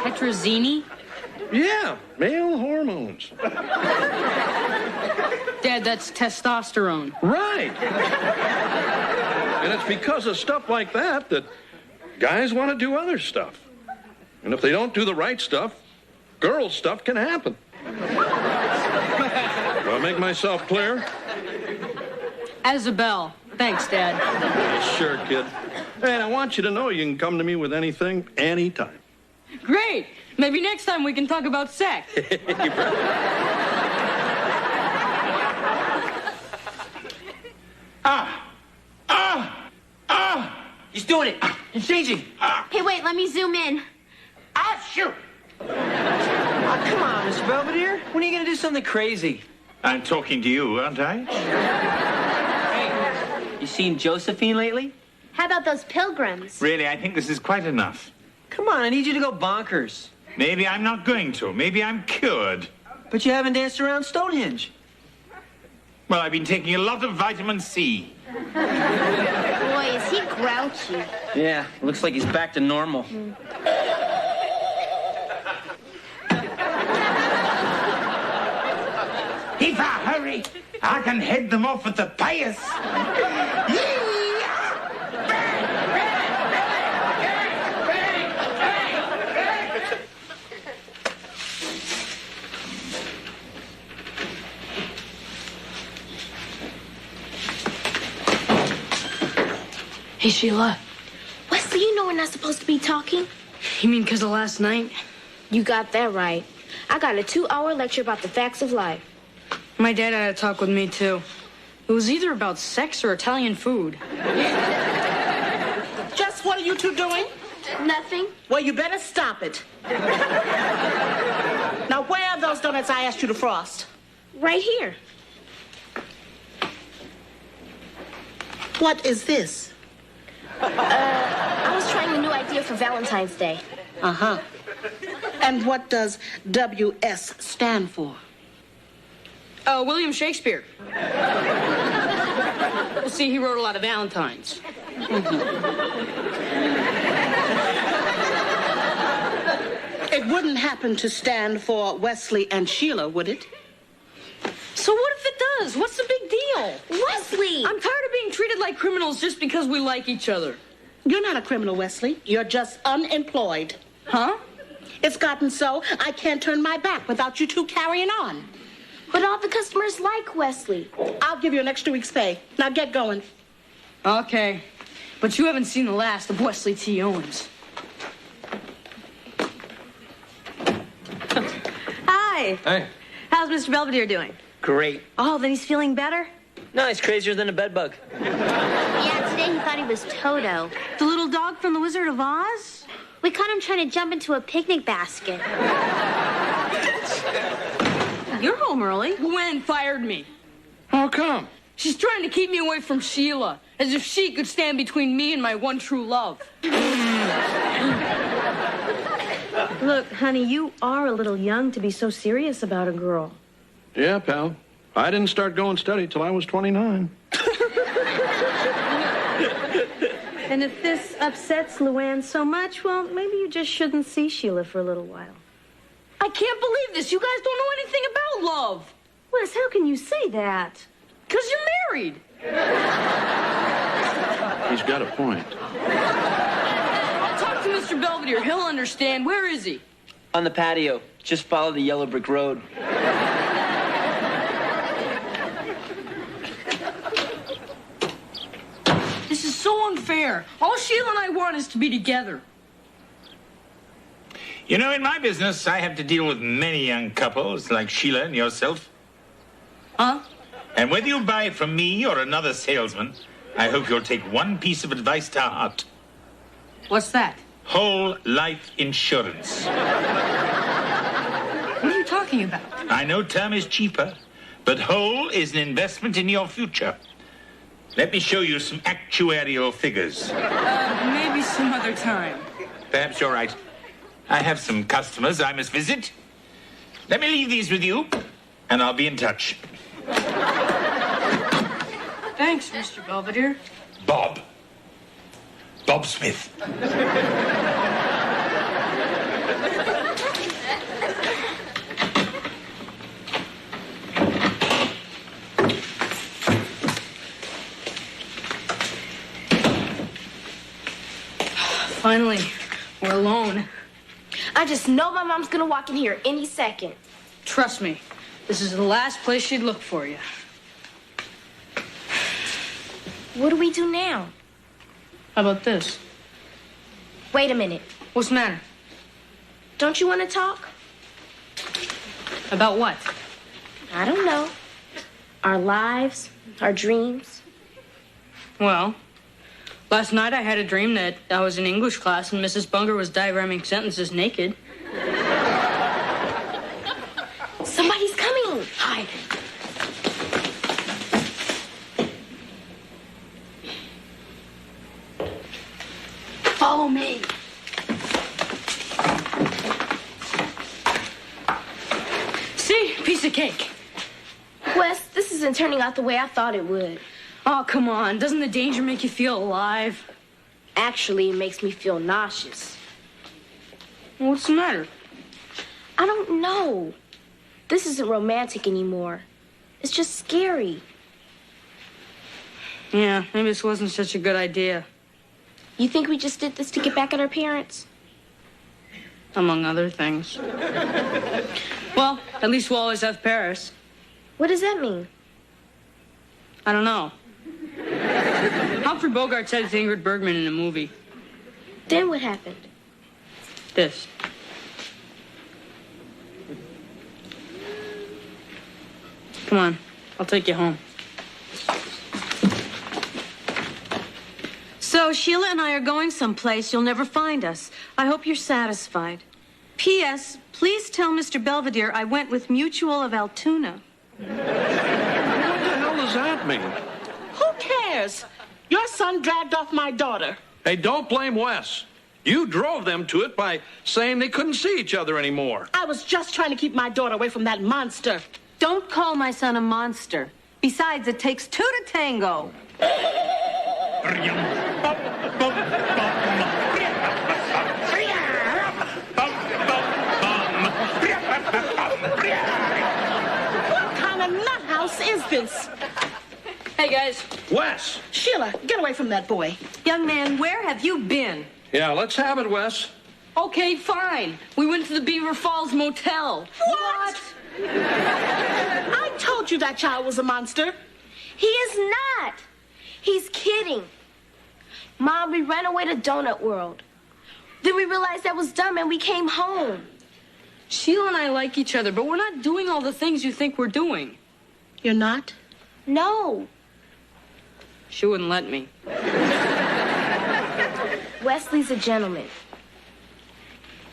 Tetrazzini? Yeah, male hormones. Dad, that's testosterone. Right. And it's because of stuff like that that guys want to do other stuff. And if they don't do the right stuff, girl stuff can happen. Do I make myself clear? Isabel. Thanks, Dad. Sure, kid. And I want you to know you can come to me with anything, anytime. Great. Maybe next time we can talk about sex. He's doing it. He's changing. Hey, wait, let me zoom in. Shoot. Oh, come on, Mr. Belvedere. When are you going to do something crazy? I'm talking to you, aren't I? Hey, you seen Josephine lately? How about those pilgrims? Really, I think this is quite enough. Come on, I need you to go bonkers. Maybe I'm not going to. Maybe I'm cured. But you haven't danced around Stonehenge. Well, I've been taking a lot of vitamin C. Boy, is he grouchy. Yeah, looks like he's back to normal. If I hurry, I can head them off at the pace. Hey, Sheila. Wesley, you know we're not supposed to be talking. You mean because of last night? You got that right. I got a 2-hour lecture about the facts of life. My dad had a talk with me, too. It was either about sex or Italian food. Just what are you two doing? Nothing. Well, you better stop it. Now, where are those donuts I asked you to frost? Right here. What is this? I was trying a new idea for Valentine's Day. Uh-huh. And what does WS stand for? William Shakespeare. Well, see, he wrote a lot of Valentines. It wouldn't happen to stand for Wesley and Sheila, would it? So what if it does? What's the big deal? Wesley! I'm tired of being treated like criminals just because we like each other. You're not a criminal, Wesley. You're just unemployed. Huh? It's gotten so I can't turn my back without you two carrying on. But all the customers like Wesley. I'll give you an extra week's pay. Now get going. Okay. But you haven't seen the last of Wesley T. Owens. Hi. Hey. How's Mr. Belvedere doing? Great. Oh, then he's feeling better? No, he's crazier than a bedbug. Yeah, today he thought he was Toto. The little dog from The Wizard of Oz? We caught him trying to jump into a picnic basket. You're home early. Gwen fired me. How come? She's trying to keep me away from Sheila, as if she could stand between me and my one true love. Look, honey, you are a little young to be so serious about a girl. Yeah, pal. I didn't start going steady till I was 29. And if this upsets Luann so much, well, maybe you just shouldn't see Sheila for a little while. I can't believe this. You guys don't know anything about love. Wes, how can you say that? Because you're married. He's got a point. I'll talk to Mr. Belvedere. He'll understand. Where is he? On the patio. Just follow the yellow brick road. This is so unfair. All Sheila and I want is to be together. You know, in my business, I have to deal with many young couples like Sheila and yourself. Huh? And whether you buy from me or another salesman, I hope you'll take one piece of advice to heart. What's that? Whole life insurance. What are you talking about? I know term is cheaper, but whole is an investment in your future. Let me show you some actuarial figures. Maybe some other time. Perhaps you're right. I have some customers I must visit. Let me leave these with you, and I'll be in touch. Thanks, Mr. Belvedere. Bob. Bob Smith. Finally, we're alone. I just know my mom's gonna walk in here any second. Trust me, this is the last place she'd look for you. What do we do now? How about this? Wait a minute. What's the matter? Don't you want to talk? About what? I don't know. Our lives, our dreams. Well, last night I had a dream that I was in English class and Mrs. Bunger was diagramming sentences naked. Somebody's coming. Hide. Follow me. See? Piece of cake. Wes, this isn't turning out the way I thought it would. Oh, come on. Doesn't the danger make you feel alive? Actually, it makes me feel nauseous. What's the matter? I don't know. This isn't romantic anymore. It's just scary. Yeah, maybe this wasn't such a good idea. You think we just did this to get back at our parents? Among other things. Well, at least we'll always have Paris. What does that mean? I don't know. Humphrey Bogart said it's Ingrid Bergman in a movie. Then what happened? This. Come on, I'll take you home. So Sheila and I are going someplace you'll never find us. I hope you're satisfied. P.S. Please tell Mr. Belvedere I went with Mutual of Altoona. What the hell does that mean? Who cares? Your son dragged off my daughter. Hey, don't blame Wes. You drove them to it by saying they couldn't see each other anymore. I was just trying to keep my daughter away from that monster. Don't call my son a monster. Besides, it takes two to tango. What kind of nut house is this? Hey, guys. Wes! Sheila, get away from that boy. Young man, where have you been? Yeah, let's have it, Wes. Okay, fine. We went to the Beaver Falls Motel. What? I told you that child was a monster. He is not. He's kidding. Mom, we ran away to Donut World. Then we realized that was dumb and we came home. Sheila and I like each other, but we're not doing all the things you think we're doing. You're not? No. She wouldn't let me. Wesley's a gentleman.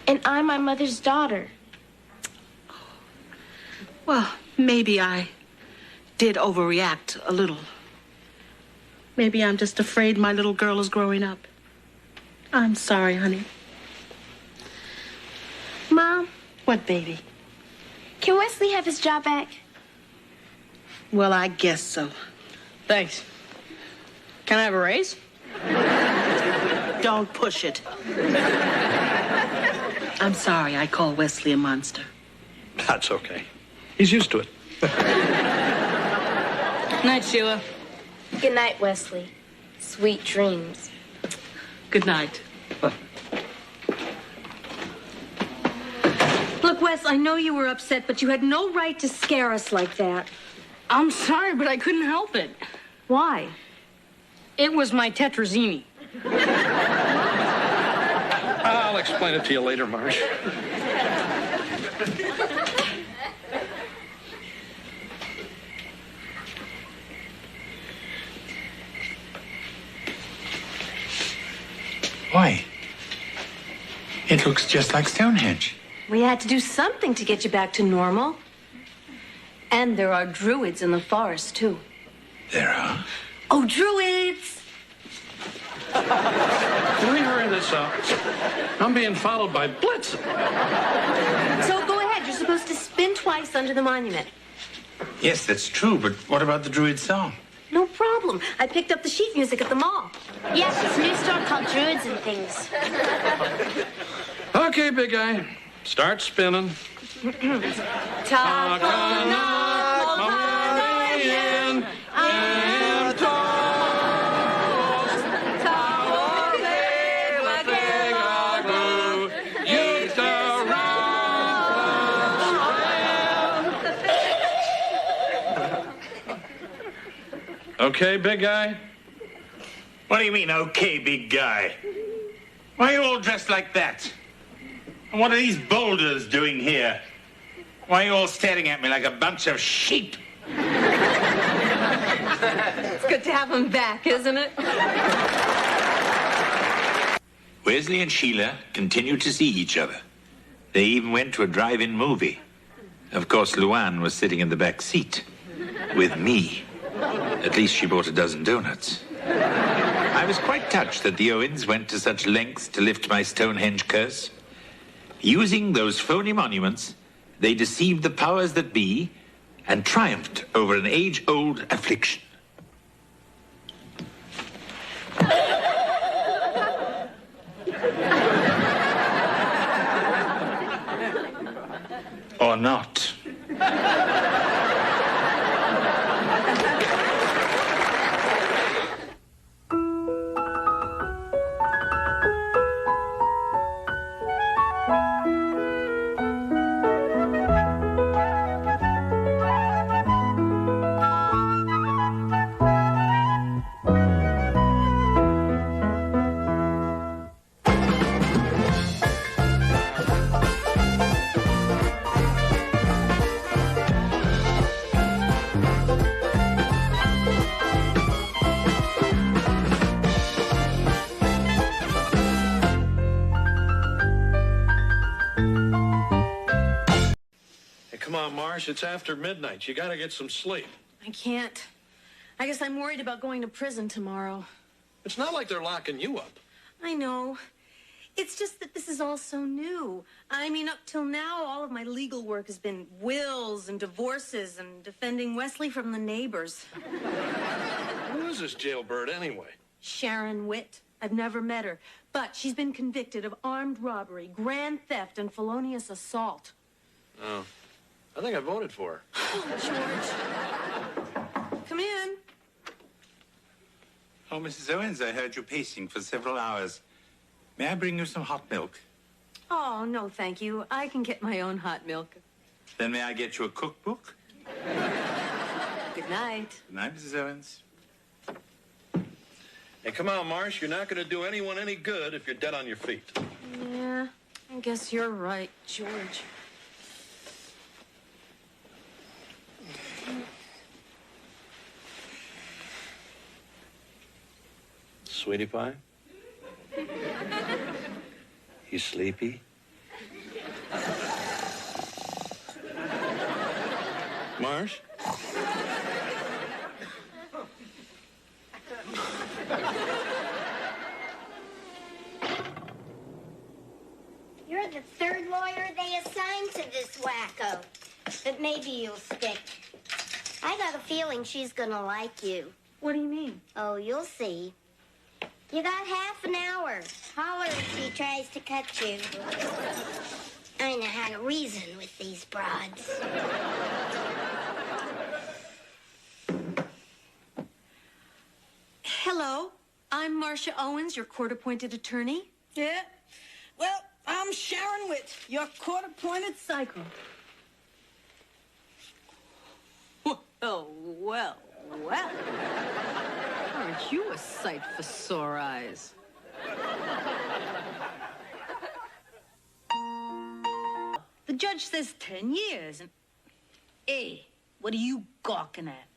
And I'm my mother's daughter. Well, maybe I did overreact a little. Maybe I'm just afraid my little girl is growing up. I'm sorry, honey. Mom? What, baby? Can Wesley have his job back? Well, I guess so. Thanks. Can I have a raise? Don't push it. I'm sorry I call Wesley a monster. That's okay. He's used to it. Night, Sheila. Good night, Wesley. Sweet dreams. Good night. Look, Wes, I know you were upset, but you had no right to scare us like that. I'm sorry, but I couldn't help it. Why? It was my tetrazzini. I'll explain it to you later, Marsh. Why? It looks just like Stonehenge. We had to do something to get you back to normal. And there are druids in the forest, too. There are. Oh, druids! Can we hurry this up? I'm being followed by Blitzen. So go ahead. You're supposed to spin twice under the monument. Yes, that's true, but what about the Druid song? No problem. I picked up the sheet music at the mall. Yes, it's a new store called Druids and Things. Okay, big guy. Start spinning. Okay, big guy? What do you mean, okay, big guy? Why are you all dressed like that? And what are these boulders doing here? Why are you all staring at me like a bunch of sheep? It's good to have him back, isn't it? Wesley and Sheila continued to see each other. They even went to a drive-in movie. Of course, Luann was sitting in the back seat with me. At least she bought a dozen donuts. I was quite touched that the Owens went to such lengths to lift my Stonehenge curse. Using those phony monuments, they deceived the powers that be and triumphed over an age-old affliction. Or not. Come on, Marsh, it's after midnight. You gotta get some sleep. I can't. I guess I'm worried about going to prison tomorrow. It's not like they're locking you up. I know. It's just that this is all so new. I mean, up till now, all of my legal work has been wills and divorces and defending Wesley from the neighbors. Who is this jailbird anyway? Sharon Witt. I've never met her, but she's been convicted of armed robbery, grand theft, and felonious assault. Oh, I think I voted for her. George, come in. Oh, Mrs. Owens, I heard you pacing for several hours. May I bring you some hot milk? Oh, no, thank you. I can get my own hot milk. Then may I get you a cookbook? Good night. Good night, Mrs. Owens. Hey, come on, Marsh. You're not going to do anyone any good if you're dead on your feet. Yeah, I guess you're right, George. Sweetie pie? You sleepy? Marsh? You're the third lawyer they assigned to this wacko. But maybe you'll stick. I got a feeling she's gonna like you. What do you mean? Oh, you'll see. You got half an hour. Holler if she tries to cut you. I know how to reason with these broads. Hello, I'm Marcia Owens, your court-appointed attorney. Yeah? Well, I'm Sharon Witt, your court-appointed psycho. Oh, well. Aren't you a sight for sore eyes? The judge says 10 years, and... Hey, what are you gawking at?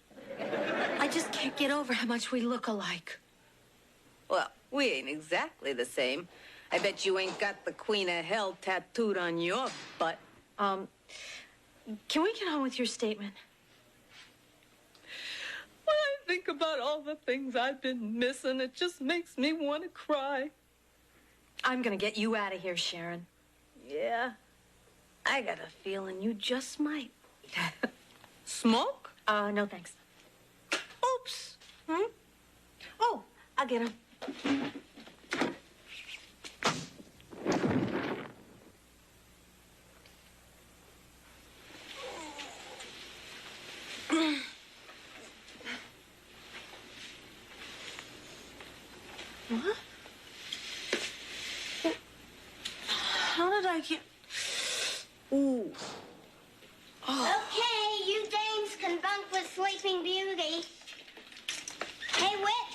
I just can't get over how much we look alike. Well, we ain't exactly the same. I bet you ain't got the Queen of Hell tattooed on your butt. Can we get on with your statement? When I think about all the things I've been missing, it just makes me want to cry. I'm gonna get you out of here, Sharon. Yeah, I got a feeling you just might. Smoke? No thanks. Oops. Oh, I'll get him. What? How did I get... Ooh. Oh. Okay, you dames can bunk with Sleeping Beauty.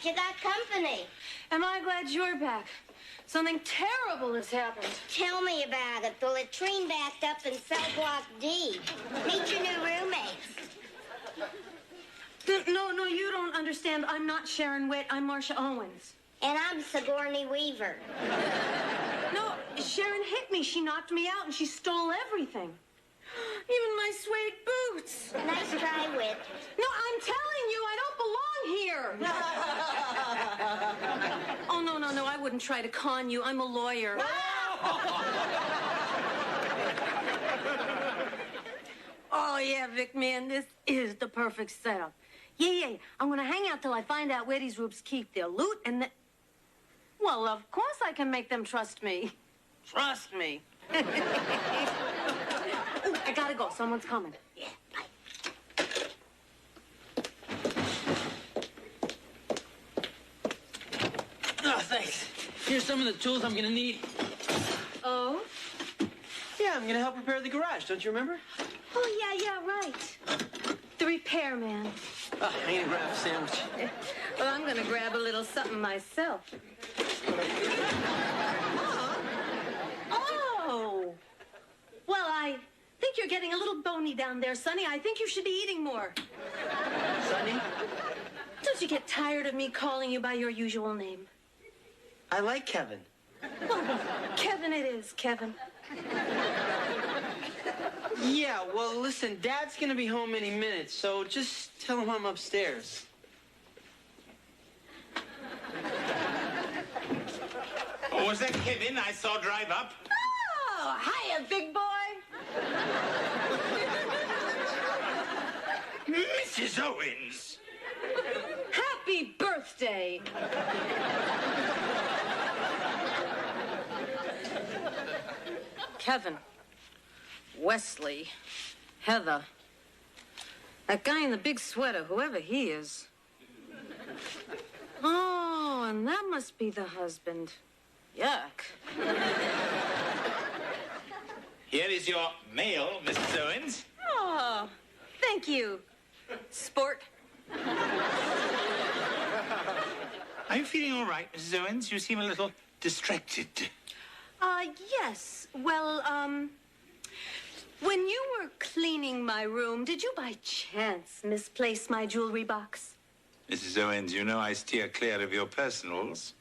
guest. You got company. Am I glad you're back? Something terrible has happened. Tell me about it. The latrine backed up in cell block D. Meet your new roommates. No, you don't understand. I'm not Sharon Witt. I'm Marcia Owens. And I'm Sigourney Weaver. No, Sharon hit me. She knocked me out and she stole everything. Even my suede boots. Nice try, Witt. No, I'm telling you, I don't belong here. Oh, no, I wouldn't try to con you. I'm a lawyer. Oh, yeah, Vic, man, this is the perfect setup. Yeah. I'm going to hang out till I find out where these rubes keep their loot and the... Well, of course I can make them trust me. Trust me. Ooh, I gotta go. Someone's coming. Yeah, bye. Oh, thanks. Here's some of the tools I'm gonna need. Oh? Yeah, I'm gonna help repair the garage. Don't you remember? Oh, yeah, right. The repairman. Oh, I'm gonna grab a sandwich. Well, I'm gonna grab a little something myself. Oh! Well, I think you're getting a little bony down there, Sonny. I think you should be eating more. Sonny? Don't you get tired of me calling you by your usual name? I like Kevin. Well, Kevin it is, Kevin. Yeah, well, listen, Dad's gonna be home any minute, so just tell him I'm upstairs. Oh, was that Kevin I saw drive up? Oh, hiya, big boy. Mrs. Owens! Happy birthday. Kevin, Wesley, Heather, that guy in the big sweater, whoever he is. Oh, and that must be the husband. Yuck. Here is your mail, Mrs. Owens. Oh, thank you, sport. Are you feeling all right, Mrs. Owens? You seem a little distracted. Yes. Well, when you were cleaning my room, did you by chance misplace my jewelry box? Mrs. Owens, you know I steer clear of your personals.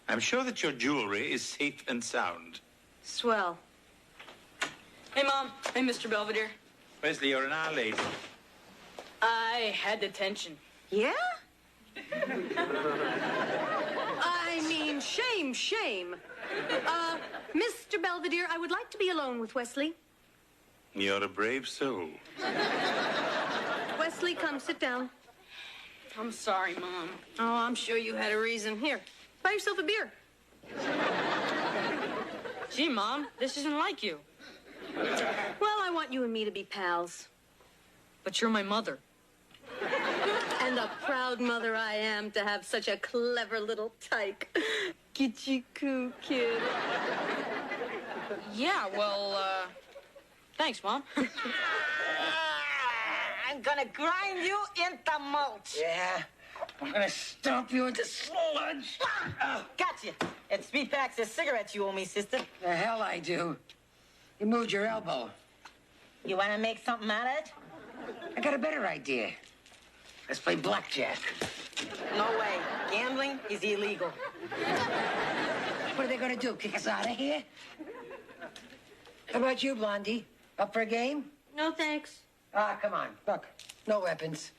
I'm sure that your jewelry is safe and sound. Swell. Hey, Mom. Hey, Mr. Belvedere. Wesley, you're an hour late. I had detention. Yeah? I mean, shame. Mr. Belvedere, I would like to be alone with Wesley. You're a brave soul. Wesley, come sit down. I'm sorry, Mom. Oh, I'm sure you had a reason. Here, buy yourself a beer. Gee, Mom, this isn't like you. Well, I want you and me to be pals. But you're my mother. And a proud mother I am to have such a clever little tyke. Gitchy-coo kid. Yeah, well, thanks, Mom. I'm gonna grind you into mulch. Yeah, I'm gonna stomp you into sludge. Oh, gotcha. It's 3 packs of cigarettes you owe me, sister. The hell I do. You moved your elbow. You wanna make something out of it? I got a better idea. Let's play blackjack. No way. Gambling is illegal. What are they gonna do, kick us out of here? How about you, Blondie? Up for a game? No, thanks. Ah, come on. Look, no weapons.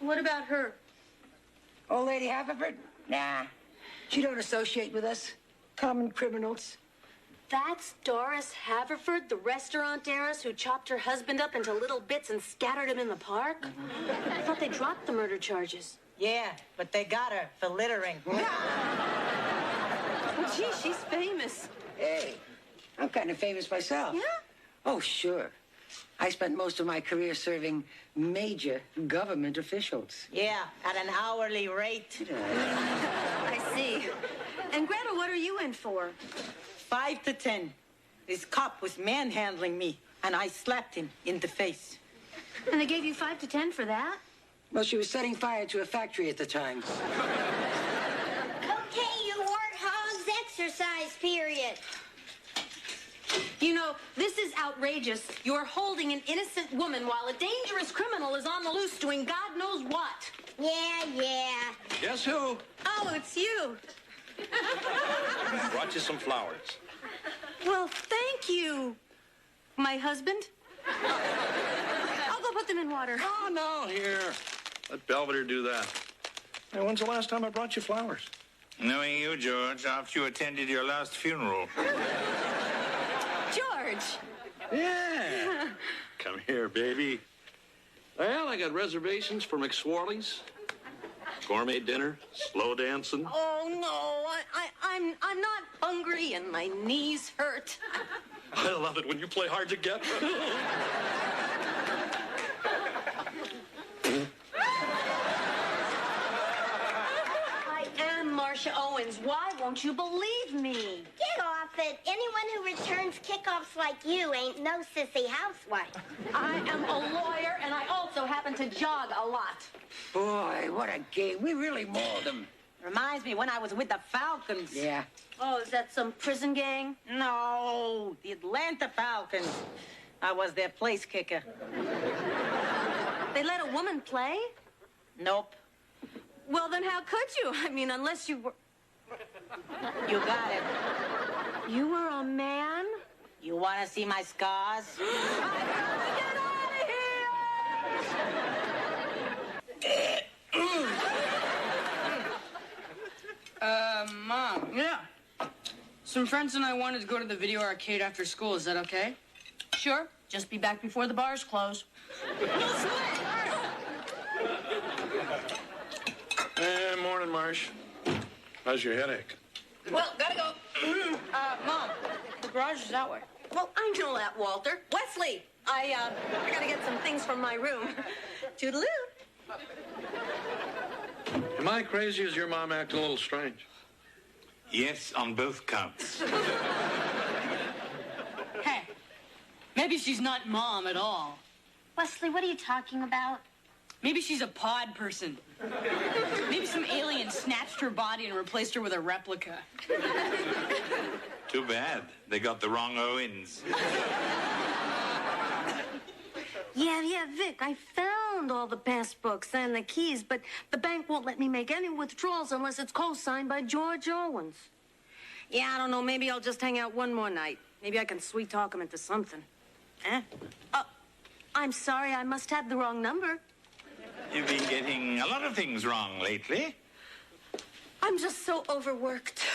What about her? Old Lady Haverford? Nah. She don't associate with us. Common criminals. That's Doris Haverford, the restaurant heiress who chopped her husband up into little bits and scattered him in the park? I thought they dropped the murder charges. Yeah, but they got her for littering. Oh, gee, she's famous. Hey, I'm kind of famous myself. Yeah? Oh, sure. I spent most of my career serving major government officials. Yeah, at an hourly rate. I see. And Greta, what are you in for? 5 to 10. This cop was manhandling me, and I slapped him in the face. And they gave you 5 to 10 for that? Well, she was setting fire to a factory at the time. Okay, you warthogs, exercise period. You know, this is outrageous. You're holding an innocent woman while a dangerous criminal is on the loose doing God knows what. Yeah. Guess who? Oh, it's you. Brought you some flowers. Well, thank you. My husband? I'll go put them in water. Oh, no, here. Let Belvedere do that. Hey, when's the last time I brought you flowers? Knowing you, George, after you attended your last funeral. George! Yeah. Come here, baby. Well, I got reservations for McSwarley's. Gourmet dinner, slow dancing. Oh, no, I'm not hungry and my knees hurt. I love it when you play hard to get. I am Marcia Owens. Why won't you believe me? Get off it. Anyone who returns kickoffs like you ain't no sissy housewife. I am a lawyer, and I also happen to jog a lot. Boy, what a game. We really mauled them. Reminds me when I was with the Falcons. Yeah. Oh, is that some prison gang? No, the Atlanta Falcons. I was their place kicker. They let a woman play? Nope. Well, then how could you? I mean, unless you were... You got it. You were a man? You want to see my scars? Get out of here! Mom. Yeah. Some friends and I wanted to go to the video arcade after school. Is that okay? Sure. Just be back before the bars close. Morning, Marsh. How's your headache? Well, gotta go. Mom, the garage is that way. Well, I know that, Walter. Wesley, I gotta get some things from my room. Toodaloo. Am I crazy or is your mom acting a little strange? Yes, on both counts. Hey, maybe she's not Mom at all. Wesley, what are you talking about? Maybe she's a pod person. Maybe some alien snatched her body and replaced her with a replica. Too bad. They got the wrong Owens. Yeah, Vic, I found all the passbooks and the keys, but the bank won't let me make any withdrawals unless it's co-signed by George Owens. Yeah, I don't know, maybe I'll just hang out one more night. Maybe I can sweet-talk him into something. Oh, I'm sorry, I must have the wrong number. You've been getting a lot of things wrong lately. I'm just so overworked.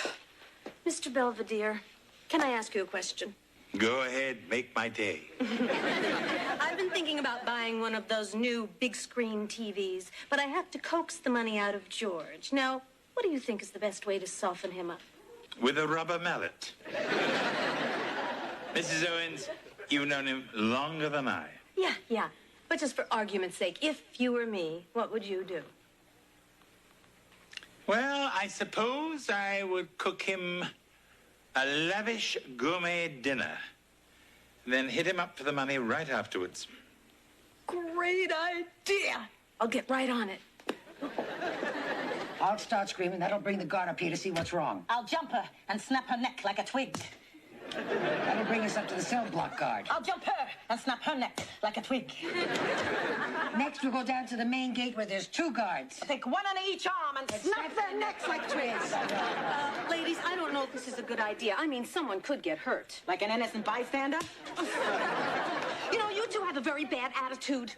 Mr. Belvedere, can I ask you a question? Go ahead, make my day. I've been thinking about buying one of those new big-screen TVs, but I have to coax the money out of George. Now, what do you think is the best way to soften him up? With a rubber mallet. Mrs. Owens, you've known him longer than I. Yeah. But just for argument's sake, if you were me, what would you do? Well, I suppose I would cook him a lavish gourmet dinner, then hit him up for the money right afterwards. Great idea. I'll get right on it. I'll start screaming. That'll bring the guard up here to see what's wrong. I'll jump her and snap her neck like a twig. That'll bring us up to the cell block guard. I'll jump her and snap her neck like a twig. Next, we'll go down to the main gate where there's 2 guards. Take one on each arm and snap their necks like twigs. Ladies, I don't know if this is a good idea. I mean, someone could get hurt. Like an innocent bystander? You know, you two have a very bad attitude.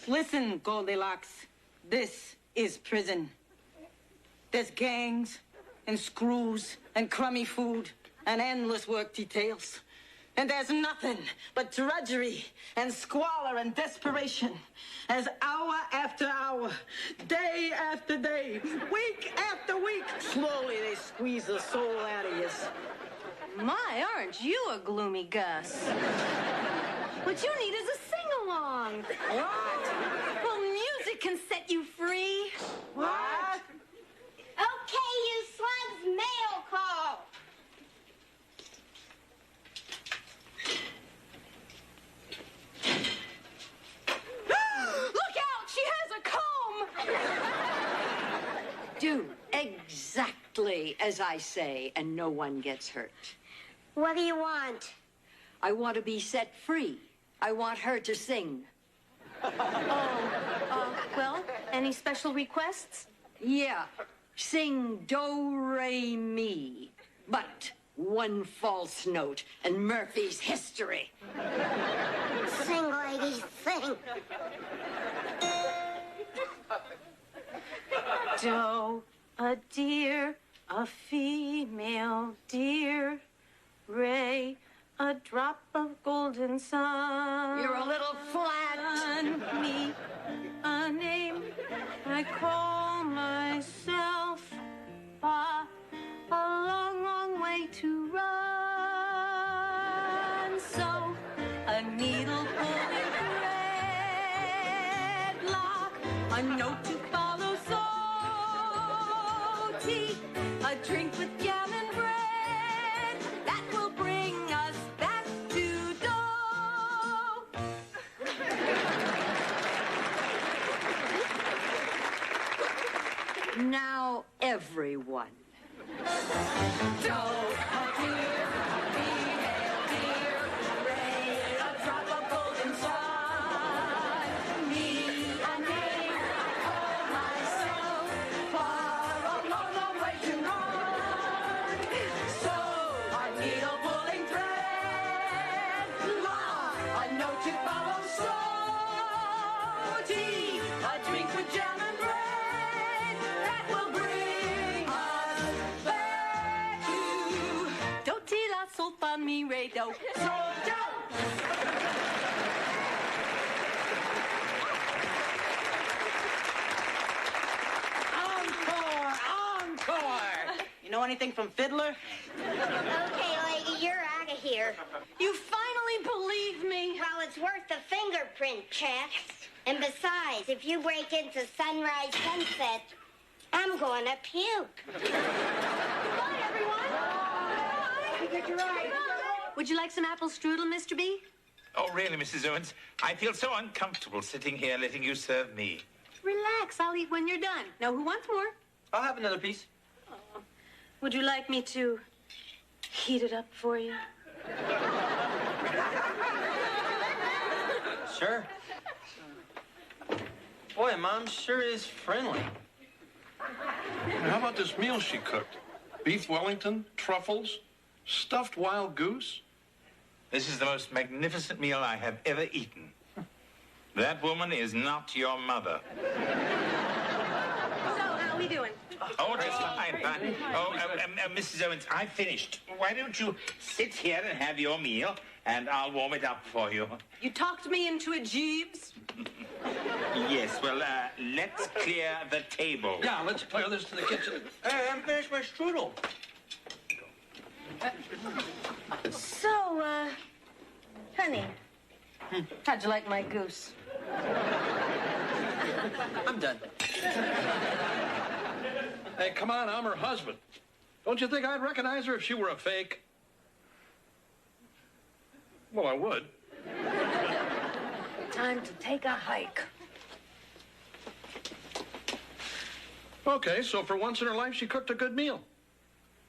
Listen, Goldilocks. This is prison. There's gangs and screws and crummy food and endless work details. And there's nothing but drudgery and squalor and desperation as hour after hour, day after day, week after week, slowly they squeeze the soul out of you. My, aren't you a gloomy Gus? What you need is a sing-along. What? Well, music can set you free. What? Okay, you slugs, mail call. Look out! She has a car! Exactly as I say, and no one gets hurt. What do you want? I want to be set free. I want her to sing. Well, any special requests? Yeah, sing do, re, mi. But one false note and Murphy's history. Sing, ladies, sing. Doe, a deer, a female deer, Ray, a drop of golden sun. You're a little flat. Me, a name I call myself. Ba, a long, long way to run. So, a needle pulling thread lock, a note to follow. So, tea, a drink with jam and bread that will bring us back to dough. Now, everyone. Mi re do. Encore! You know anything from Fiddler? Okay, lady, you're out of here. You finally believe me. Well, it's worth the fingerprint check. And besides, if you break into Sunrise Sunset, I'm going to puke. Bye, everyone. Would you like some apple strudel, Mr. B? Oh, really, Mrs. Owens? I feel so uncomfortable sitting here letting you serve me. Relax, I'll eat when you're done. Now, who wants more? I'll have another piece. Would you like me to heat it up for you? Sure. Boy, Mom sure is friendly. How about this meal she cooked? Beef Wellington, truffles, stuffed wild goose? This is the most magnificent meal I have ever eaten. That woman is not your mother. So, how are we doing? Oh, just fine. Oh, Mrs. Owens, I finished. Why don't you sit here and have your meal, and I'll warm it up for you. You talked me into it, Jeeves. Yes, well, let's clear the table. Yeah, let's clear this to the kitchen. Hey, I haven't finished my strudel. So, honey, how'd you like my goose? I'm done. Hey, come on, I'm her husband. Don't you think I'd recognize her if she were a fake? Well, I would. Time to take a hike. Okay, so for once in her life, she cooked a good meal.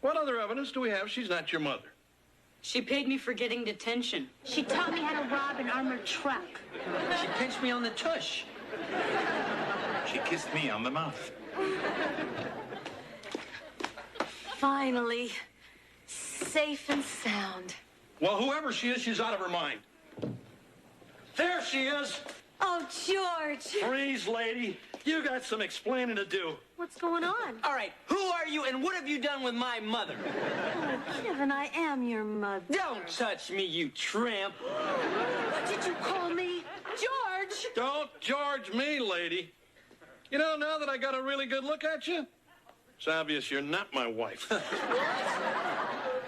What other evidence do we have she's not your mother? She paid me for getting detention. She taught me how to rob an armored truck. She pinched me on the tush. She kissed me on the mouth. Finally, safe and sound. Well, whoever she is, she's out of her mind. There she is. Oh, George. Freeze, lady. You got some explaining to do. What's going on? All right, who are you and what have you done with my mother? Oh, Kevin, I am your mother. Don't touch me, you tramp. What did you call me? George! Don't George me, lady. You know, now that I got a really good look at you, it's obvious you're not my wife.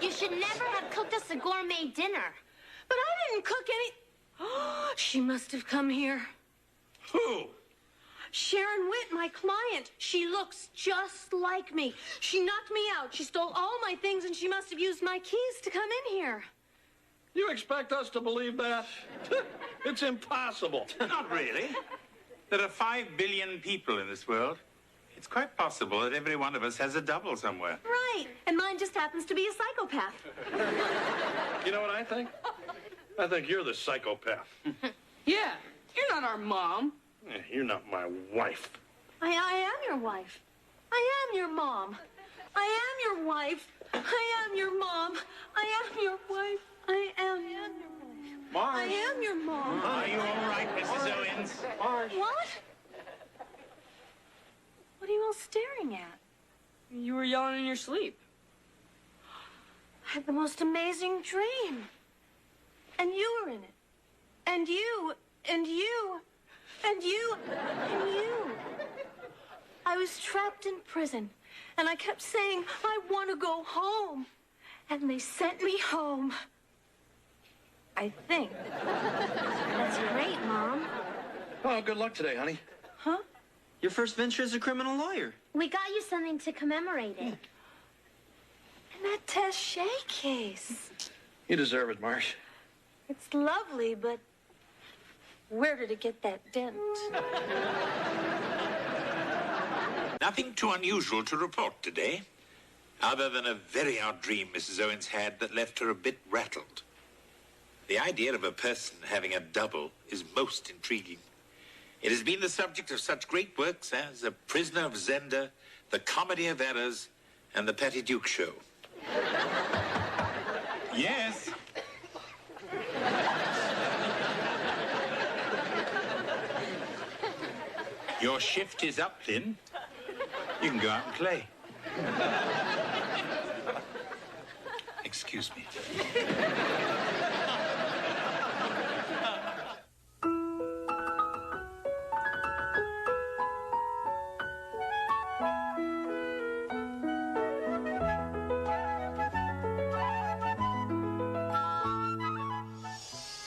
You should never have cooked us a gourmet dinner. But I didn't cook any... Oh, she must have come here. Who? Sharon Witt, my client. She looks just like me. She knocked me out. She stole all my things, and she must have used my keys to come in here. You expect us to believe that? It's impossible. Not really. There are 5 billion people in this world. It's quite possible that every one of us has a double somewhere. Right. And mine just happens to be a psychopath. You know what I think? I think you're the psychopath. Yeah, you're not our mom. You're not my wife. I am your wife. I am your mom. I am your wife. I am your mom. I am your wife. I am your wife. Marsh. I am your mom. Are you all right, Mrs. Owens? What? What are you all staring at? You were yelling in your sleep. I had the most amazing dream. And you were in it. And you, and you, and you, and you. I was trapped in prison, and I kept saying, I want to go home. And they sent me home. I think. That's great, Mom. Oh, good luck today, honey. Huh? Your first venture as a criminal lawyer. We got you something to commemorate it. And that taché case. You deserve it, Marsh. It's lovely, but where did it get that dent? Nothing too unusual to report today, other than a very odd dream Mrs. Owens had that left her a bit rattled. The idea of a person having a double is most intriguing. It has been the subject of such great works as A Prisoner of Zenda, The Comedy of Errors, and The Patty Duke Show. Yes? Your shift is up, Lynn. You can go out and play. Excuse me.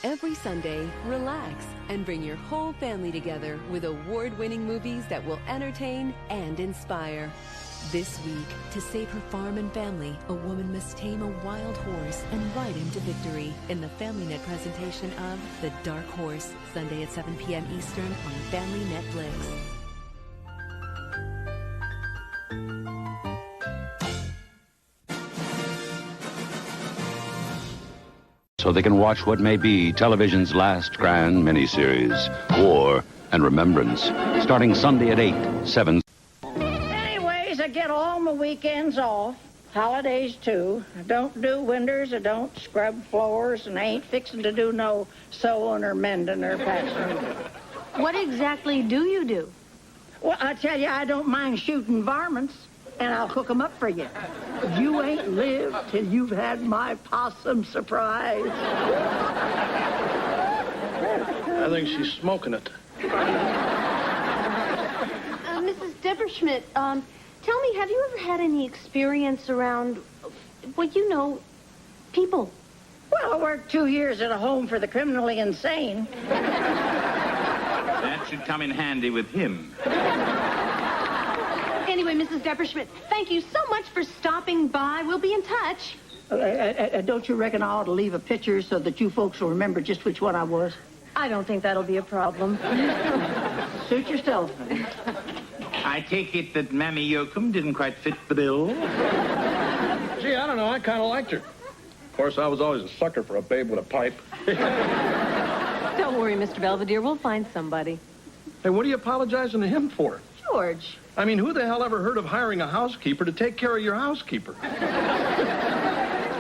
Every Sunday, relax and bring your whole family together with award-winning movies that will entertain and inspire. This week, to save her farm and family, a woman must tame a wild horse and ride him to victory in the FamilyNet presentation of The Dark Horse, Sunday at 7 p.m. Eastern on Family Netflix. So they can watch what may be television's last grand miniseries, War and Remembrance, starting Sunday at 8, 7. Anyways, I get all my weekends off, holidays too. I don't do windows, I don't scrub floors, and I ain't fixing to do no sewing or mending or patching. What exactly do you do? Well, I tell you, I don't mind shooting varmints, and I'll cook them up for you. You ain't lived till you've had my possum surprise. I think she's smoking it. Mrs. Debberschmidt, tell me, have you ever had any experience around, well, you know, people? Well, I worked 2 years at a home for the criminally insane. That should come in handy with him. Anyway, Mrs. Debberschmidt, thank you so much for stopping by. We'll be in touch. Don't you reckon I ought to leave a picture so that you folks will remember just which one I was? I don't think that'll be a problem. Suit yourself. I take it that Mammy Yoakum didn't quite fit the bill? Gee, I don't know. I kind of liked her. Of course, I was always a sucker for a babe with a pipe. Don't worry, Mr. Belvedere. We'll find somebody. Hey, what are you apologizing to him for? George. I mean, who the hell ever heard of hiring a housekeeper to take care of your housekeeper?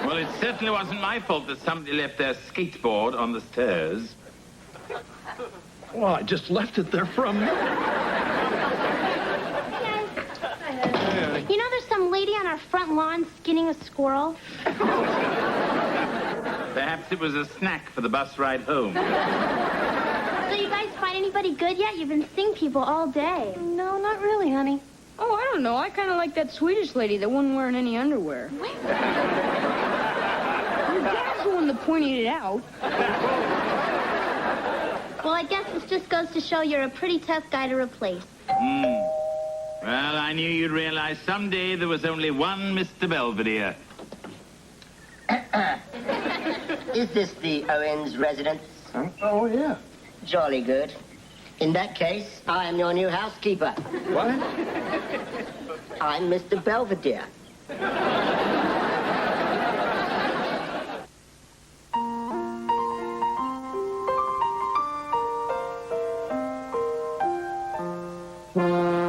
Well, it certainly wasn't my fault that somebody left their skateboard on the stairs. Well, I just left it there for a minute. You know there's some lady on our front lawn skinning a squirrel? Perhaps it was a snack for the bus ride home. So you guys find anybody good yet? You've been seeing people all day. No, not really, honey. Oh, I don't know. I kind of like that Swedish lady that wasn't wearing any underwear. Your dad's the one that pointed it out. Well, I guess this just goes to show you're a pretty tough guy to replace. Well, I knew you'd realize someday there was only one Mr. Belvedere. Is this the Owens residence? Huh? Oh, yeah. Jolly good. In that case, I am your new housekeeper. What? I'm Mr. Belvedere.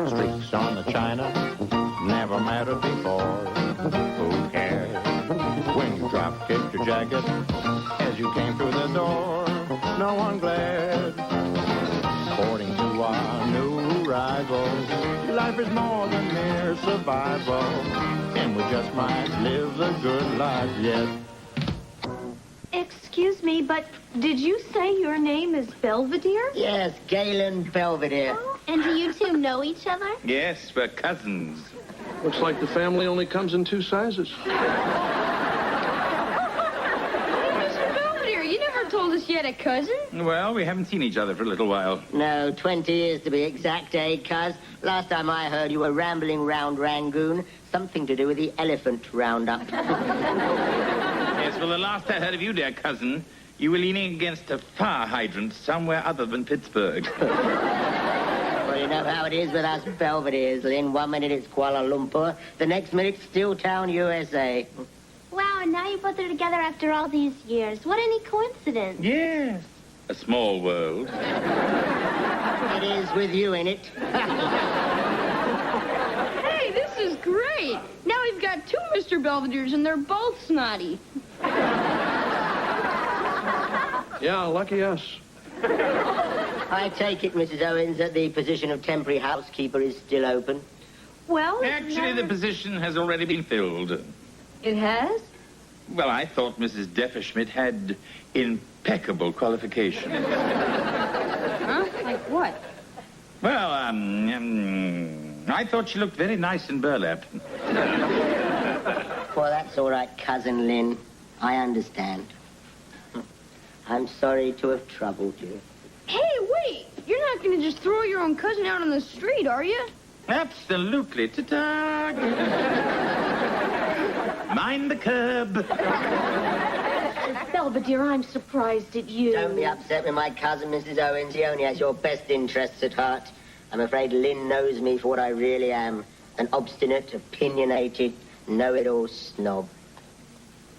Streaks on the china never mattered before. Who cares when you drop kicked your jacket as you came through the door? No one glared. According to our new rival, life is more than mere survival, and we just might live a good life yet. Excuse me, but did you say your name is Belvedere? Yes, Galen Belvedere. Oh, and do you two know each other? Yes, we're cousins. Looks like the family only comes in 2 sizes. Mr. Belvedere, you never told us you had a cousin. Well, we haven't seen each other for a little while. No, 20 years to be exact, eh, cuz? Last time I heard you were rambling round Rangoon. Something to do with the elephant roundup. Yes, well, the last I heard of you, dear cousin, you were leaning against a fire hydrant somewhere other than Pittsburgh. Well, you know how it is with us Belvederes, Lynn. 1 minute it's Kuala Lumpur, the next minute Steeltown, USA. Wow, and now you both are together after all these years. What any coincidence. Yes. A small world. It is with you in it. Hey, this is great. Now we've got 2 Mr. Belvederes, and they're both snotty. Yeah, lucky us. I take it, Mrs. Owens, that the position of temporary housekeeper is still open. Well, Actually, the position has already been filled. It has? Well, I thought Mrs. Defferschmidt had impeccable qualifications. Huh? Like what? Well, I thought she looked very nice in burlap. Well, that's all right, Cousin Lynn. I understand. I'm sorry to have troubled you. Hey, wait! You're not going to just throw your own cousin out on the street, are you? Absolutely. Ta-ta! Mind the curb. Belvedere, I'm surprised at you. Don't be upset with my cousin, Mrs. Owens. He only has your best interests at heart. I'm afraid Lynn knows me for what I really am. An obstinate, opinionated, know-it-all snob.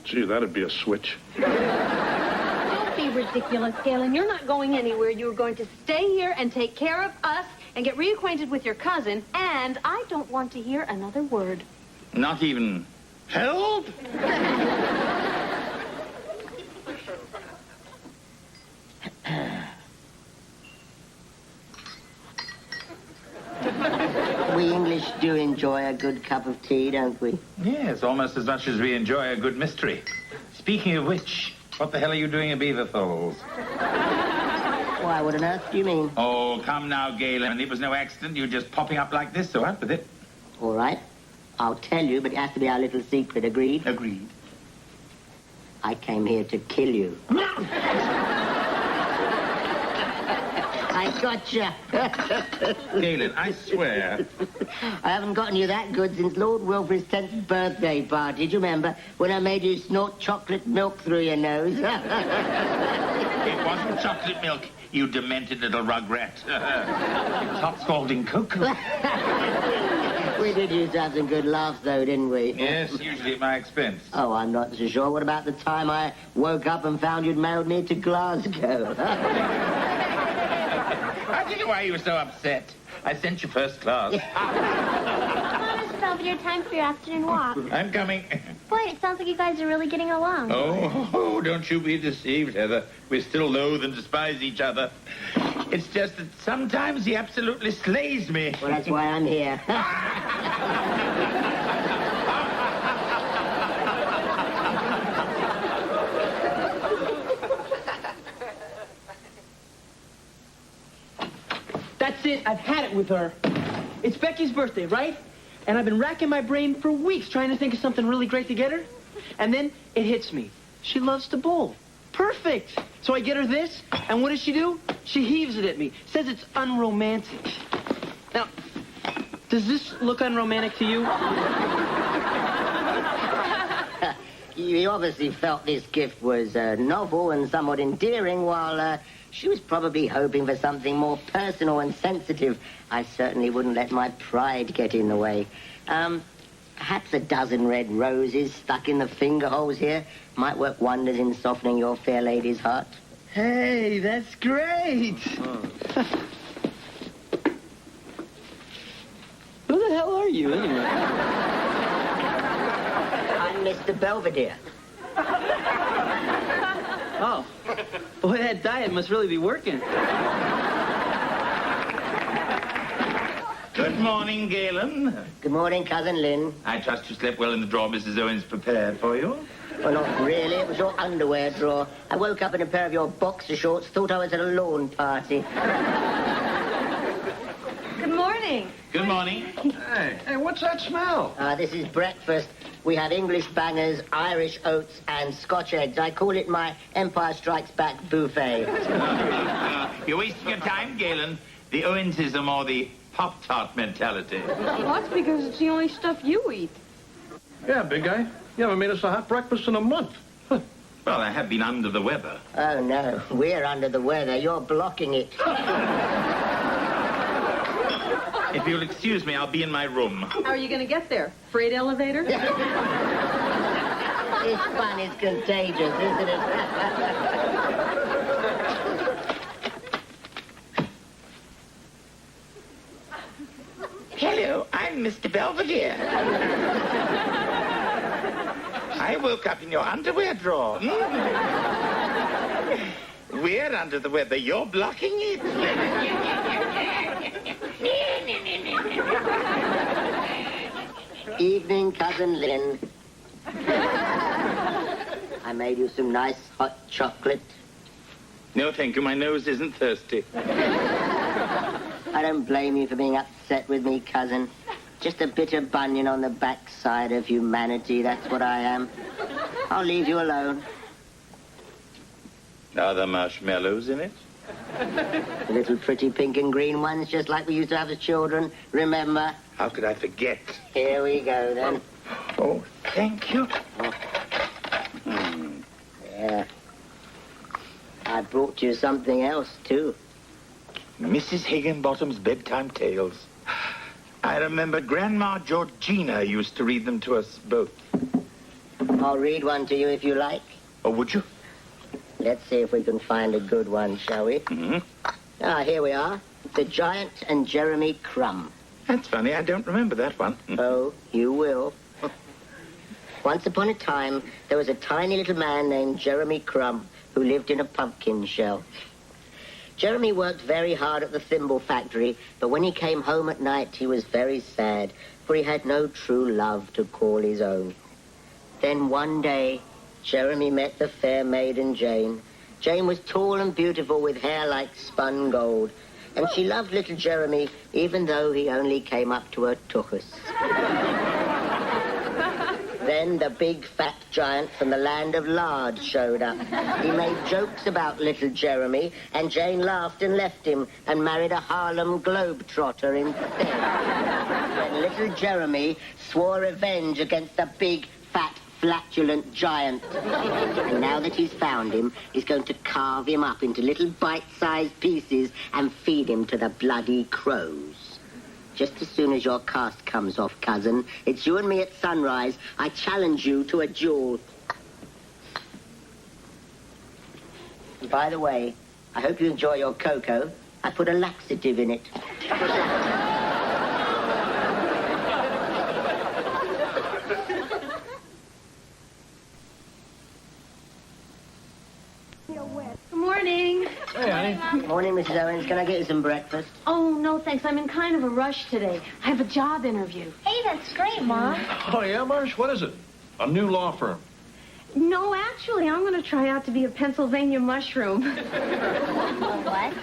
Gee, that'd be a switch. Don't be ridiculous, Galen. You're not going anywhere. You're going to stay here and take care of us and get reacquainted with your cousin, and I don't want to hear another word. Not even help? We English do enjoy a good cup of tea, don't we? Yes, almost as much as we enjoy a good mystery. Speaking of which, what the hell are you doing at Beaver Falls? Why, what on earth do you mean? Oh, come now, Galen. It was no accident. You were just popping up like this, so out with it. All right. I'll tell you, but it has to be our little secret. Agreed? Agreed. I came here to kill you. I gotcha. Galen, I swear. I haven't gotten you that good since Lord Wilfrid's 10th birthday party. Do you remember when I made you snort chocolate milk through your nose? It wasn't chocolate milk, you demented little rugrat. It was hot scalding cocoa. We did used to have some good laughs, though, didn't we? Yes, usually at my expense. Oh, I'm not so sure. What about the time I woke up and found you'd mailed me to Glasgow? I don't know why you were so upset. I sent you first class. Come on, Mr. Belvedere, time for your afternoon walk. I'm coming. Boy, it sounds like you guys are really getting along. Oh, don't you be deceived, Heather. We still loathe and despise each other. It's just that sometimes he absolutely slays me. Well, that's why I'm here. That's it. I've had it with her. It's Becky's birthday, right? And I've been racking my brain for weeks trying to think of something really great to get her. And then it hits me. She loves to bowl. Perfect. So I get her this, and what does she do? She heaves it at me. Says it's unromantic. Now, does this look unromantic to you? You obviously felt this gift was novel and somewhat endearing while She was probably hoping for something more personal and sensitive. I certainly wouldn't let my pride get in the way. Perhaps a dozen red roses stuck in the finger holes here might work wonders in softening your fair lady's heart. Hey, that's great. Who the hell are you, anyway? I'm Mr. Belvedere. Oh. Boy, that diet must really be working. Good morning, Galen. Good morning, Cousin Lynn. I trust you slept well in the drawer Mrs. Owens prepared for you. Well, not really. It was your underwear drawer. I woke up in a pair of your boxer shorts, thought I was at a lawn party. Good morning. Good morning. Hey, what's that smell? This is breakfast. We have English bangers, Irish oats, and Scotch eggs. I call it my Empire Strikes Back buffet. You're wasting your time, Galen. The Owenses are more the Pop-Tart mentality. Well, that's because it's the only stuff you eat. Yeah, big guy. You haven't made us a hot breakfast in a month. Well, I have been under the weather. Oh, no. We're under the weather. You're blocking it. If you'll excuse me, I'll be in my room. How are you going to get there? Freight elevator? This fun is contagious, isn't it? Hello, I'm Mr. Belvedere. I woke up in your underwear drawer. We're under the weather. You're blocking it. Evening, Cousin Lynn. I made you some nice hot chocolate. No, thank you. My nose isn't thirsty. I don't blame you for being upset with me, cousin. Just a bitter bunion on the backside of humanity, that's what I am. I'll leave you alone. Are there marshmallows in it? The little pretty pink and green ones, just like we used to have as children. Remember? How could I forget? Here we go, then. Oh, thank you. Yeah. I brought you something else, too. Mrs. Higginbottom's bedtime tales. I remember Grandma Georgina used to read them to us both. I'll read one to you if you like. Oh, would you? Let's see if we can find a good one, shall we? Mm-hmm. Here we are. The Giant and Jeremy Crumb. That's funny. I don't remember that one. Oh, you will. Once upon a time, there was a tiny little man named Jeremy Crumb who lived in a pumpkin shell. Jeremy worked very hard at the thimble factory, but when he came home at night, he was very sad, for he had no true love to call his own. Then one day, Jeremy met the fair maiden Jane. Jane was tall and beautiful with hair like spun gold, and she loved little Jeremy even though he only came up to her tuchus. Then the big fat giant from the land of lard showed up. He made jokes about little Jeremy, and Jane laughed and left him and married a Harlem Globetrotter instead. Then little Jeremy swore revenge against the big, fat, flatulent giant. And now that he's found him, he's going to carve him up into little bite-sized pieces and feed him to the bloody crows. Just as soon as your cast comes off, cousin, it's you and me at sunrise. I challenge you to a duel. And by the way, I hope you enjoy your cocoa. I put a laxative in it. Good morning. Hey, honey. Morning, Mrs. Owens. Can I get you some breakfast? Oh, no, thanks. I'm in kind of a rush today. I have a job interview. Hey, that's great, Mom. Oh, yeah, Marsh? What is it? A new law firm. No, actually, I'm going to try out to be a Pennsylvania mushroom. What?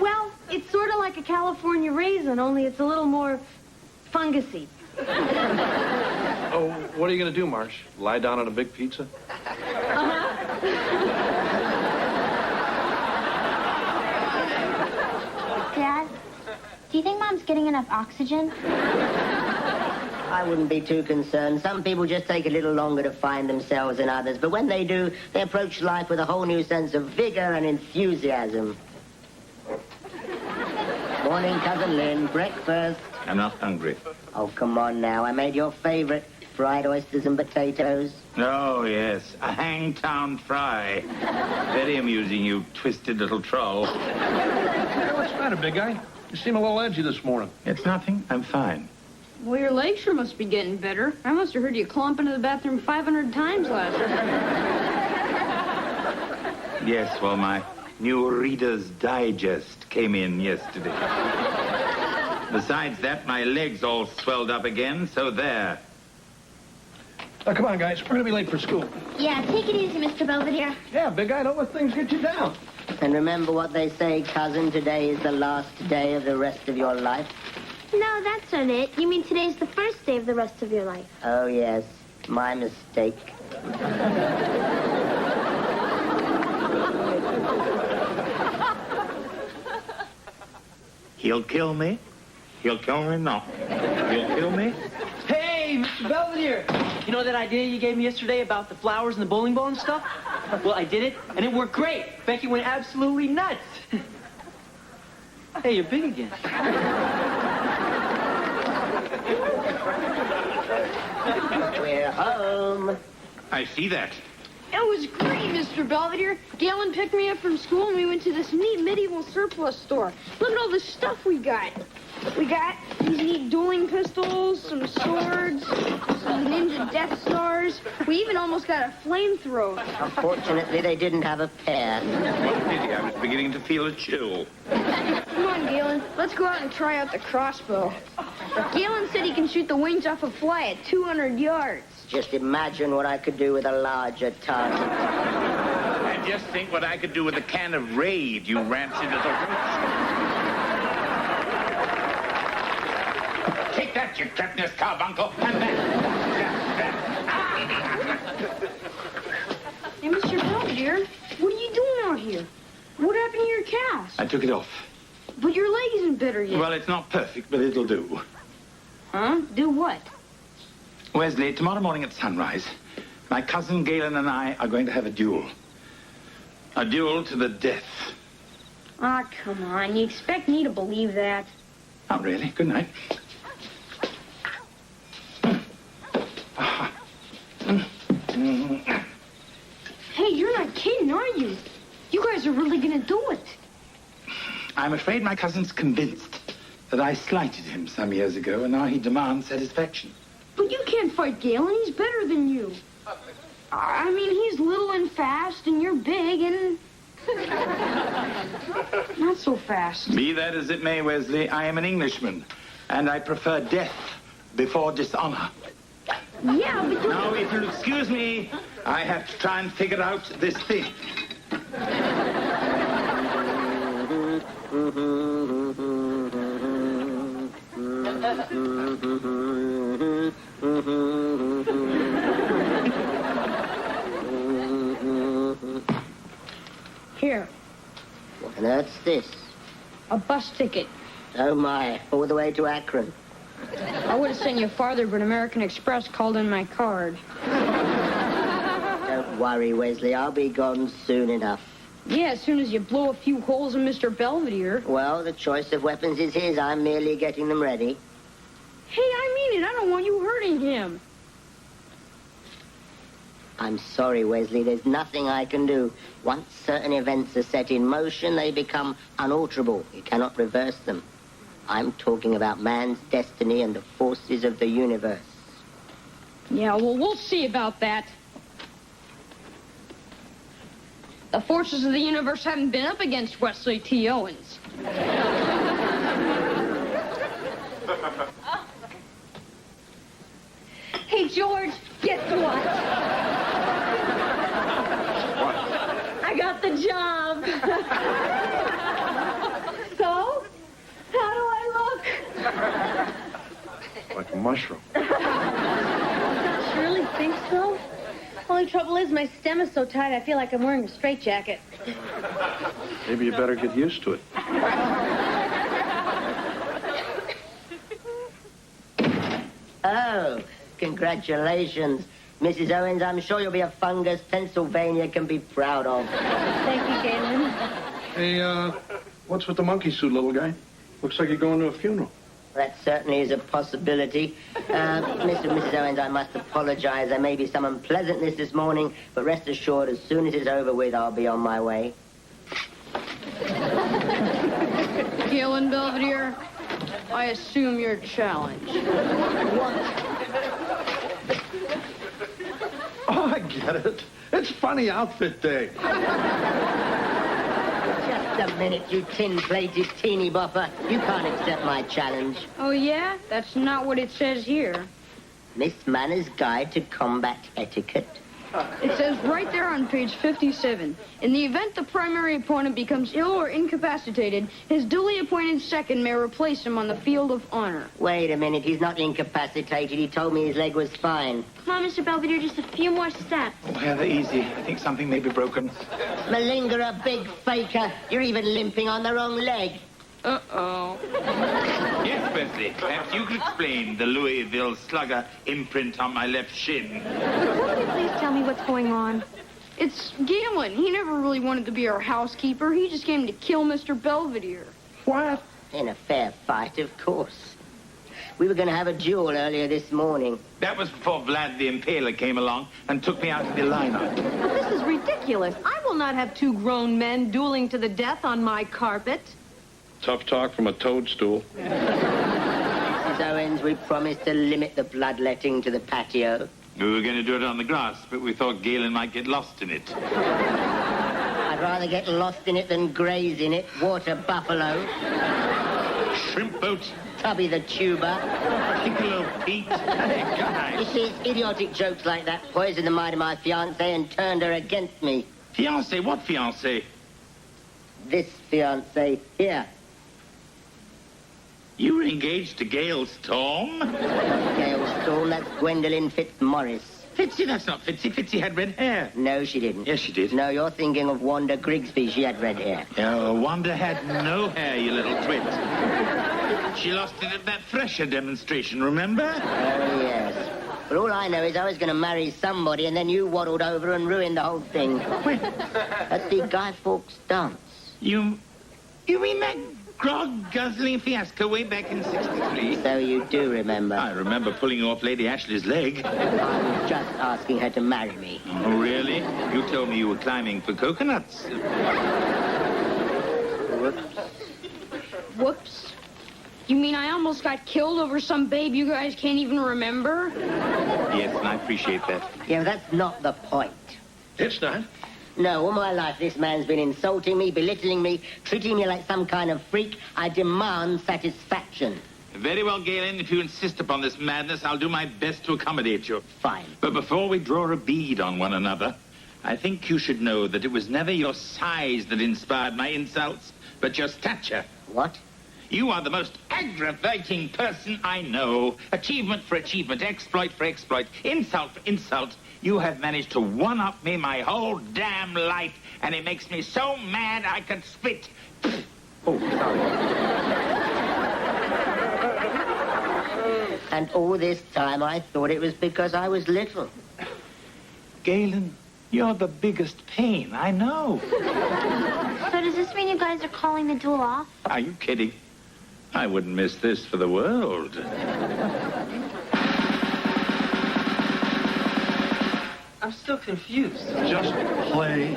Well, it's sort of like a California raisin, only it's a little more fungusy. Oh, what are you going to do, Marsh? Lie down on a big pizza? Dad, do you think Mom's getting enough oxygen? I wouldn't be too concerned. Some people just take a little longer to find themselves than others, but when they do, they approach life with a whole new sense of vigor and enthusiasm. Morning, Cousin Lynn. Breakfast. I'm not hungry. Oh, come on now. I made your favorite. Fried oysters and potatoes. Oh, yes. A Hangtown fry. Very amusing, you twisted little troll. Hey, what's the matter, big guy? You seem a little edgy this morning. It's nothing. I'm fine. Well, your legs sure must be getting better. I must have heard you clomp into the bathroom 500 times last night. Yes, well, my new Reader's Digest came in yesterday. Besides that, my legs all swelled up again, so there. Now, come on, guys. We're going to be late for school. Yeah, take it easy, Mr. Belvedere. Yeah, big guy, don't let things get you down. And remember what they say, cousin, today is the last day of the rest of your life. No, that's not it. You mean today's the first day of the rest of your life. Oh, yes. My mistake. He'll kill me. He'll kill me now. He'll kill me. Hey, Mr. Belvedere. You know that idea you gave me yesterday about the flowers and the bowling ball and stuff? Well, I did it, and it worked great. Becky went absolutely nuts. Hey, you're big again. We're home. I see that. It was great, Mr. Belvedere. Galen picked me up from school, and we went to this neat medieval surplus store. Look at all the stuff we got. We got these neat dueling pistols, some swords, some ninja Death Stars. We even almost got a flamethrower. Unfortunately, they didn't have a pair. What a pity. I was beginning to feel a chill. Come on, Galen. Let's go out and try out the crossbow. Galen said he can shoot the wings off a fly at 200 yards. Just imagine what I could do with a larger target. And just think what I could do with a can of Raid, you rancid little witch. Take that, you cretinous carbuncle, and that. Hey, Mr. Belvedere, what are you doing out here? What happened to your cast? I took it off. But your leg isn't better yet. Well, it's not perfect, but it'll do. Huh? Do what? Wesley, tomorrow morning at sunrise, my cousin Galen and I are going to have a duel. A duel to the death. Ah, come on. You expect me to believe that? Not really. Good night. Hey, you're not kidding, are you? You guys are really gonna do it. I'm afraid my cousin's convinced that I slighted him some years ago, and now he demands satisfaction. But you can't fight Galen. He's better than you. I mean, he's little and fast, and you're big and... not so fast. Be that as it may, Wesley, I am an Englishman, and I prefer death before dishonor. Yeah, but you... Now, if you'll excuse me, I have to try and figure out this thing. Here, What on earth's this? a bus ticket. Oh, my. All the way to Akron. I would have sent you farther, but American Express called in my card. Don't worry, Wesley. I'll be gone soon enough. Yeah, as soon as you blow a few holes in Mr. Belvedere. Well, the choice of weapons is his. I'm merely getting them ready. Hey, I mean it. I don't want you hurting him. I'm sorry, Wesley. There's nothing I can do. Once certain events are set in motion, they become unalterable. You cannot reverse them. I'm talking about man's destiny and the forces of the universe. Yeah, well, we'll see about that. The forces of the universe haven't been up against Wesley T. Owens. Hey, George, guess what? I got the job. So, how do I look? Like a mushroom. Don't you really think so? Only trouble is my stem is so tight I feel like I'm wearing a straitjacket. Maybe you better get used to it. Oh, congratulations. Mrs. Owens, I'm sure you'll be a fungus Pennsylvania can be proud of. Thank you, Galen. Hey, what's with the monkey suit, little guy? Looks like you're going to a funeral. That certainly is a possibility. Mr. and Mrs. Owens, I must apologize. There may be some unpleasantness this morning, but rest assured, as soon as it's over with, I'll be on my way. Galen Belvedere, I assume you're challenged. What? Oh, I get it. It's funny outfit day. Just a minute, you tin-plated teeny bopper. You can't accept my challenge. Oh, yeah? That's not what it says here. Miss Manners' Guide to Combat Etiquette. It says right there on page 57, in the event the primary opponent becomes ill or incapacitated, his duly appointed second may replace him on the field of honor. Wait a minute, he's not incapacitated. He told me his leg was fine. Come on, Mr. Belvedere, just a few more steps. Oh, Heather, easy. I think something may be broken. Malingerer, big faker. You're even limping on the wrong leg. Uh-oh. Yes, Wesley. Perhaps you could explain the Louisville slugger imprint on my left shin. Would you please tell me what's going on? It's Galen. He never really wanted to be our housekeeper. He just came to kill Mr. Belvedere. What? In a fair fight, of course. We were going to have a duel earlier this morning. That was before Vlad the Impaler came along and took me out of the lineup. But this is ridiculous. I will not have two grown men dueling to the death on my carpet. Tough talk from a toadstool. Mrs. Owens, we promised to limit the bloodletting to the patio. We were going to do it on the grass, but we thought Galen might get lost in it. I'd rather get lost in it than graze in it. Water buffalo. Shrimp boat. Tubby the tuber. Piccolo Pete. You see, it's idiotic jokes like that poisoned the mind of my fiancée and turned her against me. Fiancé? What fiancé? This fiancée here. You were engaged to Gail Storm? Gail Storm, that's Gwendolyn Fitzmaurice. Fitzy, that's not Fitzy. Fitzy had red hair. No, she didn't. Yes, she did. No, you're thinking of Wanda Grigsby. She had red hair. Oh, Wanda had no hair, you little twit. She lost it at that Thresher demonstration, remember? Oh, yes. But all I know is I was going to marry somebody, and then you waddled over and ruined the whole thing. When? At the Guy Fawkes dance. You mean that grog-guzzling fiasco way back in '63? So you do remember. I remember pulling off Lady Ashley's leg. I'm just asking her to marry me. Oh, really? You told me you were climbing for coconuts. Whoops. You mean I almost got killed over some babe you guys can't even remember? Yes, and I appreciate that. Yeah, that's not the point. It's not. No, all my life this man's been insulting me, belittling me, treating me like some kind of freak. I demand satisfaction. Very well, Galen. If you insist upon this madness, I'll do my best to accommodate you. Fine. But before we draw a bead on one another, I think you should know that it was never your size that inspired my insults, but your stature. What? You are the most aggravating person I know. Achievement for achievement, exploit for exploit, insult for insult. You have managed to one-up me my whole damn life, and it makes me so mad I could spit. Oh, sorry. And all this time I thought it was because I was little. Galen, you're the biggest pain I know. So does this mean you guys are calling the duel off? Are you kidding? I wouldn't miss this for the world. I'm still confused. Just play.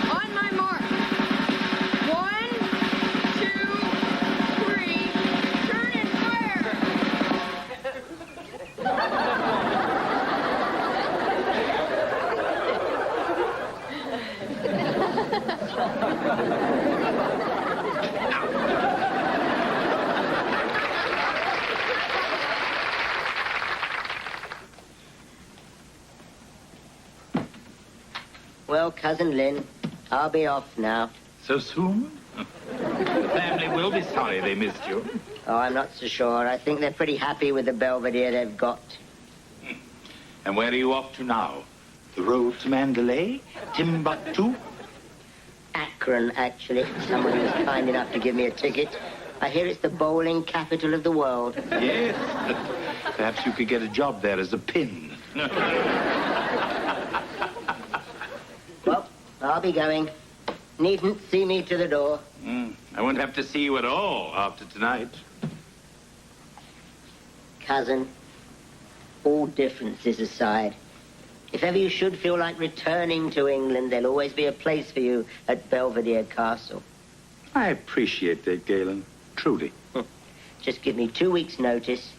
On my mark. 1, 2, 3. Turn and fire. Well, Cousin Lynn, I'll be off now. So soon? The family will be sorry they missed you. Oh, I'm not so sure. I think they're pretty happy with the Belvedere they've got. And where are you off to now? The road to Mandalay? Timbuktu? Akron, actually. Someone who was kind enough to give me a ticket. I hear it's the bowling capital of the world. Yes. Perhaps you could get a job there as a pin. Well, I'll be going. Needn't see me to the door. I won't have to see you at all after tonight. Cousin, all differences aside, if ever you should feel like returning to England, there'll always be a place for you at Belvedere Castle. I appreciate that, Galen. Truly. Just give me 2 weeks' notice.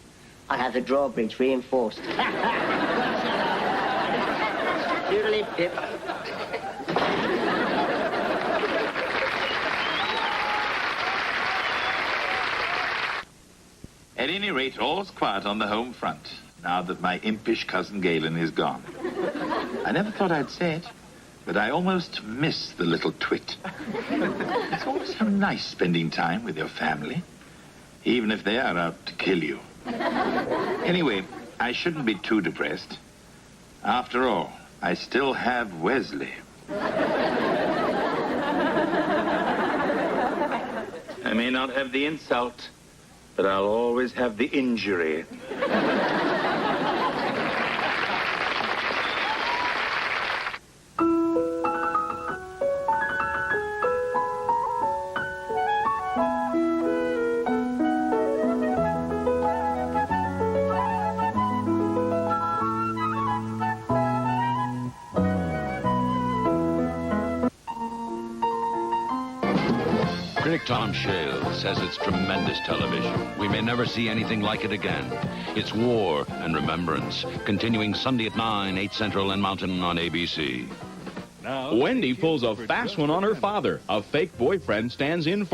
I'll have the drawbridge reinforced. Doodly-pip. At any rate, all's quiet on the home front, now that my impish cousin Galen is gone. I never thought I'd say it, but I almost miss the little twit. It's always so nice spending time with your family, even if they are out to kill you. Anyway, I shouldn't be too depressed. After all, I still have Wesley. I may not have the insult, but I'll always have the injury. Critic Tom Shale says it's tremendous television. We may never see anything like it again. It's War and Remembrance, continuing Sunday at 9, 8 Central and Mountain on ABC. Wendy pulls a fast one on her father. A fake boyfriend stands in for